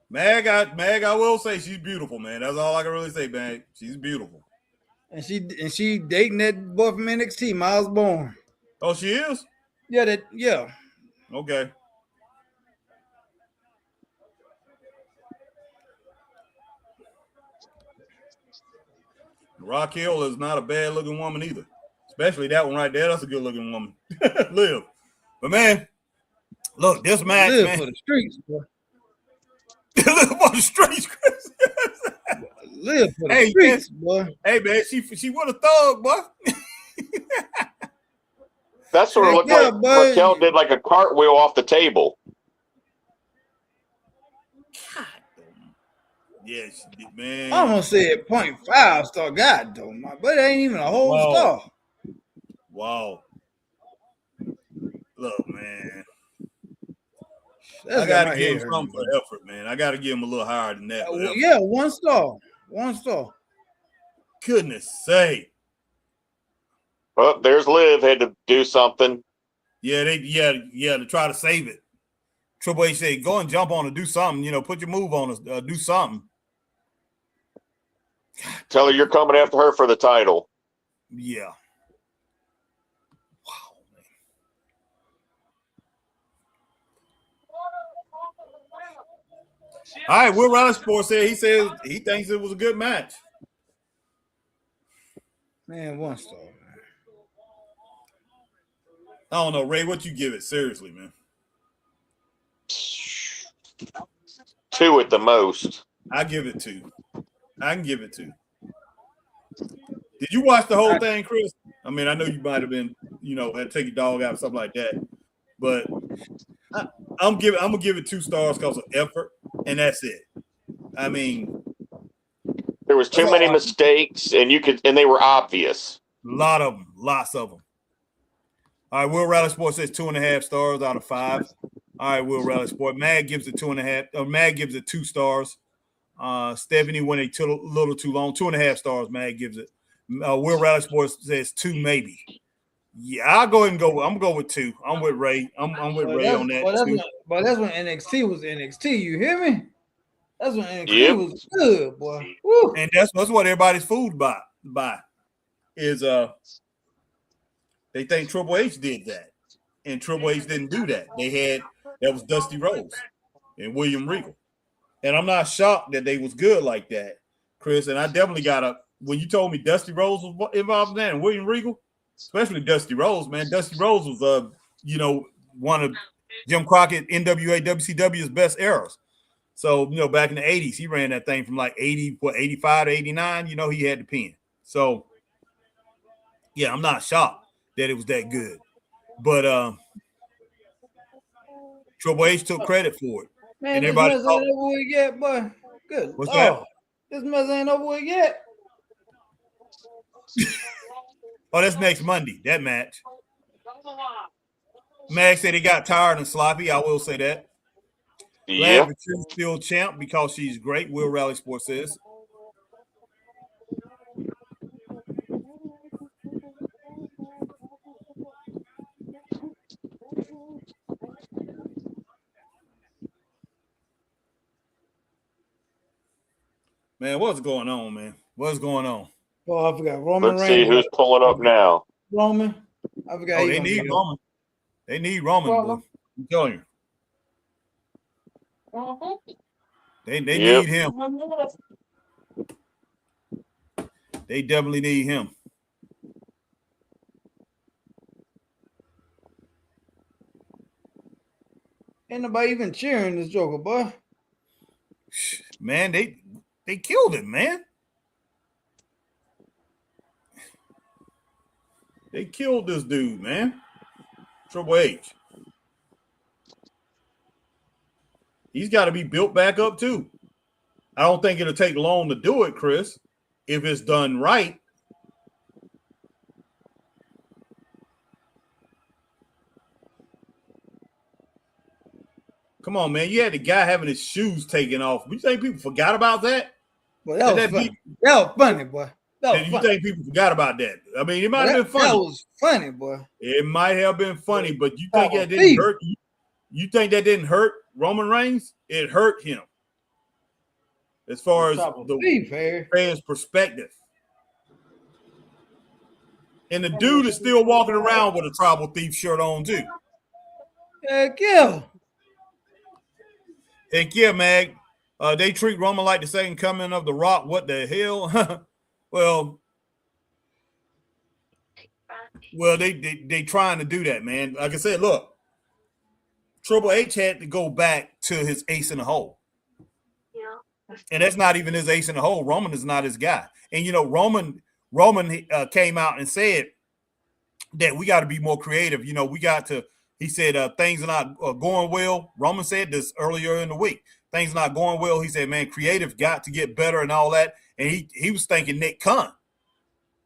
Mag, I will say she's beautiful, man. That's all I can really say, man. She's beautiful. And she dating that boy from NXT, Miles Bourne. Oh, she is? Yeah. Okay. Raquel is not a bad looking woman either. Especially that one right there. That's a good looking woman. Liv. But man, look, this match, Live man. for the streets, boy. Live for the streets, Chris. Live for the streets, boy. Hey man, she was a thug, boy. That sort of looked like Raquel did like a cartwheel off the table. Yeah, she did, man. I almost said 0.5 star. God, though, but it ain't even a whole star. Wow. Look, man. That's I gotta give him something for effort, man. I gotta give him a little higher than that. Yeah, 1 star. 1 star. Goodness sake. Well, there's Liv had to do something. Yeah, to try to save it. Triple H said, go and jump on and do something. Put your move on us. Do something. Tell her you're coming after her for the title. Yeah. Wow, man. All right, Will Riley Sports said he thinks it was a good match. Man, 1 star, man. I don't know, Ray, what you give it? Seriously, man. 2 at the most. I give it 2. I can give it 2. Did you watch the whole thing, Chris? I mean, I know you might have been, had to take your dog out or something like that, but I'm gonna give it 2 stars because of effort, and that's it. I mean, there was too many mistakes, and they were obvious. Lots of them. All right, Will Rally Sport says 2.5 stars out of 5. All right, Will Rally Sport. Mag gives it 2.5. Mag gives it 2 stars. Stephanie went a little too long. 2.5 stars. Mag gives it. Will Rally Sports says 2 maybe. Yeah, I'll go ahead and go. I'm gonna go with 2. I'm with Ray. I'm with Ray on that. But that's when NXT was NXT. You hear me? That's when NXT was good, boy. Woo. And that's what everybody's fooled by. Is they think Triple H did that, and Triple H didn't do that. That was Dusty Rhodes and William Regal, and I'm not shocked that they was good like that, Chris. And I definitely when you told me Dusty Rhodes was involved in that and William Regal, especially Dusty Rhodes, man. Dusty Rhodes was one of Jim Crockett NWA WCW's best eras. So back in the 80s, he ran that thing from like 85 to 89. He had the pen. So yeah, I'm not shocked that it was that good. But Triple H took credit for it. Man, and everybody this mess ain't over with yet, boy. Good. What's that? This mess ain't over with yet. Oh, that's next Monday, that match. Mag said he got tired and sloppy. I will say that. Yeah. Glad Patricia's still champ because she's great. Will Rally Sports says. Man, what's going on, man? What's going on? Oh, I forgot. Roman Let's see who's pulling up now. Roman. I forgot. Oh, they need Roman. They need Roman, boy. I'm telling you. They need him. They definitely need him. Ain't nobody even cheering this Joker, boy. Man, they killed him, man. They killed this dude, man. Triple H. He's got to be built back up too. I don't think it'll take long to do it, Chris, if it's done right. Come on, man. You had the guy having his shoes taken off. You think people forgot about that? Well, that was funny, boy. You think people forgot about that? I mean, it might have been funny. That was funny, boy. It might have been funny, but you think that didn't hurt? You think that didn't hurt Roman Reigns? It hurt him. As far as the fans' perspective. And the dude is still walking around with a tribal thief shirt on, too. Heck yeah. Heck yeah, Mag. They treat Roman like the second coming of The Rock. What the hell? Well, they trying to do that, man. Like I said, look, Triple H had to go back to his ace in the hole. Yeah. And that's not even his ace in the hole. Roman is not his guy. And, Roman came out and said that we got to be more creative. We got to, he said, things are not going well. Roman said this earlier in the week. Things are not going well. He said, man, creative got to get better and all that. And he was thanking Nick Khan.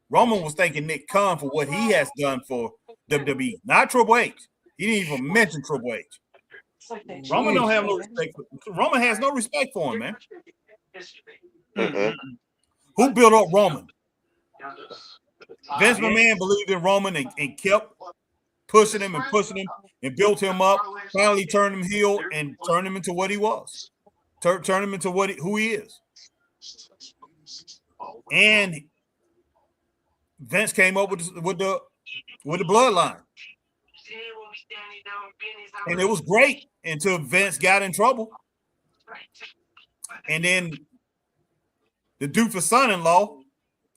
Roman was thanking Nick Khan for what he has done for WWE, not Triple H. He didn't even mention Triple H. Roman don't have no respect. Roman has no respect for him, man. Mm-hmm. Who built up Roman? Vince McMahon believed in Roman and kept pushing him and built him up. Finally turned him heel and turned him into what he was. Turned him into who he is. And Vince came up with the bloodline. And it was great until Vince got in trouble. And then the doofus son-in-law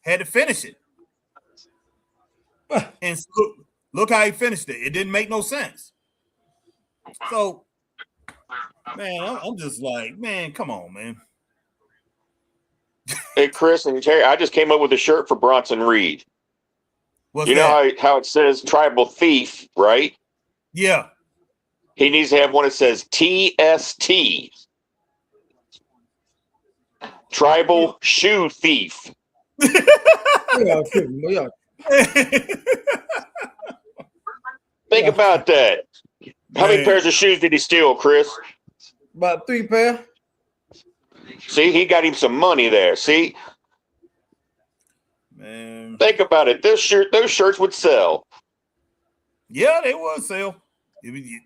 had to finish it. And look how he finished it. It didn't make no sense. So Man, I'm just like, man, come on, man. Hey, Chris and Terry, I just came up with a shirt for Bronson Reed. What's You know that? how it says tribal thief, right? Yeah. He needs to have one that says TST. Tribal shoe thief. Yeah, yeah. Think about that. How many pairs of shoes did he steal, Chris? About 3 pair. See, he got him some money there. See, Man. think about it. Those shirts would sell. Yeah, they would sell. It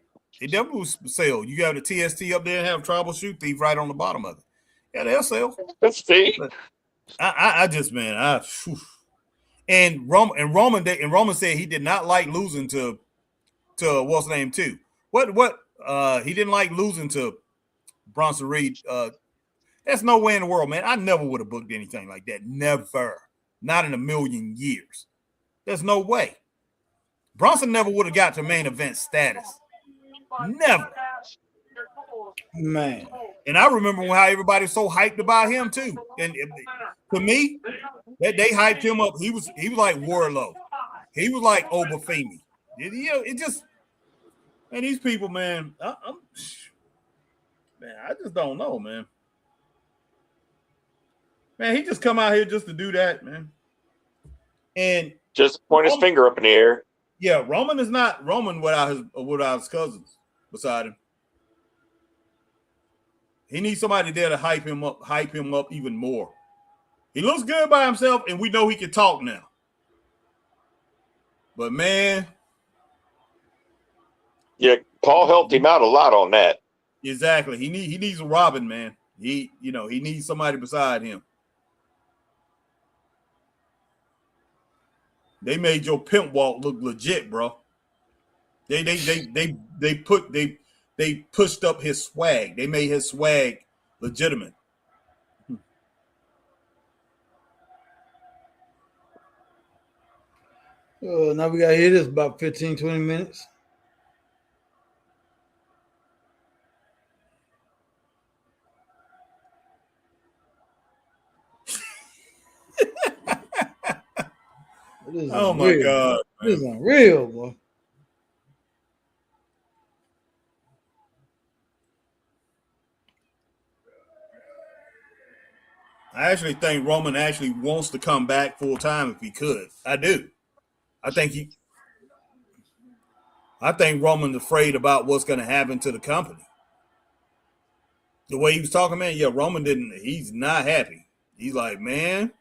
definitely would sell. You got the TST up there and have tribal shoe thief right on the bottom of it. Yeah, they'll sell. Let's see. But I just, man, and Roman said he did not like losing to what's the name too. What he didn't like losing to Bronson Reed. That's no way in the world, man. I never would have booked anything like that. Never. Not in a million years. There's no way. Bronson never would have got to main event status. Never. Man. And I remember how everybody was so hyped about him too. And to me, they hyped him up. He was like Warlow. He was like Obafemi. It just, man, these people, man, I just don't know, man. Man, he just come out here just to do that, man. And just point his finger up in the air. Yeah, Roman is not Roman without his cousins beside him. He needs somebody there to hype him up even more. He looks good by himself, and we know he can talk now. But man, yeah, Paul helped him out a lot on that. Exactly. He needs a Robin, man. He needs somebody beside him. They made your pimp walk look legit, bro. They pushed up his swag. They made his swag legitimate. Now we got to hear this about 15, 20 minutes. Oh my God. Man. This is unreal, boy. I actually think Roman actually wants to come back full time if he could. I do. I think Roman's afraid about what's going to happen to the company. The way he was talking, man, yeah, he's not happy. He's like, man,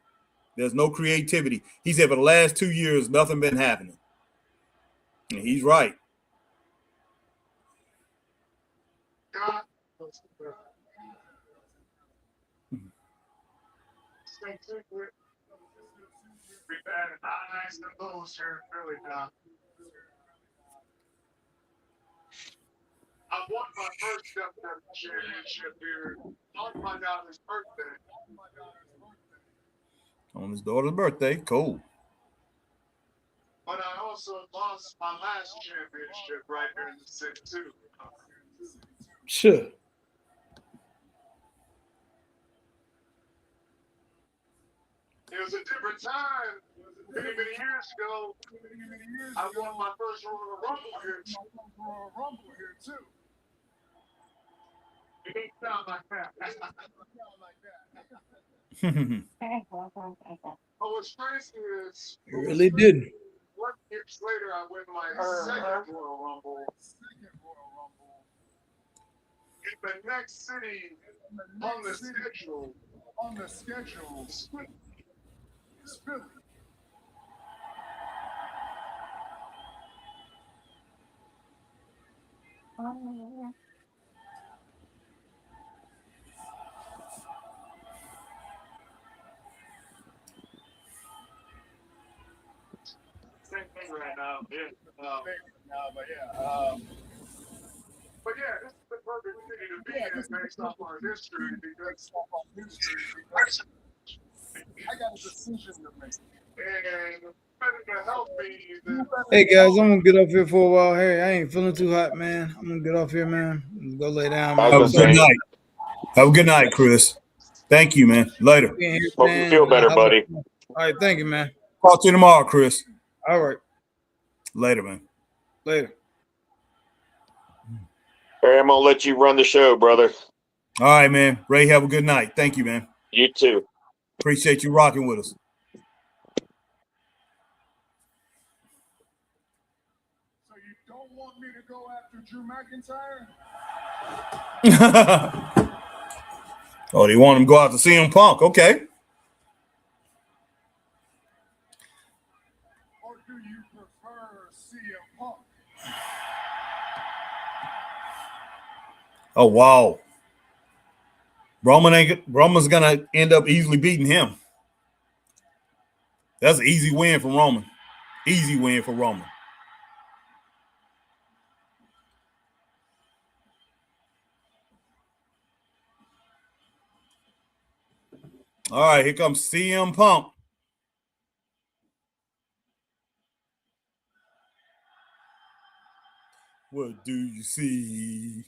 there's no creativity. He said for the last 2 years, nothing been happening. And he's right. I won my first championship here on my daughter's birthday. On his daughter's birthday, cool. But I also lost my last championship right here in the city too. Sure. It was a different time. Many years ago, I won my first Royal Rumble here too. It didn't sound like that. Oh, what's crazy is it really didn't. 1 years later, I win my second Royal Rumble. In the next city on the schedule is Philly. Same thing right now. But yeah, this is the perfect city to be in based off our history because I got a decision to make. And to help me. Hey guys, I'm gonna get off here for a while. Hey, I ain't feeling too hot, man. I'm gonna get off here, man. Go lay down, I man. was Have a gonna good say, night. Have a good night, Chris. Thank you, man. Later. Being here, hope you man. feel better, buddy. All right, thank you, man. Talk to you tomorrow, Chris. All right, Later, man. later. All right, I'm gonna let you run the show, brother. All right, man. Ray, have a good night. Thank you, man. You too. Appreciate you rocking with us. So you don't want me to go after Drew McIntyre? Oh, they want him to go out to CM Punk. Okay. Or do you prefer CM Punk? Oh, wow. Roman's gonna end up easily beating him. That's an easy win for Roman. Easy win for Roman. All right, here comes CM Punk. What do you see?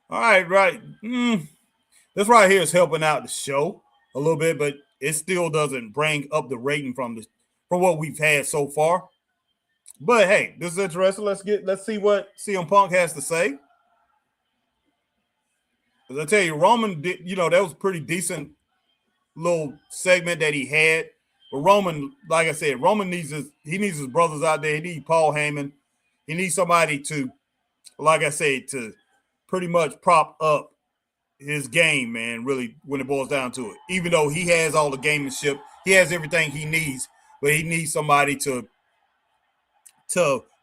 All right, right. This right here is helping out the show a little bit, but it still doesn't bring up the rating from what we've had so far. But hey, this is interesting. Let's see what CM Punk has to say. Because I tell you, Roman did, that was a pretty decent little segment that he had. But Roman, like I said, Roman needs his brothers out there. He needs Paul Heyman. He needs somebody to, like I said, to pretty much prop up his game, man, really, when it boils down to it. Even though he has all the gamemanship, he has everything he needs, but he needs somebody to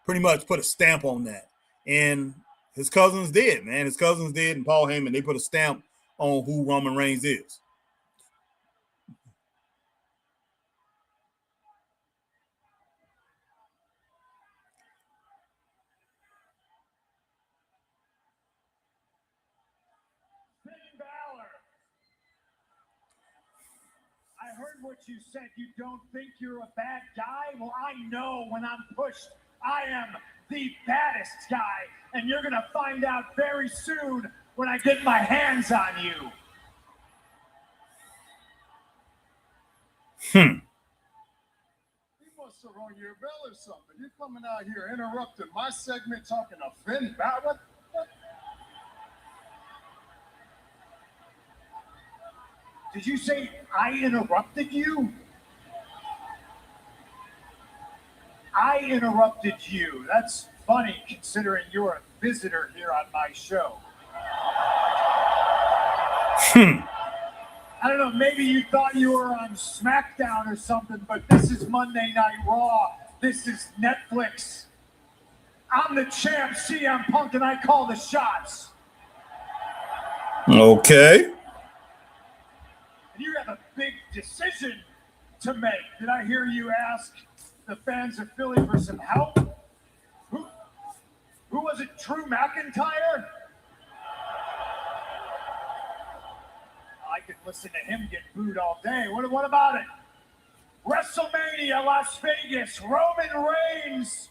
pretty much put a stamp on that. And his cousins did, man. His cousins did, and Paul Heyman, they put a stamp on who Roman Reigns is. I heard what you said. You don't think you're a bad guy? Well, I know when I'm pushed, I am the baddest guy. And you're going to find out very soon when I get my hands on you. You must have rung your bell or something. You're coming out here interrupting my segment talking to Finn Balor. Did you say I interrupted you? I interrupted you. That's funny considering you're a visitor here on my show. I don't know, maybe you thought you were on SmackDown or something, but this is Monday Night Raw. This is Netflix. I'm the champ, CM Punk, and I call the shots. Okay. You have a big decision to make. Did I hear you ask the fans of Philly for some help? Who was it, Drew McIntyre? could listen to him get booed all day. What about it? WrestleMania, Las Vegas, Roman Reigns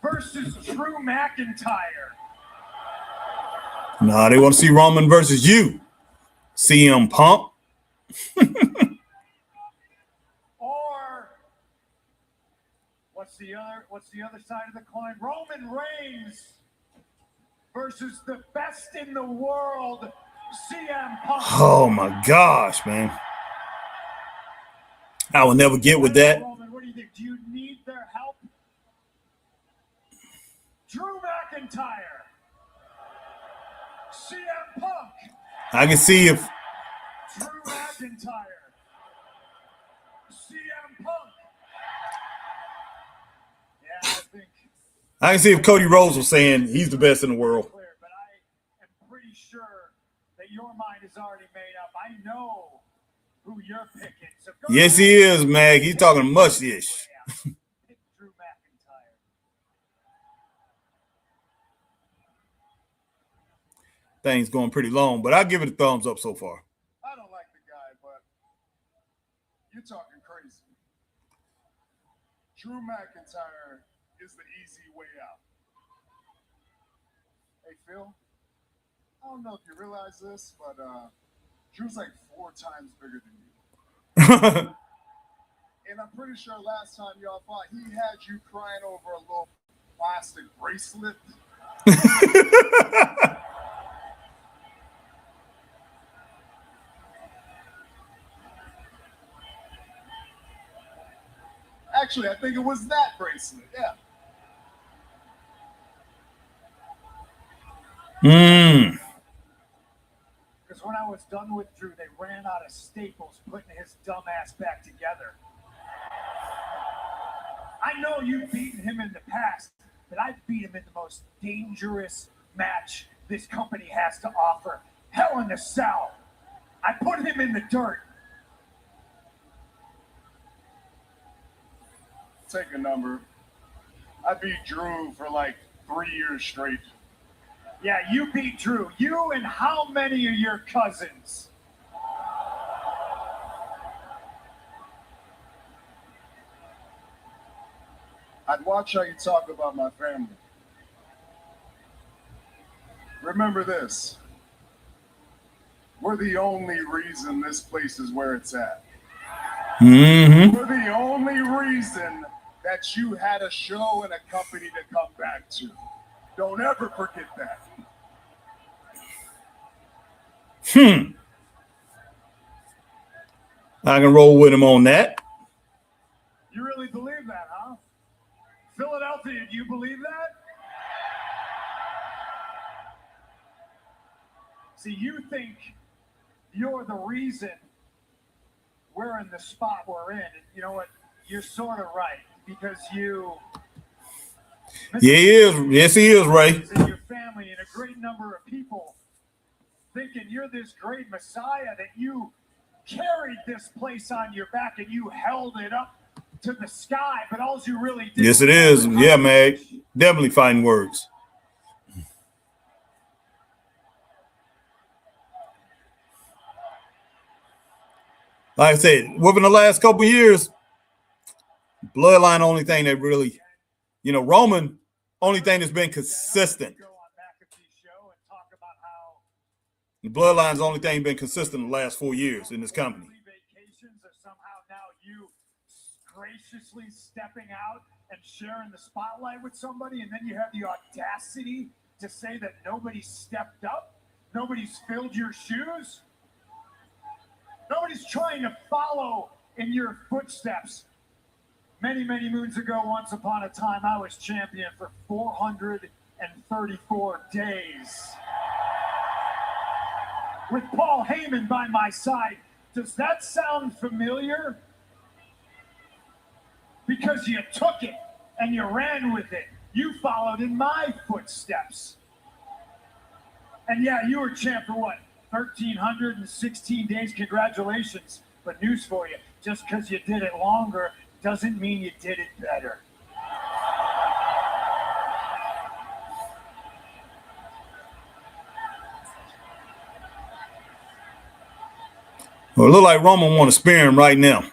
versus Drew McIntyre. Nah, they want to see Roman versus you, CM Punk. Or what's the other side of the coin? Roman Reigns versus the best in the world, CM Punk. Oh my gosh, man. I will never get with that. Roman, what do you think? Do you need their help? Drew McIntyre, CM Punk. I can see if Drew McIntyre, CM Punk. Yeah, I can see if Cody Rhodes was saying he's the best in the world. But I am pretty sure that your mind is already made up. I know who you're picking. So Yes, he is, Mag. He's talking much-ish. Pick Drew McIntyre. Thing's going pretty long, but I'll give it a thumbs up so far. I don't like the guy, but you're talking crazy. Drew McIntyre is the easy way out. Hey, Phil, I don't know if you realize this, but Drew's like 4 times bigger than you. And I'm pretty sure last time y'all fought, he had you crying over a little plastic bracelet. Actually, I think it was that bracelet, yeah. Because when I was done with Drew, they ran out of staples putting his dumb ass back together. I know you've beaten him in the past, but I beat him in the most dangerous match this company has to offer. Hell in a Cell. I put him in the dirt. Take a number. I beat Drew for like 3 years straight. Yeah, you beat Drew. You and how many of your cousins? I'd watch how you talk about my family. Remember this. We're the only reason this place is where it's at. Mm-hmm. We're the only reason that you had a show and a company to come back to. Don't ever forget that. I can roll with him on that. You really believe that, huh? Philadelphia, do you believe that? See, you think you're the reason we're in the spot we're in. And you know what? You're sort of right, because you... Yeah, he is. Yes, he is, Ray. And your family and a great number of people thinking you're this great Messiah, that you carried this place on your back and you held it up to the sky, but all you really did... Yes, it is. Yeah, Mag. Definitely fighting words. Like I said, within the last couple of years, Bloodline only thing that really, Roman, only thing that's been consistent. The Bloodline's the only thing been consistent in the last 4 years in this company. Somehow now you graciously stepping out and sharing the spotlight with somebody, and then you have the audacity to say that nobody's stepped up, nobody's filled your shoes, nobody's trying to follow in your footsteps. Many, many moons ago, once upon a time, I was champion for 434 days. With Paul Heyman by my side. Does that sound familiar? Because you took it and you ran with it. You followed in my footsteps. And yeah, you were champ for what? 1,316 days. Congratulations. But news for you, just because you did it longer doesn't mean you did it better. Well, it look like Roman want to spear him right now.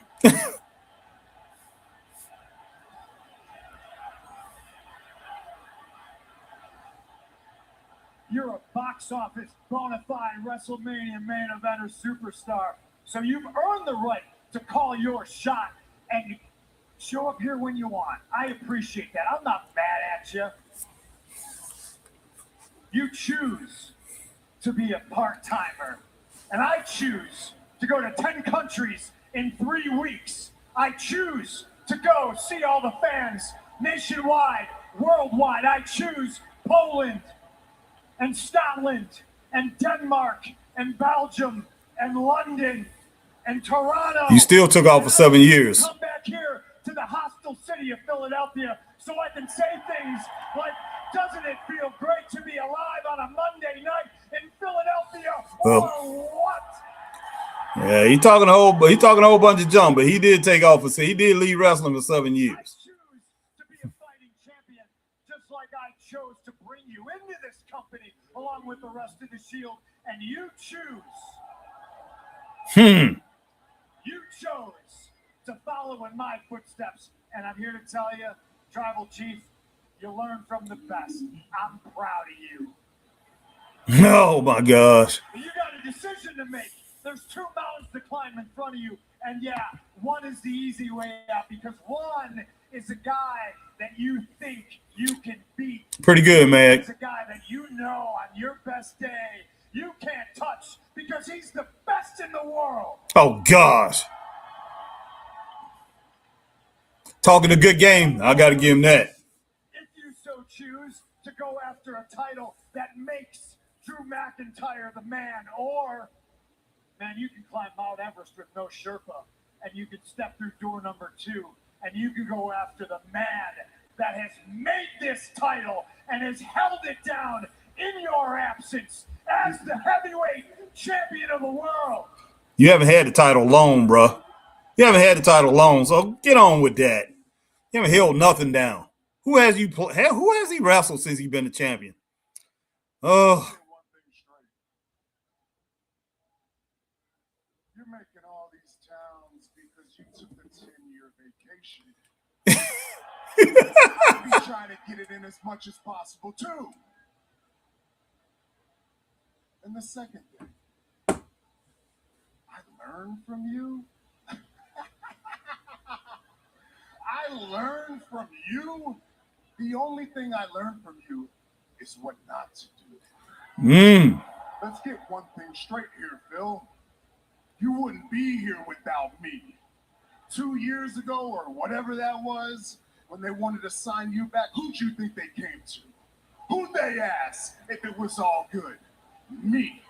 You're a box office bona fide WrestleMania main eventer superstar. So you've earned the right to call your shot and show up here when you want. I appreciate that. I'm not mad at you. You choose to be a part-timer, and I choose to go to 10 countries in 3 weeks. I choose to go see all the fans nationwide, worldwide. I choose Poland and Scotland and Denmark and Belgium and London and Toronto. You still took off for 7 years. Come back here to the hostile city of Philadelphia so I can say things like, doesn't it feel great to be alive on a Monday night in Philadelphia? Or what? Yeah, he talking a whole bunch of junk, but he did take off he did leave wrestling for 7 years. I choose to be a fighting champion, just like I chose to bring you into this company along with the rest of the Shield, and you choose. You chose to follow in my footsteps, and I'm here to tell you, Tribal Chief, you learn from the best. I'm proud of you. Oh my gosh. You got a decision to make. There's 2 mountains to climb in front of you, and yeah, one is the easy way out because one is a guy that you think you can beat. Pretty good, man. It's a guy that you know on your best day you can't touch because he's the best in the world. Oh gosh. Talking a good game. I got to give him that. If you so choose to go after a title that makes Drew McIntyre the man, or, man, you can climb Mount Everest with no Sherpa, and you can step through door number 2, and you can go after the man that has made this title and has held it down in your absence as the heavyweight champion of the world. You haven't had the title long, bro. You haven't had the title long, so get on with that. You haven't held nothing down. Who has he wrestled since he's been the champion? Oh. You're making all these towns because you took a 10-year vacation. I'll be trying to get it in as much as possible, too. And the second thing, I learned from you. I learned from you. The only thing I learned from you is what not to do. Let's get one thing straight here, Phil. You wouldn't be here without me. 2 years ago, or whatever that was, when they wanted to sign you back, who'd you think they came to? Who'd they ask if it was all good? Me.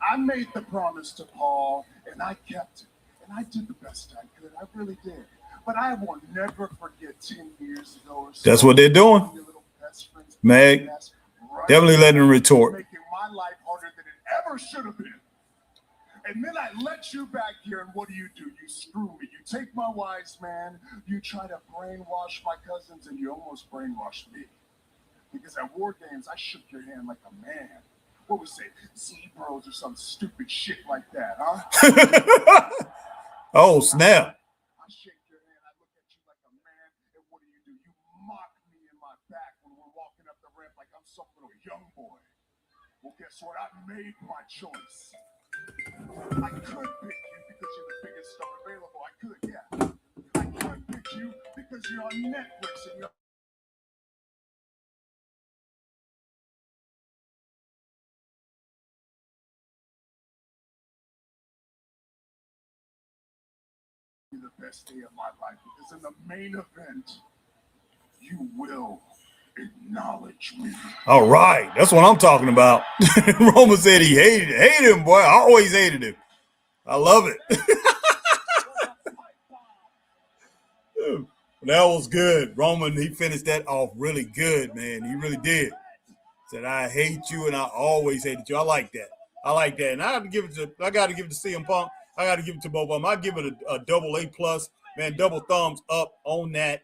I made the promise to Paul, and I kept it. And I did the best I could. I really did. But I will never forget 10 years ago or so. That's what they're doing. Meg, definitely letting them retort. Making my life harder than it ever should have been. And then I let you back here, and what do? You screw me. You take my wise man, you try to brainwash my cousins, and you almost brainwashed me. Because at War Games, I shook your hand like a man. What was it? Z-Bros or some stupid shit like that, huh? Oh, snap. I shake your hand, I look at you like a man, and what do? You mock me in my back when we're walking up the ramp like I'm some little young boy. Well, guess what? I made my choice. I could pick you because you're the biggest star available. I could, yeah. I could pick you because you're on Netflix and you're the best day of my life, because in the main event, you will acknowledge me. All right. That's what I'm talking about. Roman said he hated him, boy. I always hated him. I love it. That was good. Roman, he finished that off really good, man. He really did. Said, I hate you and I always hated you. I like that. And I got to give it to CM Punk. I got to give it to both of them. I give it a double A+, man, double thumbs up on that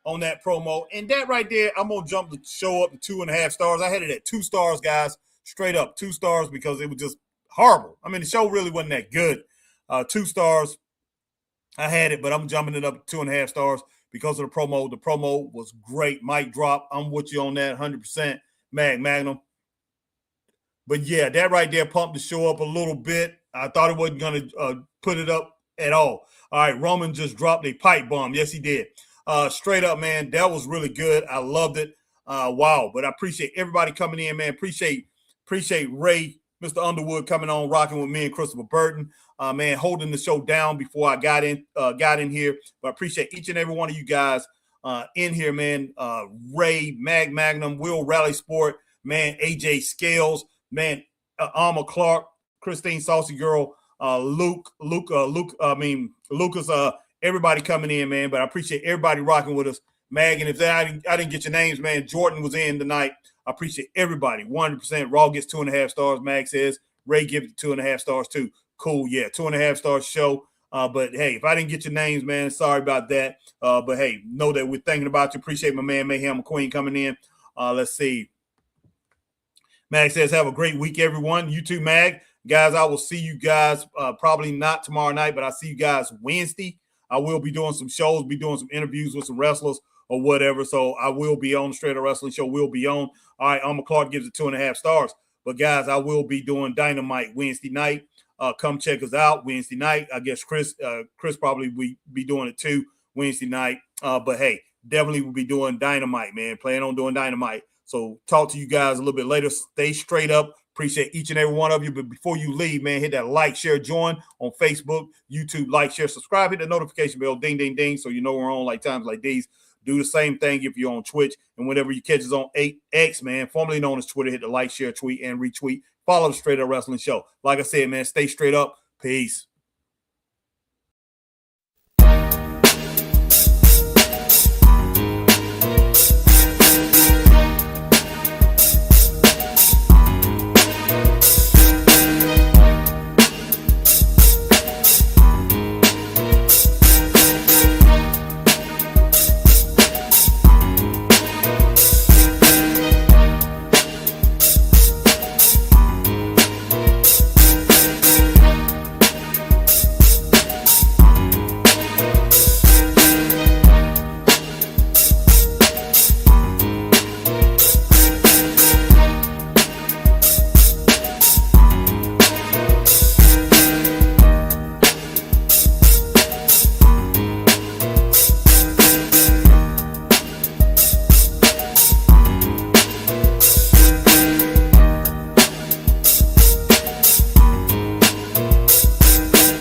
promo. And that right there, I'm going to jump the show up to 2.5 stars. I had it at 2 stars, guys, straight up 2 stars because it was just horrible. I mean, the show really wasn't that good. 2 stars. I had it, but I'm jumping it up to 2.5 stars because of the promo. The promo was great. Mic drop. I'm with you on that 100%. Magnum. But yeah, that right there pumped the show up a little bit. I thought it wasn't going to put it up at all. All right, Roman just dropped a pipe bomb. Yes, he did. Straight up, man, that was really good. I loved it. Wow. But I appreciate everybody coming in, man. Appreciate Ray, Mr. Underwood, coming on, rocking with me and Christopher Burton. Man, holding the show down before I got in here. But I appreciate each and every one of you guys in here, man. Ray, Magnum, Will Rally Sport, man, AJ Scales, man, Alma Clark, Christine Saucy Girl, Lucas, everybody coming in, man. But I appreciate everybody rocking with us. Mag, and if I didn't get your names, man, Jordan was in tonight. I appreciate everybody. 100%. Raw gets 2.5 stars, Mag says. Ray gives it 2.5 stars, too. Cool, yeah, 2.5 stars show. But, hey, if I didn't get your names, man, sorry about that. But, hey, know that we're thinking about you. Appreciate my man Mayhem McQueen coming in. Let's see. Mag says, have a great week, everyone. You too, Mag. Guys, I will see you guys probably not tomorrow night, but I'll see you guys Wednesday. I will be doing some shows, be doing some interviews with some wrestlers or whatever. So I will be on the Straight Up Wrestling Show. Will be on. All right, Alma Clark gives it 2.5 stars. But, guys, I will be doing Dynamite Wednesday night. Come check us out Wednesday night. I guess Chris probably will be doing it too Wednesday night. But, hey, definitely will be doing Dynamite, man. Plan on doing Dynamite. So talk to you guys a little bit later. Stay straight up. Appreciate each and every one of you. But before you leave, man, hit that like, share, join on Facebook, YouTube, like, share, subscribe, hit the notification bell, ding, ding, ding, so you know we're on like times like these. Do the same thing if you're on Twitch. And whenever you catch us on 8X, man, formerly known as Twitter, hit the like, share, tweet, and retweet. Follow the Straight Up Wrestling Show. Like I said, man, stay straight up. Peace.